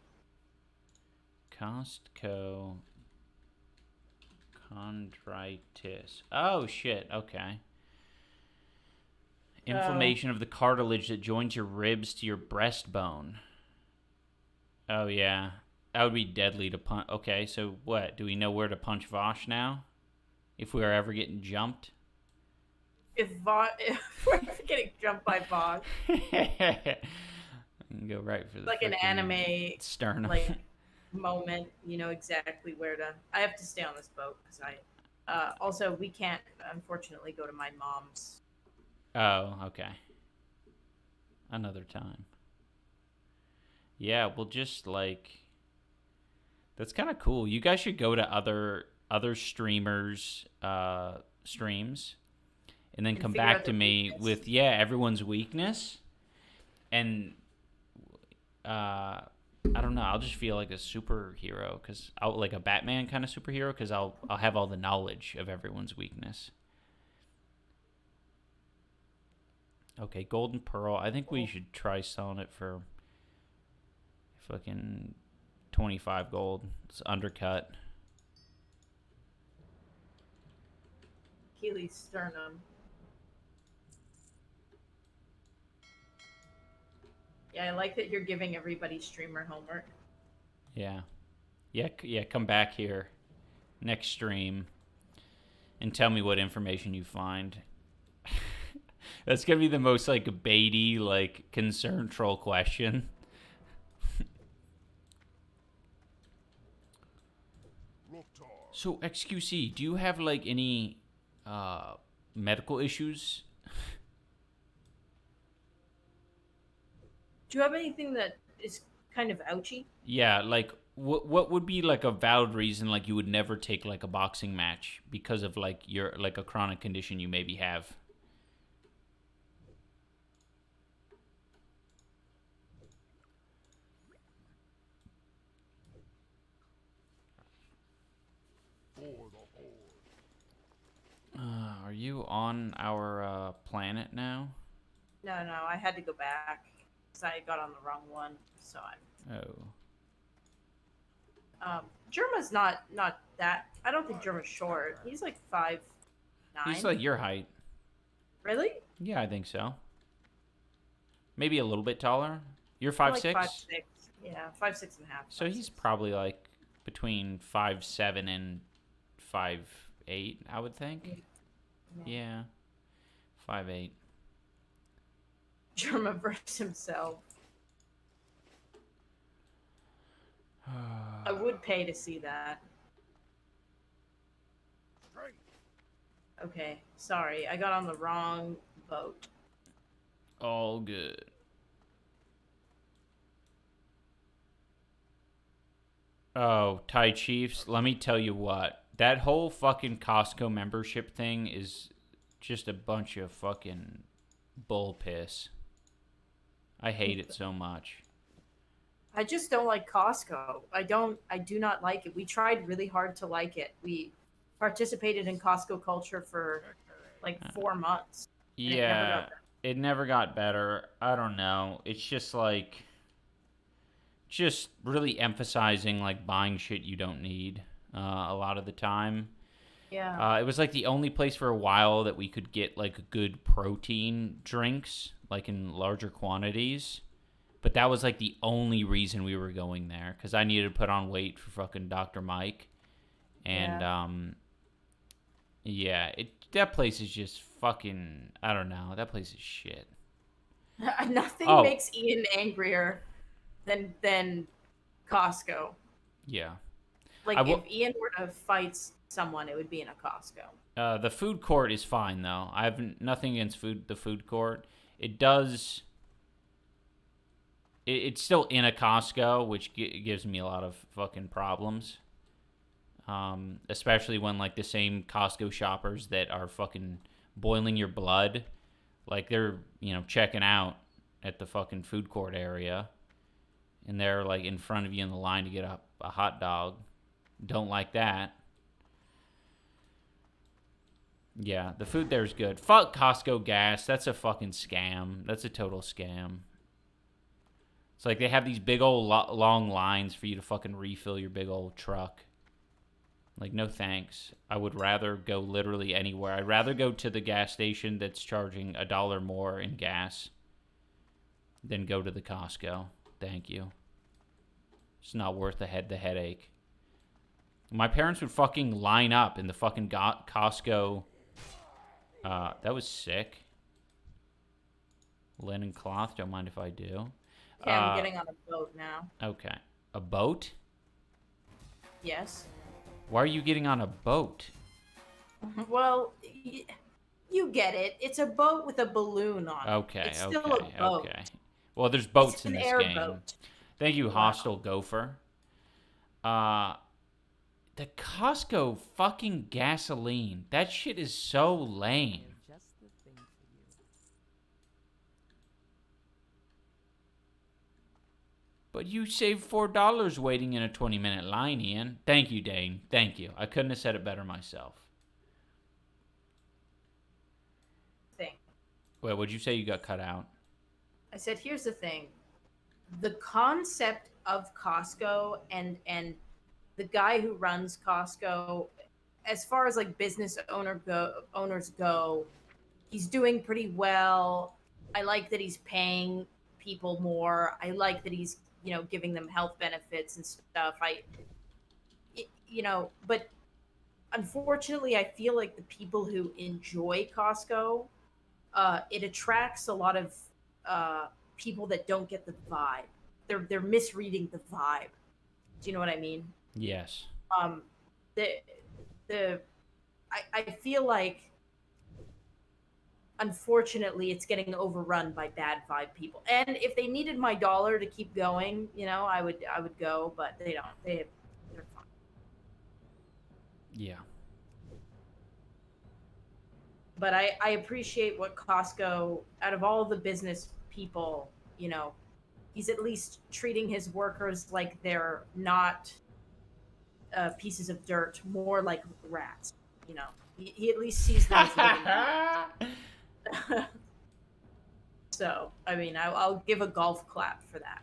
Costco chondritis. Oh shit. Okay. Inflammation of the cartilage that joins your ribs to your breastbone. Oh yeah, that would be deadly to punch. Okay, so what? Do we know where to punch Vosh now? If we are ever getting jumped? If we're getting jumped by Vosh. Go right for the like an anime sternum moment. You know exactly where to. I have to stay on this boat because also we can't unfortunately go to my mom's. Oh, okay. Another time. Yeah, well, just like that's kind of cool. You guys should go to other streamers' streams, and then come back to me with everyone's weakness, and I don't know. I'll just feel like a superhero because I'll like a Batman kind of superhero because I'll have all the knowledge of everyone's weakness. Okay, Golden Pearl. I think we should try selling it for fucking 25 gold. It's undercut. Achilles sternum. Yeah, I like that you're giving everybody streamer homework. Yeah. Yeah, come back here next stream and tell me what information you find. That's going to be the most, like, baity, like, concern troll question. So, XQC, do you have, like, any medical issues? Do you have anything that is kind of ouchy? Yeah, like, what would be, like, a valid reason, like, you would never take, like, a boxing match because of, like, your, like, a chronic condition you maybe have? Are you on our planet now? No, I had to go back because I got on the wrong one. So I'm. Oh. Germa's not that. I don't think Germa's short. He's like 5'9". He's like your height. Really? Yeah, I think so. Maybe a little bit taller. You're Like 5'6"? 5'6". Yeah, 5'6" and a half. So he's probably like between 5'7" and 5'8", I would think. Yeah. 5'8". Germa versus himself. I would pay to see that. Okay, sorry. I got on the wrong boat. All good. Oh, Thai Chiefs, let me tell you what. That whole fucking Costco membership thing is just a bunch of fucking bull piss. I hate it so much. I just don't like Costco. I do not like it. We tried really hard to like it. We participated in Costco culture for like 4 months. Yeah, it never got better. I don't know. It's just like, just really emphasizing like buying shit you don't need a lot of the time. Yeah. It was like the only place for a while that we could get like good protein drinks, like in larger quantities. But that was like the only reason we were going there, because I needed to put on weight for fucking Dr. Mike. And yeah, that place is just fucking, I don't know. That place is shit. Nothing makes Ian angrier than Costco. Yeah. Like if Ian were to fight someone, it would be in a Costco. The food court is fine though. I have nothing against the food court. It does. It's still in a Costco, which gives me a lot of fucking problems. Especially when like the same Costco shoppers that are fucking boiling your blood, like they're, checking out at the fucking food court area, and they're like in front of you in the line to get a hot dog. Don't like that. Yeah, the food there is good. Fuck Costco gas. That's a fucking scam. That's a total scam. It's like they have these big old long lines for you to fucking refill your big old truck. Like, no thanks. I would rather go literally anywhere. I'd rather go to the gas station that's charging $1 more in gas than go to the Costco. Thank you. It's not worth the headache. My parents would fucking line up in the fucking Costco. That was sick. Linen cloth. Don't mind if I do. Okay, I'm getting on a boat now. Okay. A boat? Yes. Why are you getting on a boat? Well, you get it. It's a boat with a balloon on it. Okay, it's still a boat. okay. Well, there's boats it's in an this game. Boat. Thank you, Hostile Gopher. The Costco fucking gasoline. That shit is so lame. But you saved $4 waiting in a 20-minute line, Ian. Thank you, Dane. Thank you. I couldn't have said it better myself. Thing. Wait, what'd you say you got cut out? I said, here's the thing. The concept of Costco and the guy who runs Costco, as far as like business owners go, he's doing pretty well. I like that he's paying people more. I like that he's, giving them health benefits and stuff. But unfortunately, I feel like the people who enjoy Costco, it attracts a lot of people that don't get the vibe. They're misreading the vibe. Do you know what I mean? Yes. I feel like, unfortunately, it's getting overrun by bad vibe people. And if they needed my dollar to keep going, I would go, but they don't. They're fine. Yeah. But I appreciate what Costco, out of all the business people, he's at least treating his workers like they're not pieces of dirt, more like rats. He at least sees them as living beings. So, I mean, I'll give a golf clap for that.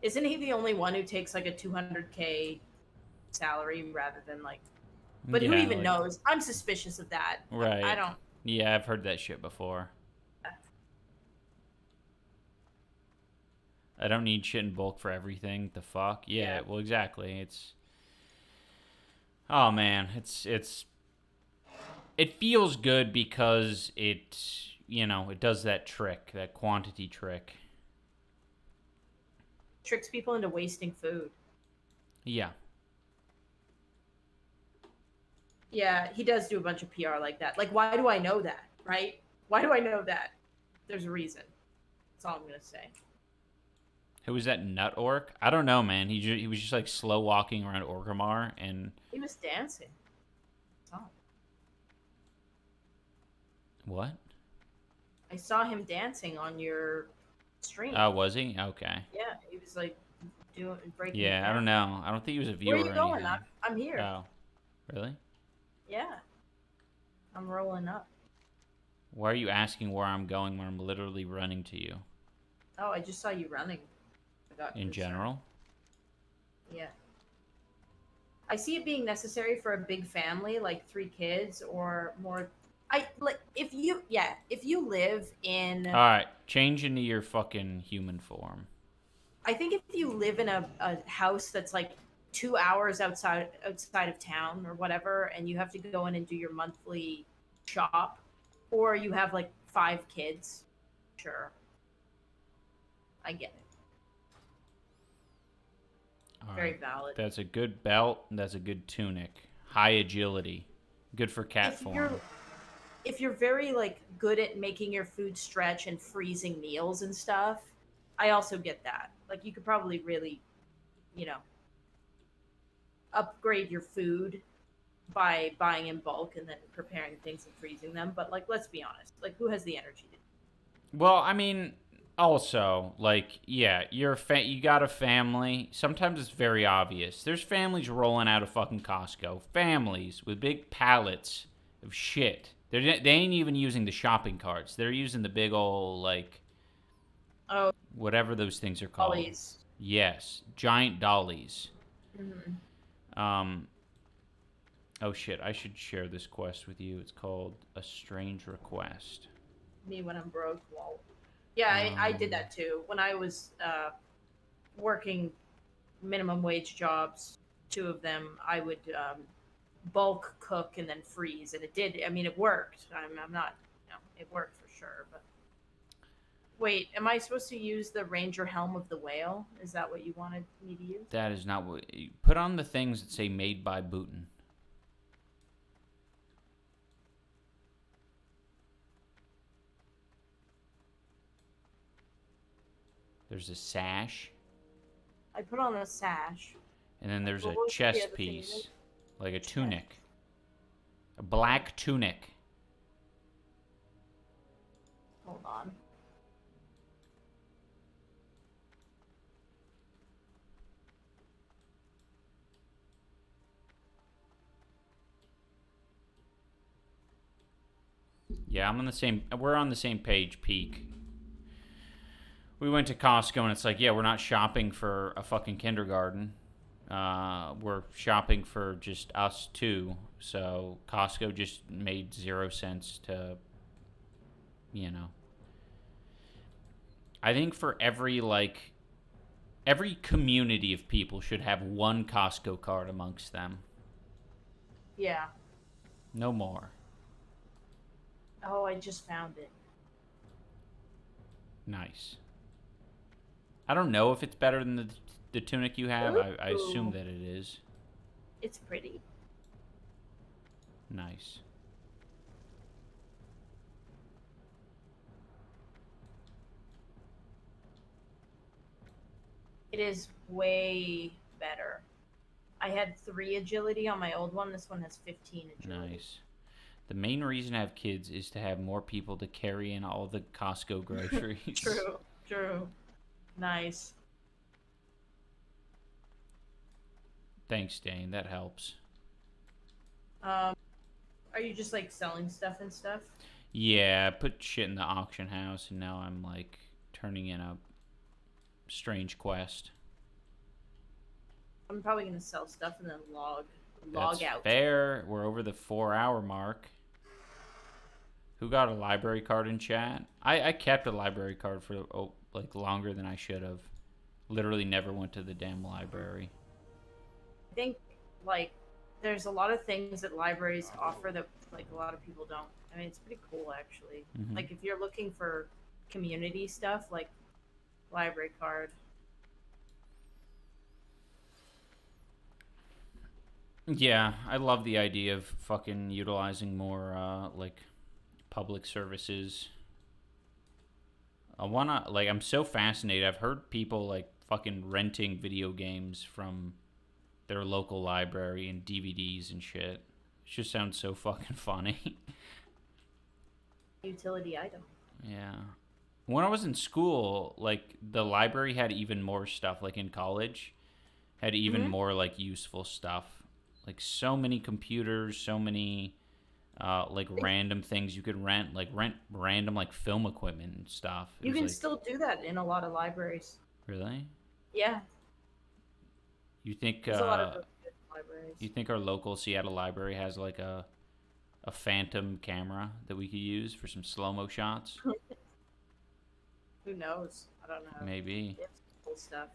Isn't he the only one who takes like a $200K salary rather than like? But who even knows? I'm suspicious of that. Right. I don't. Yeah, I've heard that shit before. I don't need shit in bulk for everything. The fuck? Yeah. Well, exactly. Oh man, it feels good because it does that trick, that quantity trick. Tricks people into wasting food. Yeah. Yeah, he does do a bunch of PR like that. Like, why do I know that, right? Why do I know that? There's a reason. That's all I'm going to say. Who was that nut orc? I don't know, man. He was just like slow walking around Orgrimmar and... He was dancing. Oh. What? I saw him dancing on your stream. Oh, was he? Okay. Yeah, he was like breaking. Yeah, I don't know. I don't think he was a viewer. Where are you going? Anything. I'm here. Oh, really? Yeah, I'm rolling up. Why are you asking where I'm going when I'm literally running to you? Oh, I just saw you running. In general? Yeah. I see it being necessary for a big family, like 3 kids or more. If you live in. All right, change into your fucking human form. I think if you live in a house that's like 2 hours outside of town or whatever, and you have to go in and do your monthly shop, or you have like 5 kids, sure, I get it. All Very right. valid. That's a good belt. That's a good tunic. High agility. Good for cat form. If you're very like good at making your food stretch and freezing meals and stuff, I also get that. Like you could probably really, upgrade your food by buying in bulk and then preparing things and freezing them. But like, let's be honest. Like, who has the energy to? Well, I mean, also, like, yeah, you got a family. Sometimes it's very obvious. There's families rolling out of fucking Costco. Families with big pallets of shit. They ain't even using the shopping carts. They're using the big old, like, whatever those things are called. Dollies. Yes, giant dollies. Mm-hmm. Oh shit, I should share this quest with you. It's called A Strange Request. Me when I'm broke. Well, yeah, I did that too. When I was working minimum wage jobs, 2 of them, I would bulk cook and then freeze, and it did. I mean, it worked. I'm not, it worked for sure. But wait, am I supposed to use the Ranger Helm of the Whale? Is that what you wanted me to use? That is not what. Put on the things that say "Made by Booten." There's a sash. I put on a sash. And then there's a What was the chest other thing you piece, did? like a tunic. A black tunic. Hold on. Yeah, I'm on the same. We're on the same page, Peak. We went to Costco and it's like, yeah, we're not shopping for a fucking kindergarten. We're shopping for just us two. So Costco just made 0 cents to, you know. I think for every community of people should have one Costco card amongst them. Yeah. No more. Oh, I just found it. Nice. I don't know if it's better than the tunic you have. I assume that it is. It's pretty. Nice. It is way better. I had 3 agility on my old one. This one has 15 agility. Nice. The main reason I have kids is to have more people to carry in all the Costco groceries. True. Nice. Thanks, Dane. That helps. Are you just like selling stuff and stuff? Yeah, I put shit in the auction house, and now I'm like turning in a strange quest. I'm probably gonna sell stuff and then log That's out. fair. We're over the 4-hour mark. Who got a library card in chat? I kept a library card for like longer than I should have. Literally never went to the damn library. I think like there's a lot of things that libraries offer that like a lot of people don't. I mean, it's pretty cool actually. Mhm. Like if you're looking for community stuff, like library card. Yeah, I love the idea of fucking utilizing more like public services. I'm so fascinated. I've heard people like fucking renting video games from their local library and DVDs and shit. It just sounds so fucking funny. Utility item. Yeah. When I was in school, like the library had even more stuff. Like in college, had even more like useful stuff. Like so many computers, so many like random things you could rent. Like rent random like film equipment and stuff. You can still do that in a lot of libraries. Really? Yeah. You think There's a lot of good libraries. you think our local Seattle library has like a phantom camera that we could use for some slow-mo shots? Who knows? I don't know. Maybe. They have some cool stuff.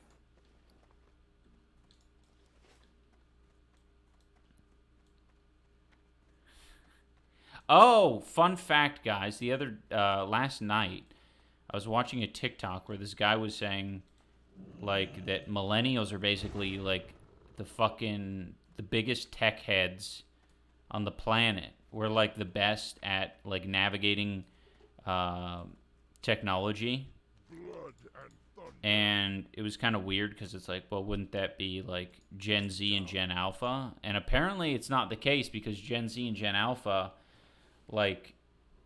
Oh, fun fact, guys. The other last night, I was watching a TikTok where this guy was saying, like, that millennials are basically like the biggest tech heads on the planet. We're like the best at like navigating technology. And it was kind of weird because it's like, well, wouldn't that be like Gen Z and Gen Alpha? And apparently it's not the case because Gen Z and Gen Alpha, like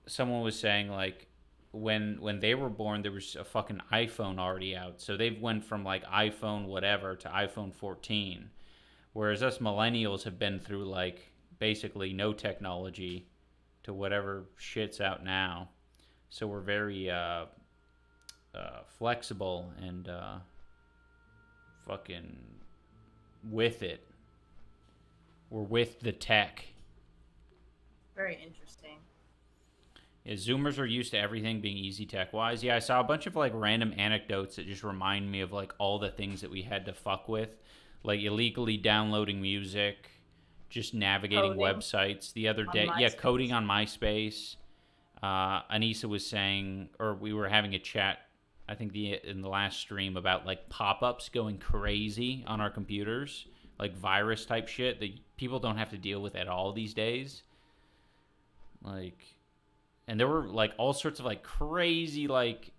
someone was saying, like when they were born, there was a fucking iPhone already out. So they've went from like iPhone whatever to iPhone 14. Whereas us millennials have been through like basically no technology to whatever shit's out now. So we're very flexible and fucking with it. We're with the tech. Very interesting. Yeah, Zoomers are used to everything being easy tech-wise. Yeah, I saw a bunch of like random anecdotes that just remind me of like all the things that we had to fuck with, like illegally downloading music, just navigating Coding websites. The other on day, yeah, MySpace. coding on MySpace. Anissa was saying, or we were having a chat, I think in the last stream about like pop-ups going crazy on our computers, like virus type shit that people don't have to deal with at all these days. Like, and there were like all sorts of like crazy like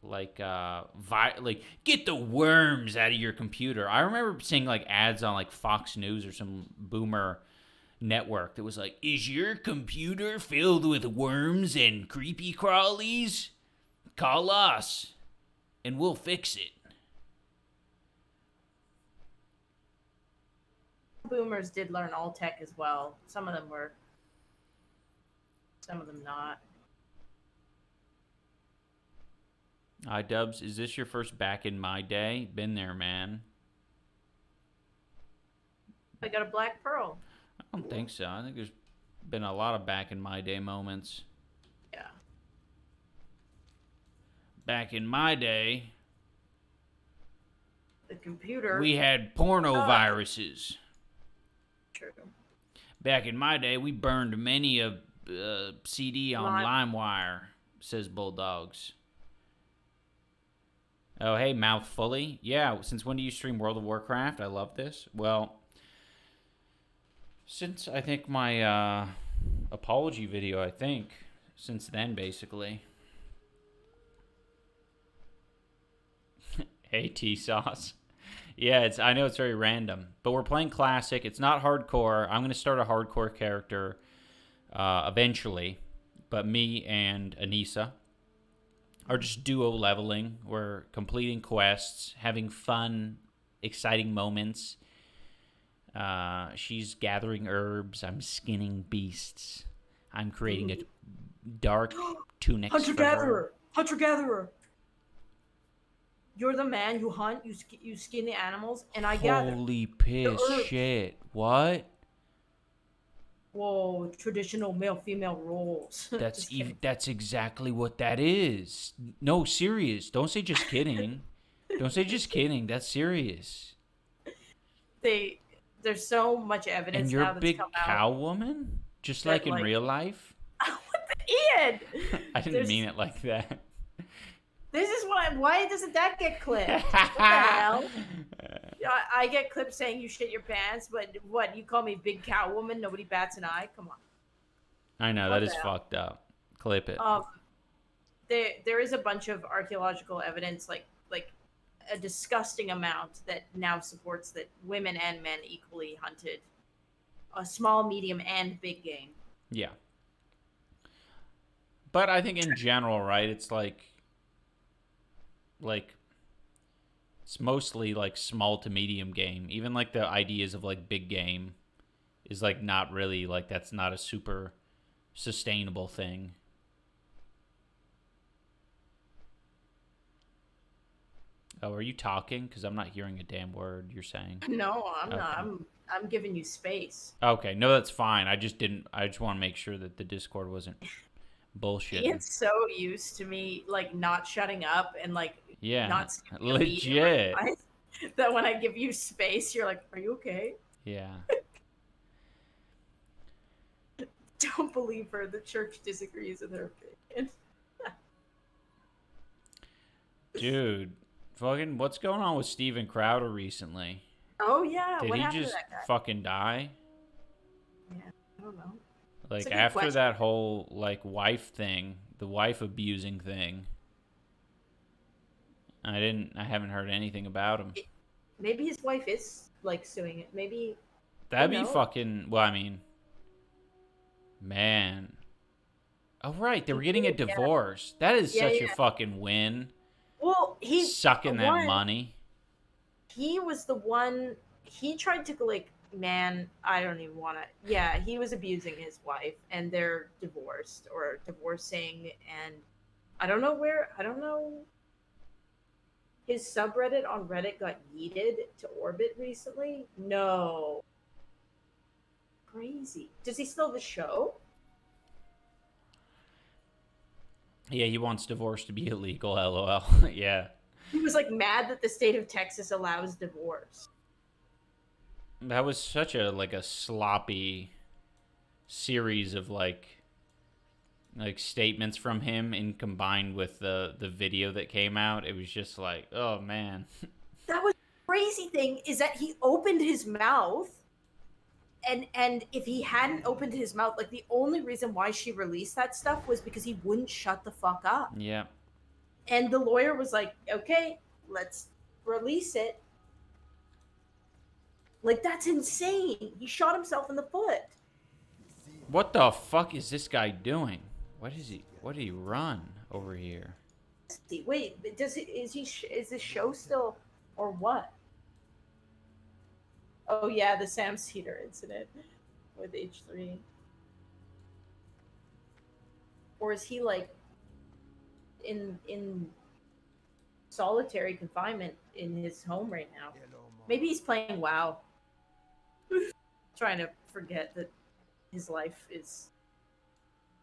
get the worms out of your computer. I remember seeing like ads on like Fox News or some boomer network that was like, is your computer filled with worms and creepy crawlies? Call us and we'll fix it. Boomers did learn all tech as well. Some of them were, some of them not. Dubs, is this your first back in my day? Been there, man. I got a black pearl. I don't think so. I think there's been a lot of back in my day moments. Yeah. Back in my day, The computer. we had porno viruses. True. Back in my day, we burned many a CD on Lime. LimeWire, says Bulldogs. Oh, hey, Mouth Fully. Yeah, since when do you stream World of Warcraft? I love this. Well, since I think my apology video, I think. Since then, basically. Hey, T-Sauce. Yeah, I know it's very random, but we're playing Classic. It's not hardcore. I'm going to start a hardcore character eventually, but me and Anissa are just duo leveling. We're completing quests, having fun, exciting moments. She's gathering herbs. I'm skinning beasts. I'm creating a dark tunic. Hunter-gatherer! Hunter-gatherer! You're the man, you hunt, you skin the animals, and I gather. Holy piss shit. What? Whoa, traditional male-female roles. That's exactly what that is. No, serious. Don't say just kidding. Don't say just kidding. That's serious. There's so much evidence And you're now a that's big come cow out. woman? Just that, like in like- real life? What the Ian? I didn't mean it like that. This is why doesn't that get clipped? What the hell? I get clipped saying you shit your pants, but what, you call me big cow woman? Nobody bats an eye? Come on. I know, What that is the hell? fucked up. Clip it. There is a bunch of archaeological evidence, like a disgusting amount that now supports that women and men equally hunted a small, medium, and big game. Yeah. But I think in general, right, it's like it's mostly like small to medium game. Even like the ideas of like big game is like not really like that's not a super sustainable thing. Oh, are you talking? Because I'm not hearing a damn word you're saying. No, I'm Okay. not. I'm giving you space. Okay, no, that's fine. I just want to make sure that the Discord wasn't bullshit. Ian's so used to me like not shutting up and like Yeah, not skipping a beat in legit. my life, that when I give you space, you're like, "Are you okay?" Yeah. Don't believe her. The church disagrees with her opinion. Dude, fucking, what's going on with Steven Crowder recently? Oh yeah, Did what he happened just to that guy? fucking die? Yeah, I don't know. Like a good after question. that whole like wife thing, the wife abusing thing. I haven't heard anything about him. Maybe his wife is like suing it. Maybe That'd who be knows? fucking, well, I mean, man. Oh right, they were getting a Yeah. divorce. That is Yeah, such yeah. a fucking win. Well, he Sucking that one, money. He was the one. He tried to like, man, I don't even want to. Yeah, he was abusing his wife, and they're divorced or divorcing, and I don't know. His subreddit on Reddit got yeeted to orbit recently. No. Crazy. Does he still have a show? Yeah, he wants divorce to be illegal, lol. Yeah. He was like mad that the state of Texas allows divorce. That was such a like a sloppy series of like statements from him, and combined with the video that came out, it was just like, oh man. That was the crazy thing, is that he opened his mouth, and if he hadn't opened his mouth, like the only reason why she released that stuff was because he wouldn't shut the fuck up. Yeah. And the lawyer was like, okay, let's release it. Like, that's insane. He shot himself in the foot. What the fuck is this guy doing? What did he run over here? Wait, is this show still, or what? Oh yeah, the Sam Cedar incident with H3. Or is he like in solitary confinement in his home right now. Maybe he's playing WoW. Trying to forget that his life is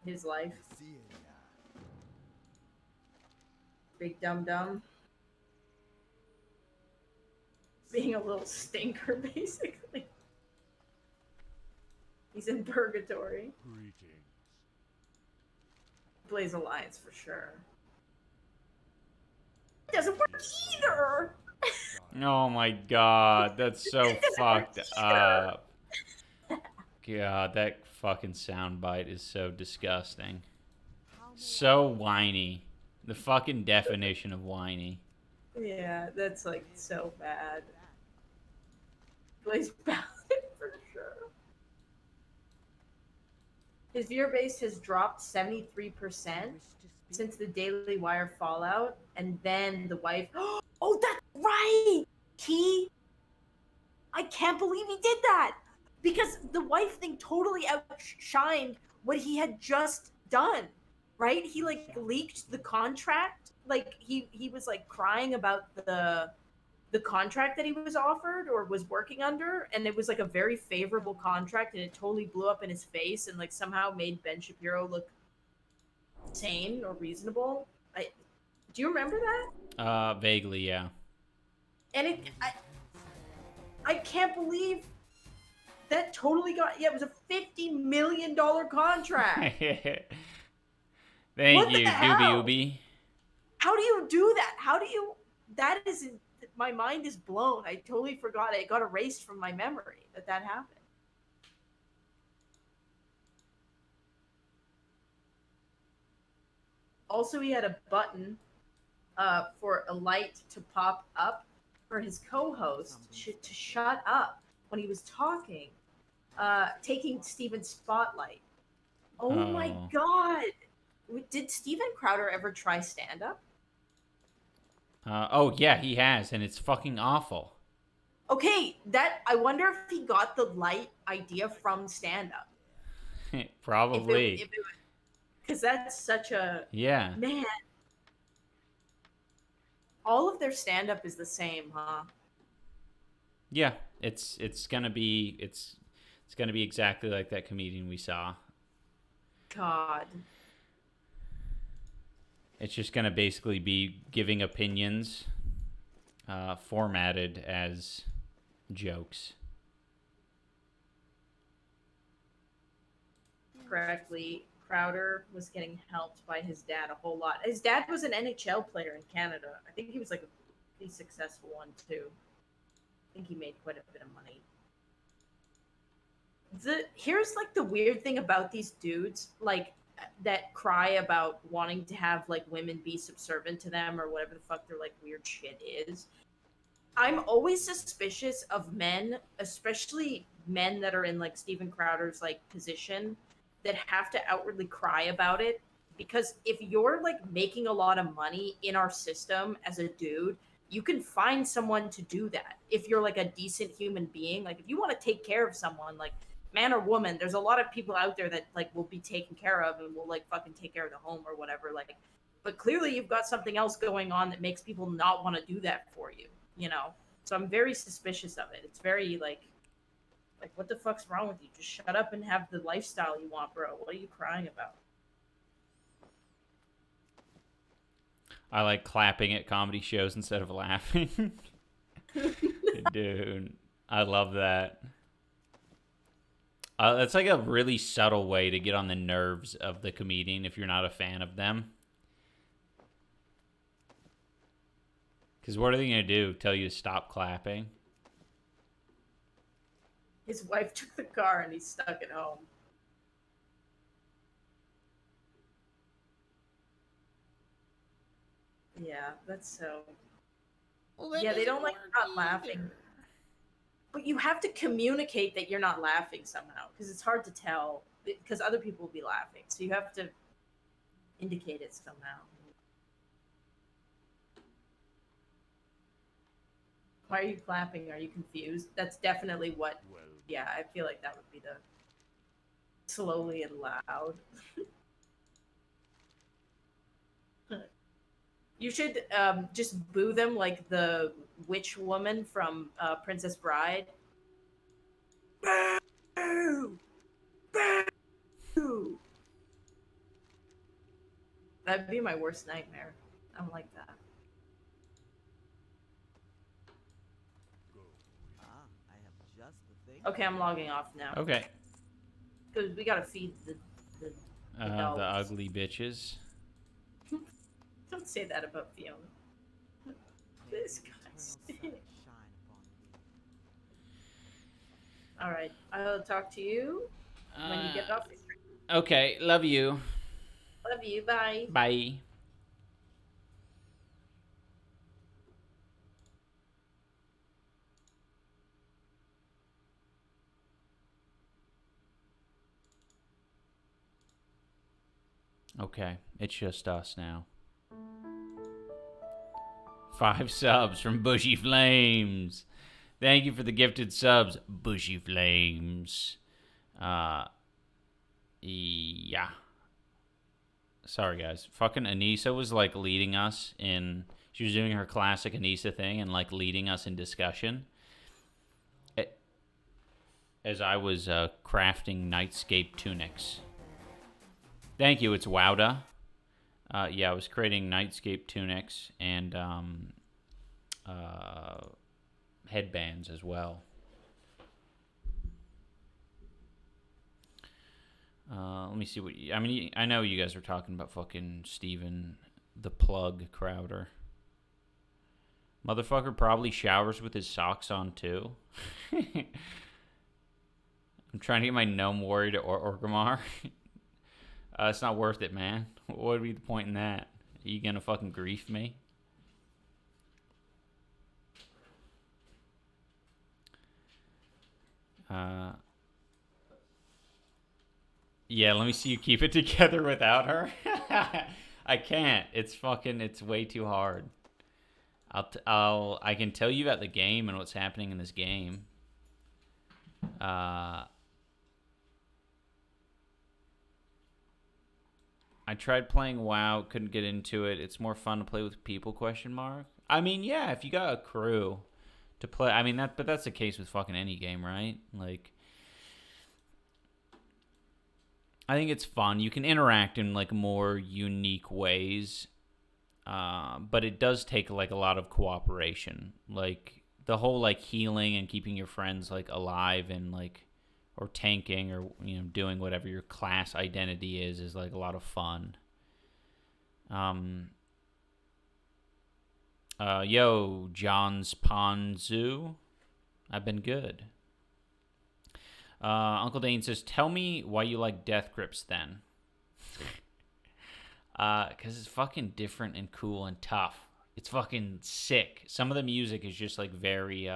his life. Big dum dum. Being a little stinker, basically. He's in purgatory. Plays Alliance for sure. It doesn't work either! Oh my god, that's so It doesn't fucked work either. up. God, that fucking soundbite is so disgusting. So whiny. The fucking definition of whiny. Yeah, that's like so bad. Plays Paladin for sure. His viewer base has dropped 73% since the Daily Wire fallout, and then the wife. Oh, that's right! I can't believe he did that! Because the wife thing totally outshined what he had just done, right? He like leaked the contract. Like he was like crying about the contract that he was offered or was working under, and it was like a very favorable contract, and it totally blew up in his face and like somehow made Ben Shapiro look sane or reasonable. Do you remember that? Vaguely, yeah. And I can't believe that totally got. Yeah, it was a $50 million contract. Thank What the you, hell? Doobie Ooby. How do you do that? How do you? That is, my mind is blown. I totally forgot. It got erased from my memory that happened. Also, he had a button for a light to pop up for his co-host to shut up when he was talking, taking Steven's spotlight. Oh my Oh. god! Did Steven Crowder ever try stand-up? Oh yeah, he has, and it's fucking awful. Okay, I wonder if he got the light idea from stand-up. Probably. Because that's such a Yeah. man. All of their stand-up is the same, huh? Yeah, it's gonna be it's gonna be exactly like that comedian we saw. God. It's just gonna basically be giving opinions, formatted as jokes. Correctly, Crowder was getting helped by his dad a whole lot. His dad was an NHL player in Canada. I think he was like a pretty successful one too. I think he made quite a bit of money. Here's like the weird thing about these dudes, like that cry about wanting to have like women be subservient to them or whatever the fuck their like weird shit is. I'm always suspicious of men, especially men that are in like Steven Crowder's like position, that have to outwardly cry about it. Because if you're like making a lot of money in our system as a dude, you can find someone to do that. If you're like a decent human being, like if you want to take care of someone, like man or woman, there's a lot of people out there that like will be taken care of and will like fucking take care of the home or whatever. Like, but clearly you've got something else going on that makes people not want to do that for you, you know? So I'm very suspicious of it. It's very like what the fuck's wrong with you? Just shut up and have the lifestyle you want, bro. What are you crying about? I like clapping at comedy shows instead of laughing. Dude, I love that. That's like a really subtle way to get on the nerves of the comedian if you're not a fan of them. Because what are they going to do? Tell you to stop clapping? His wife took the car and he's stuck at home. Yeah, that's so. Well, yeah, they don't like not laughing. But you have to communicate that you're not laughing somehow, because it's hard to tell, because other people will be laughing. So you have to indicate it somehow. Why are you clapping? Are you confused? That's definitely what. Yeah, I feel like that would be the slowly and loud. You should just boo them like the witch woman from Princess Bride. Boo! Boo! That'd be my worst nightmare. I don't like that. I have just the thing. Okay, I'm logging off now. Okay. Because we gotta feed the The dogs. ugly bitches. Don't say that about Fiona. This guy's Eternal sun shine upon thee. Alright, I'll talk to you when you get off the street. Okay, love you. Love you, bye. Bye. Okay, it's just us now. 5 subs from Bushy Flames. Thank you for the gifted subs, Bushy Flames. Yeah. Sorry, guys. Fucking Anissa was, like, leading us in... She was doing her classic Anissa thing and, like, leading us in discussion. As I was crafting Nightscape tunics. Thank you, it's Wowda. Yeah, I was creating Nightscape tunics and headbands as well. Let me see what... I mean, I know you guys are talking about fucking Steven the Plug Crowder. Motherfucker probably showers with his socks on, too. I'm trying to get my gnome warrior to Orgrimmar. It's not worth it, man. What would be the point in that? Are you gonna fucking grief me? Yeah, let me see you keep it together without her. I can't. It's way too hard. I can tell you about the game and what's happening in this game. I tried playing WoW, couldn't get into it. It's more fun to play with people, ? I mean, yeah, if you got a crew to play. I mean, but that's the case with fucking any game, right? Like, I think it's fun. You can interact in, like, more unique ways. But it does take, like, a lot of cooperation. Like, the whole, like, healing and keeping your friends, like, alive and, like, or tanking or, you know, doing whatever your class identity is like a lot of fun. Yo, John's Ponzu. I've been good. Uncle Dane says, tell me why you like Death Grips then. Because it's fucking different and cool and tough. It's fucking sick. Some of the music is just, like, very,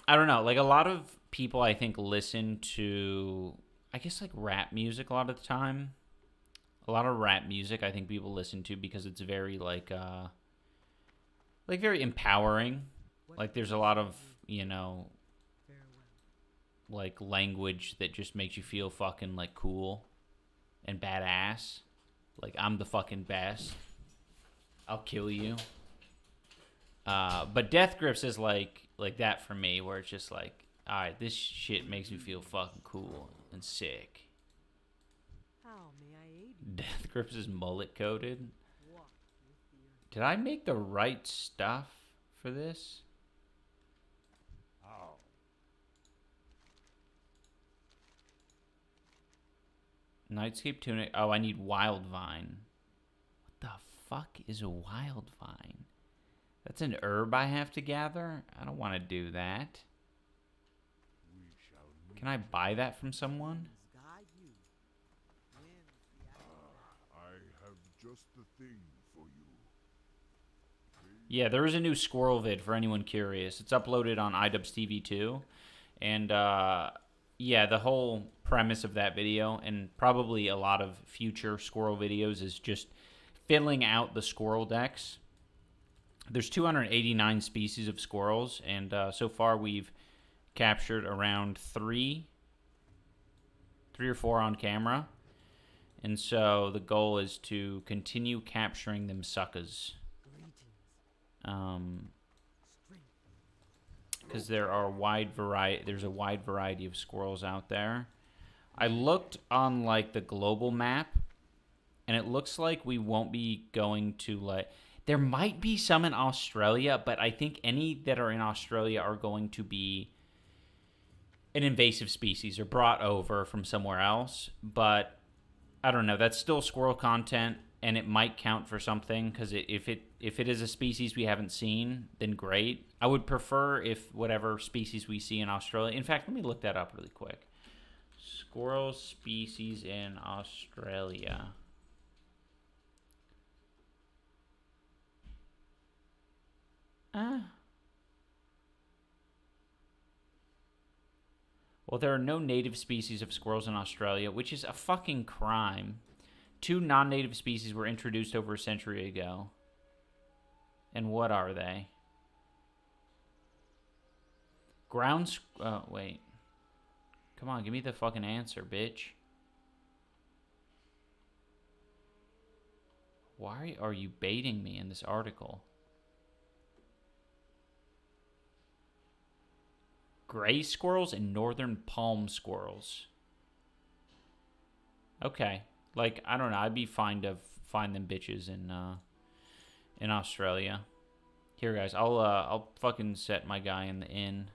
I don't know. Like, a lot of people, I think, listen to, I guess, like, rap music a lot of the time. A lot of rap music I think people listen to because it's very, like very empowering. Like, there's a lot of, you know, like, language that just makes you feel fucking, like, cool and badass. Like, I'm the fucking best. I'll kill you. But Death Grips is like that for me, where it's just like, alright, this shit makes me feel fucking cool and sick. How may I aid you? Death Grips is mullet coated. Did I make the right stuff for this? How? Nightscape tunic. Oh, I need wild vine. What the fuck is a wild vine? That's an herb I have to gather? I don't want to do that. We shall meet. Can I buy that from someone? Guide you. Wins the action. I have just the thing for you. Yeah, there is a new squirrel vid for anyone curious. It's uploaded on iDubbbz TV too. And yeah, the whole premise of that video, and probably a lot of future squirrel videos, is just filling out the squirrel decks. There's 289 species of squirrels, and so far we've captured around three or four on camera. And so the goal is to continue capturing them suckers. Because there's a wide variety of squirrels out there. I looked on like the global map, and it looks like we won't be going to like. There might be some in Australia, but I think any that are in Australia are going to be an invasive species or brought over from somewhere else. But I don't know. That's still squirrel content, and it might count for something because if it is a species we haven't seen, then great. I would prefer if whatever species we see in Australia. In fact, let me look that up really quick. Squirrel species in Australia. Well, there are no native species of squirrels in Australia, which is a fucking crime. 2 non-native species were introduced over a century ago. And what are they? Wait. Come on, give me the fucking answer, bitch. Why are you baiting me in this article? Gray squirrels and northern palm squirrels. Okay. Like, I don't know. I'd be fine to find them bitches in Australia. Here, guys. I'll fucking set my guy in the inn.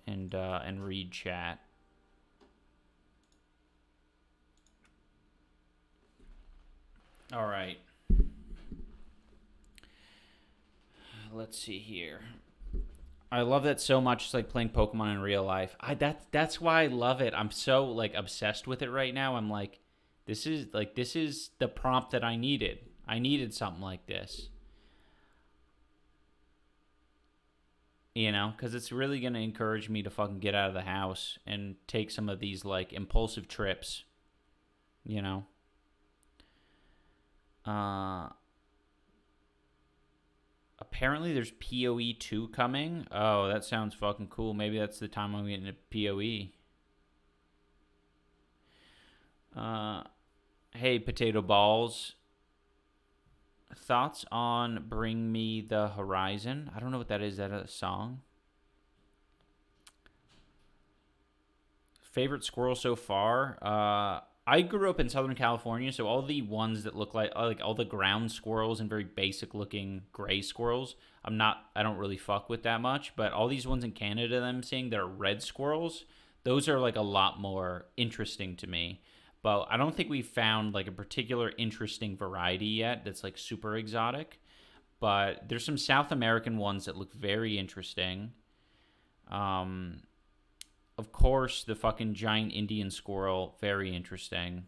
And read chat. All right. Let's see here. I love that so much. It's like playing Pokemon in real life. That's why I love it. I'm so like obsessed with it right now. I'm like, this is the prompt that I needed. I needed something like this. You know, because it's really going to encourage me to fucking get out of the house and take some of these like impulsive trips. You know. Apparently there's PoE 2 coming. Oh, that sounds fucking cool. Maybe that's the time I'm getting a PoE. Hey, Potato Balls. Thoughts on Bring Me the Horizon? I don't know what that is. Is that a song? Favorite squirrel so far? I grew up in Southern California, so all the ones that look like all the ground squirrels and very basic looking gray squirrels, I don't really fuck with that much. But all these ones in Canada that I'm seeing that are red squirrels, those are like a lot more interesting to me. But I don't think we've found like a particular interesting variety yet that's like super exotic. But there's some South American ones that look very interesting. Of course, the fucking giant Indian squirrel, very interesting.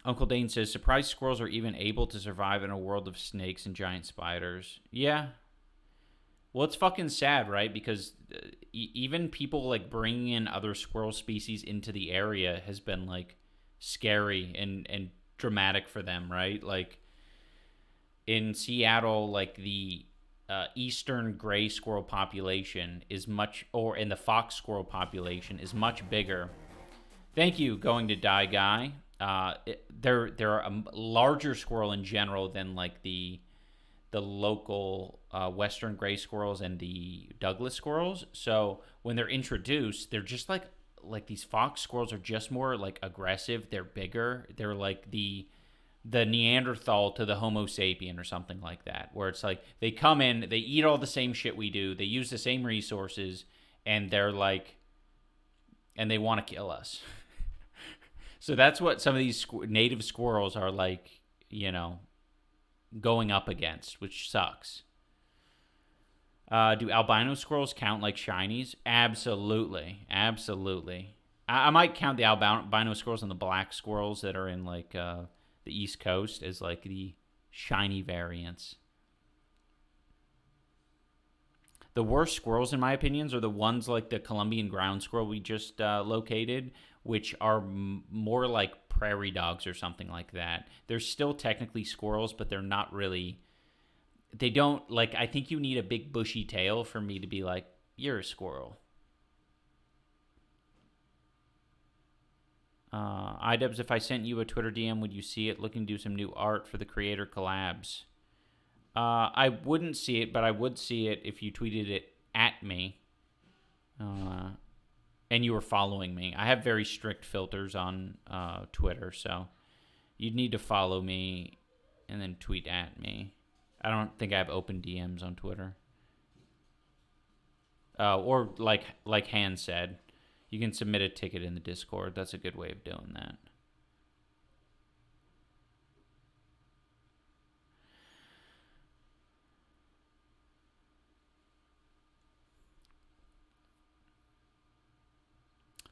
Uncle Dane says, surprised squirrels are even able to survive in a world of snakes and giant spiders. Yeah. Well, it's fucking sad, right? Because even people like bringing in other squirrel species into the area has been like scary and dramatic for them, right? Like in Seattle, like the eastern gray squirrel population is much, or in the fox squirrel population is much bigger. Thank you, Going to Die Guy. They're a larger squirrel in general than like the local western gray squirrels and the Douglas squirrels. So when they're introduced, they're just like these fox squirrels are just more like aggressive. They're bigger. They're like the Neanderthal to the Homo sapien or something like that, where it's like they come in, they eat all the same shit we do, they use the same resources, and they're like, and they want to kill us. So that's what some of these native squirrels are like, you know, going up against, which sucks. Do albino squirrels count like shinies? Absolutely. Absolutely. I might count the albino squirrels and the black squirrels that are in like the East Coast as like the shiny variants. The worst squirrels, in my opinions, are the ones like the Colombian ground squirrel we just located, which are more like prairie dogs or something like that. They're still technically squirrels, but they're not really... They don't, like, I think you need a big bushy tail for me to be like, You're a squirrel. iDubbbz, if I sent you a Twitter DM, would you see it? Looking to do some new art for the creator collabs. I wouldn't see it, but I would see it if you tweeted it at me. And you were following me. I have very strict filters on Twitter, so you'd need to follow me and then tweet at me. I don't think I have open DMs on Twitter. Or like Han said, you can submit a ticket in the Discord. That's a good way of doing that.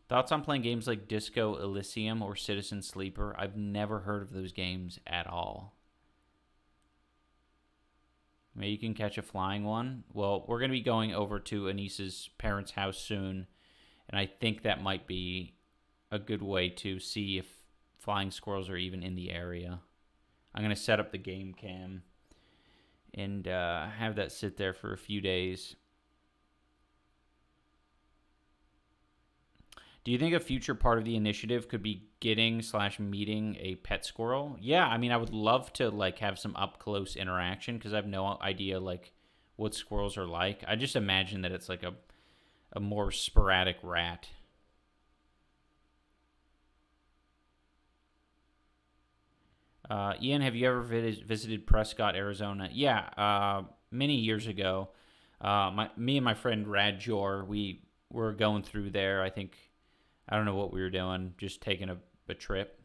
Thoughts on playing games like Disco Elysium or Citizen Sleeper? I've never heard of those games at all. Maybe you can catch a flying one. Well, we're going to be going over to Anissa's parents' house soon, and I think that might be a good way to see if flying squirrels are even in the area. I'm going to set up the game cam and have that sit there for a few days. Do you think a future part of the initiative could be getting/meeting a pet squirrel? Yeah, I mean, I would love to like have some up close interaction because I have no idea like what squirrels are like. I just imagine that it's like a more sporadic rat. Ian, have you ever visited Prescott, Arizona? Yeah, many years ago. Me and my friend Rad Jor, we were going through there. I don't know what we were doing, just taking a trip.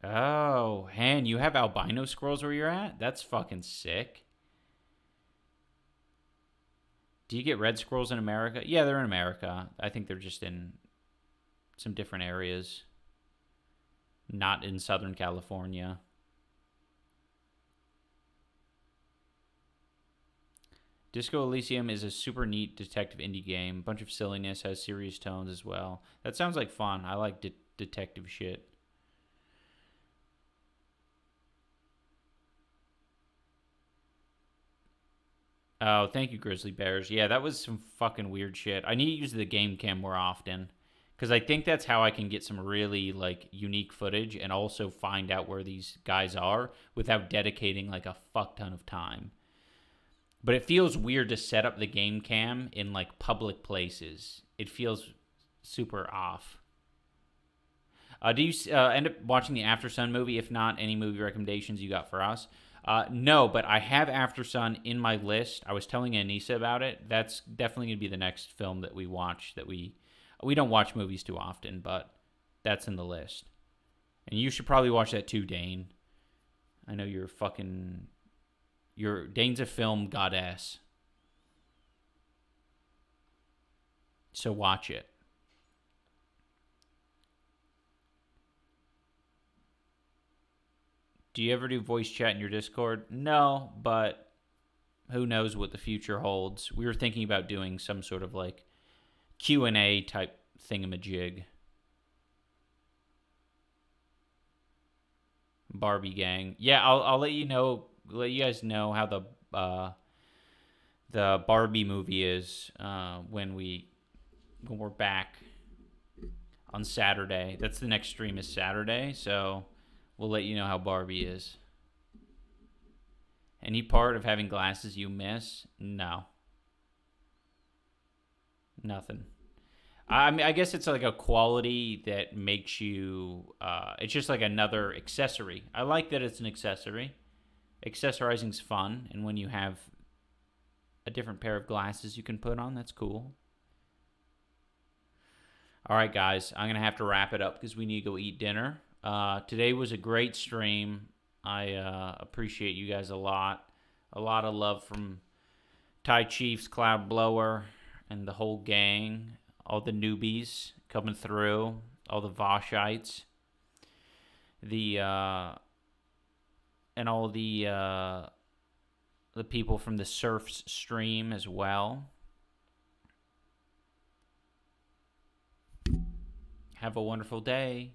Oh, Han, you have albino squirrels where you're at? That's fucking sick. Do you get red squirrels in America? Yeah, they're in America. I think they're just in some different areas. Not in Southern California. Disco Elysium is a super neat detective indie game. Bunch of silliness, has serious tones as well. That sounds like fun. I like detective shit. Oh, thank you, Grizzly Bears. Yeah, that was some fucking weird shit. I need to use the game cam more often because I think that's how I can get some really like unique footage and also find out where these guys are without dedicating like a fuck ton of time. But it feels weird to set up the game cam in like public places. It feels super off. Do you end up watching the After Sun movie? If not, any movie recommendations you got for us? No, but I have After Sun in my list. I was telling Anissa about it. That's definitely going to be the next film that we watch. That we don't watch movies too often, but that's in the list. And you should probably watch that too, Dane. I know Dane's a film goddess. So watch it. Do you ever do voice chat in your Discord? No, but who knows what the future holds. We were thinking about doing some sort of like Q&A type thingamajig. Barbie gang. Yeah, I'll let you guys know how the Barbie movie is when we're back on Saturday. That's the next stream is Saturday, so we'll let you know how Barbie is. Any part of having glasses you miss? No. Nothing. I mean, I guess it's like a quality that makes you, it's just like another accessory. I like that it's an accessory. Accessorizing's fun, and when you have a different pair of glasses you can put on, that's cool. All right, guys, I'm going to have to wrap it up because we need to go eat dinner. Today was a great stream. I appreciate you guys a lot. A lot of love from Ty Chiefs, Cloud Blower, and the whole gang. All the newbies coming through. All the Voshites. And all the people from the Surfs stream as well. Have a wonderful day.